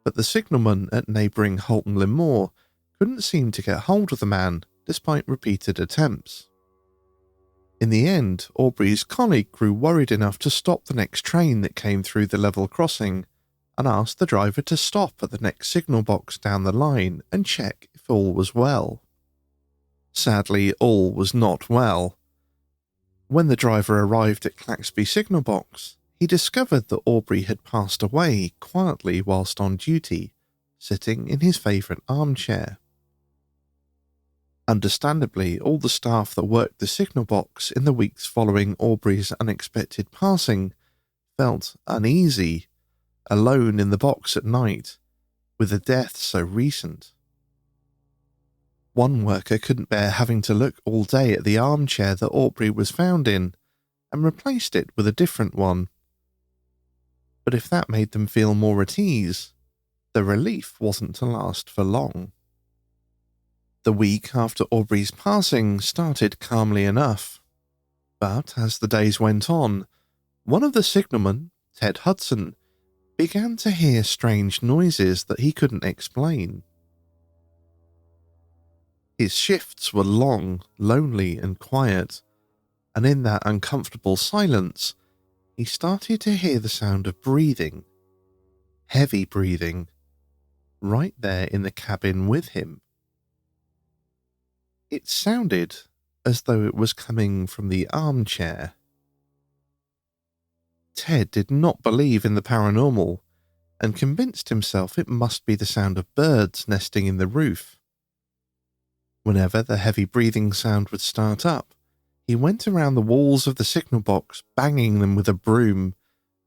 but the signalman at neighbouring Holton Le Moor couldn't seem to get hold of the man despite repeated attempts. In the end, Aubrey's colleague grew worried enough to stop the next train that came through the level crossing and asked the driver to stop at the next signal box down the line and check if all was well. Sadly, all was not well. When the driver arrived at Claxby signal box, he discovered that Aubrey had passed away quietly whilst on duty, sitting in his favourite armchair. Understandably, all the staff that worked the signal box in the weeks following Aubrey's unexpected passing felt uneasy, alone in the box at night, with a death so recent. One worker couldn't bear having to look all day at the armchair that Aubrey was found in, and replaced it with a different one. But if that made them feel more at ease, the relief wasn't to last for long. The week after Aubrey's passing started calmly enough, but as the days went on, one of the signalmen, Ted Hudson, began to hear strange noises that he couldn't explain. His shifts were long, lonely and quiet, and in that uncomfortable silence, he started to hear the sound of breathing, heavy breathing, right there in the cabin with him. It sounded as though it was coming from the armchair. Ted did not believe in the paranormal and convinced himself it must be the sound of birds nesting in the roof. Whenever the heavy breathing sound would start up, he went around the walls of the signal box banging them with a broom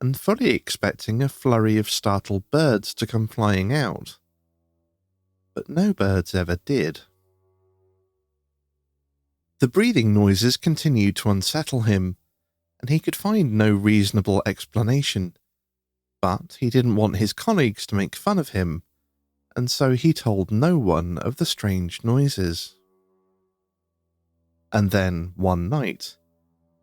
and fully expecting a flurry of startled birds to come flying out. But no birds ever did. The breathing noises continued to unsettle him, and he could find no reasonable explanation. But he didn't want his colleagues to make fun of him, and so he told no one of the strange noises. And then, one night,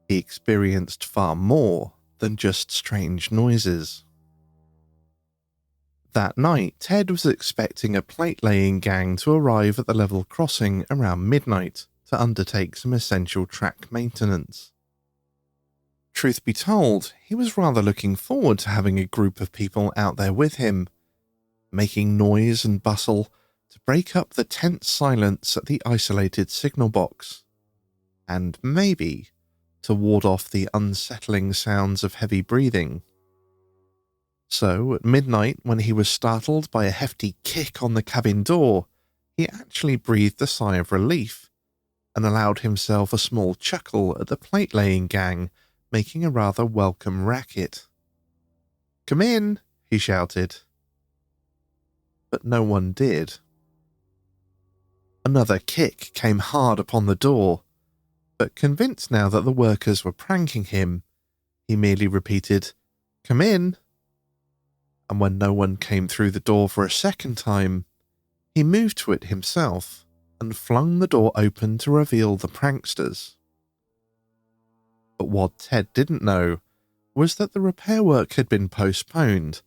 he experienced far more than just strange noises. That night, Ted was expecting a plate-laying gang to arrive at the level crossing around midnight to undertake some essential track maintenance. Truth be told, he was rather looking forward to having a group of people out there with him, making noise and bustle to break up the tense silence at the isolated signal box, and maybe to ward off the unsettling sounds of heavy breathing. So, at midnight, when he was startled by a hefty kick on the cabin door, he actually breathed a sigh of relief and allowed himself a small chuckle at the plate-laying gang making a rather welcome racket. "Come in," he shouted. But no one did. Another kick came hard upon the door, but convinced now that the workers were pranking him, he merely repeated, "Come in." And when no one came through the door for a second time, he moved to it himself and flung the door open to reveal the pranksters. But what Ted didn't know was that the repair work had been postponed,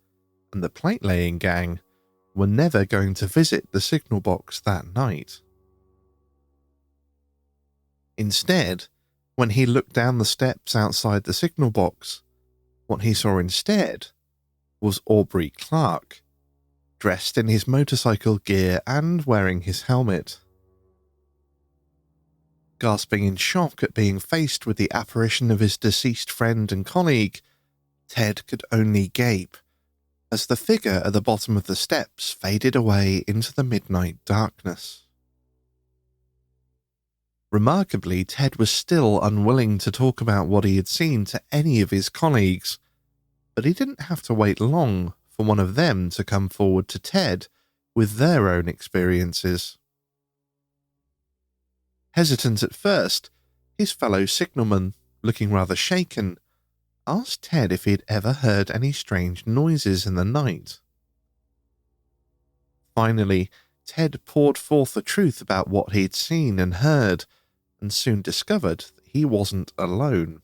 and the plate-laying gang were never going to visit the signal box that night. Instead, when he looked down the steps outside the signal box, what he saw instead was Aubrey Clark, dressed in his motorcycle gear and wearing his helmet. Gasping in shock at being faced with the apparition of his deceased friend and colleague, Ted could only gape as the figure at the bottom of the steps faded away into the midnight darkness. Remarkably, Ted was still unwilling to talk about what he had seen to any of his colleagues, but he didn't have to wait long for one of them to come forward to Ted with their own experiences. Hesitant at first, his fellow signalman, looking rather shaken, asked Ted if he had ever heard any strange noises in the night. Finally, Ted poured forth the truth about what he'd seen and heard, and soon discovered that he wasn't alone.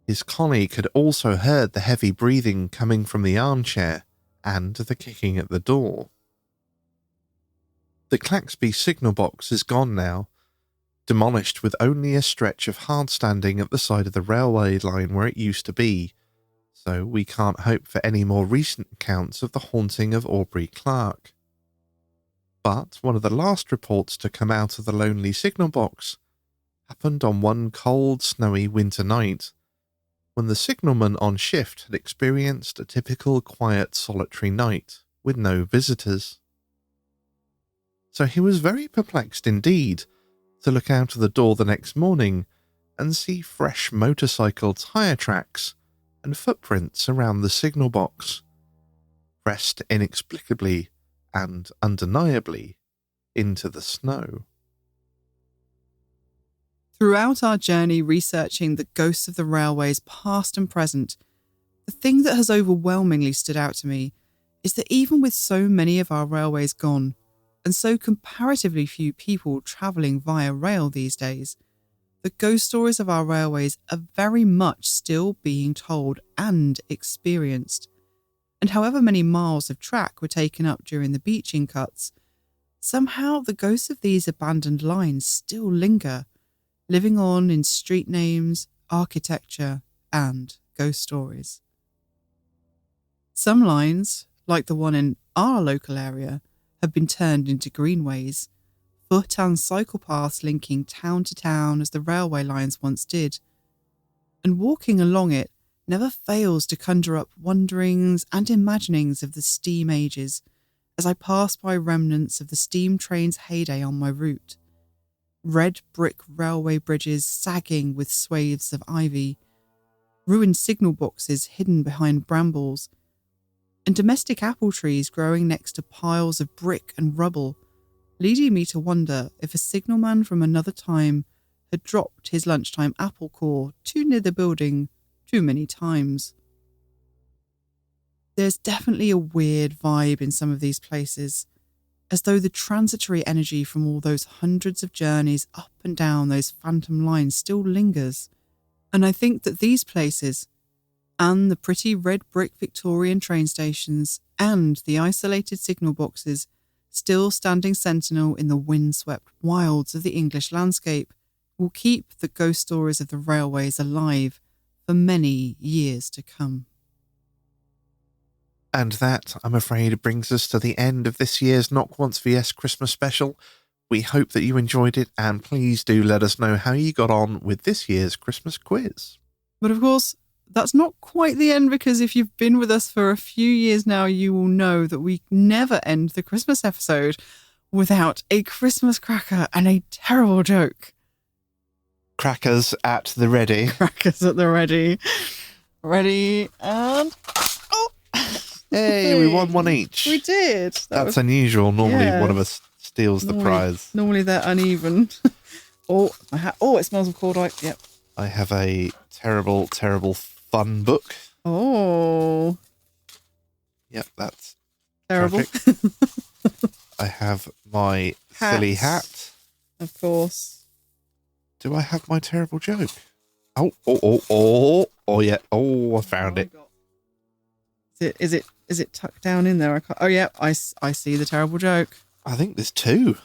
His colleague had also heard the heavy breathing coming from the armchair and the kicking at the door. The Claxby signal box is gone now, demolished with only a stretch of hard standing at the side of the railway line where it used to be, so we can't hope for any more recent accounts of the haunting of Aubrey Clark. But one of the last reports to come out of the lonely signal box happened on one cold, snowy winter night, when the signalman on shift had experienced a typical quiet, solitary night with no visitors. So he was very perplexed indeed to look out of the door the next morning and see fresh motorcycle tyre tracks and footprints around the signal box, pressed inexplicably and undeniably into the snow. Throughout our journey researching the ghosts of the railways past and present, the thing that has overwhelmingly stood out to me is that even with so many of our railways gone, and so comparatively few people travelling via rail these days, the ghost stories of our railways are very much still being told and experienced. And however many miles of track were taken up during the beaching cuts, somehow the ghosts of these abandoned lines still linger, living on in street names, architecture, and ghost stories. Some lines, like the one in our local area, have been turned into greenways, foot and cycle paths linking town to town as the railway lines once did. And walking along it never fails to conjure up wonderings and imaginings of the steam ages as I pass by remnants of the steam train's heyday on my route. Red brick railway bridges sagging with swathes of ivy, ruined signal boxes hidden behind brambles, and domestic apple trees growing next to piles of brick and rubble, leading me to wonder if a signalman from another time had dropped his lunchtime apple core too near the building too many times. There's definitely a weird vibe in some of these places, as though the transitory energy from all those hundreds of journeys up and down those phantom lines still lingers. And I think that these places, and the pretty red brick Victorian train stations, and the isolated signal boxes still standing sentinel in the windswept wilds of the English landscape, will keep the ghost stories of the railways alive for many years to come. And that, I'm afraid, brings us to the end of this year's Knock Once VS Christmas special. We hope that you enjoyed it, and please do let us know how you got on with this year's Christmas quiz. But of course, that's not quite the end, because if you've been with us for a few years now, you will know that we never end the Christmas episode without a Christmas cracker and a terrible joke. Crackers at the ready. Crackers at the ready. Ready, and... Hey, we won one each. We did. That's unusual. Normally one of us steals the prize. Normally they're uneven. It smells of cordite. Yep. I have a terrible, terrible fun book. Oh. Yep, that's terrible. I have my silly hat. Of course. Do I have my terrible joke? Oh, yeah. Oh, I found it. Is it tucked down in there? I see the terrible joke. I think there's two.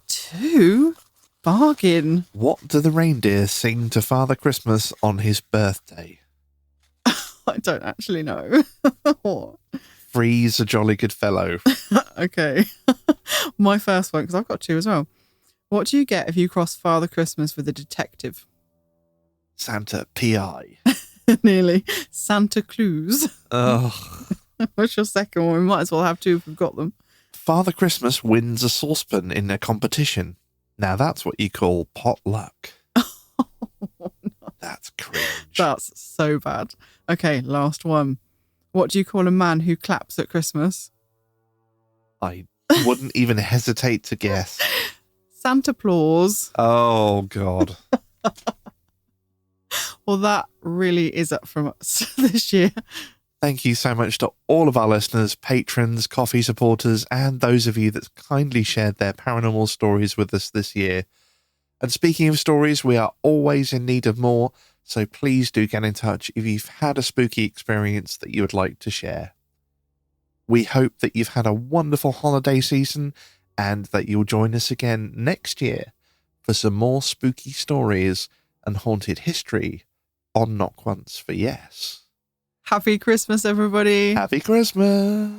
2? Bargain. What do the reindeer sing to Father Christmas on his birthday? I don't actually know. Free's a jolly good fellow. Okay. My first one, because I've got 2 as well. What do you get if you cross Father Christmas with a detective? Santa P.I. Nearly. Santa Claus. Oh. What's your second one? We might as well have 2 if we've got them. Father Christmas wins a saucepan in a competition. Now that's what you call potluck. Oh, no. That's cringe. That's so bad. Okay, last one. What do you call a man who claps at Christmas? I wouldn't even hesitate to guess. Santa Claus. Oh, God. Well, that really is up from us this year. Thank you so much to all of our listeners, patrons, coffee supporters, and those of you that kindly shared their paranormal stories with us this year. And speaking of stories, we are always in need of more, so please do get in touch if you've had a spooky experience that you would like to share. We hope that you've had a wonderful holiday season and that you'll join us again next year for some more spooky stories and haunted history on Knock Once for Yes. Happy Christmas, everybody. Happy Christmas.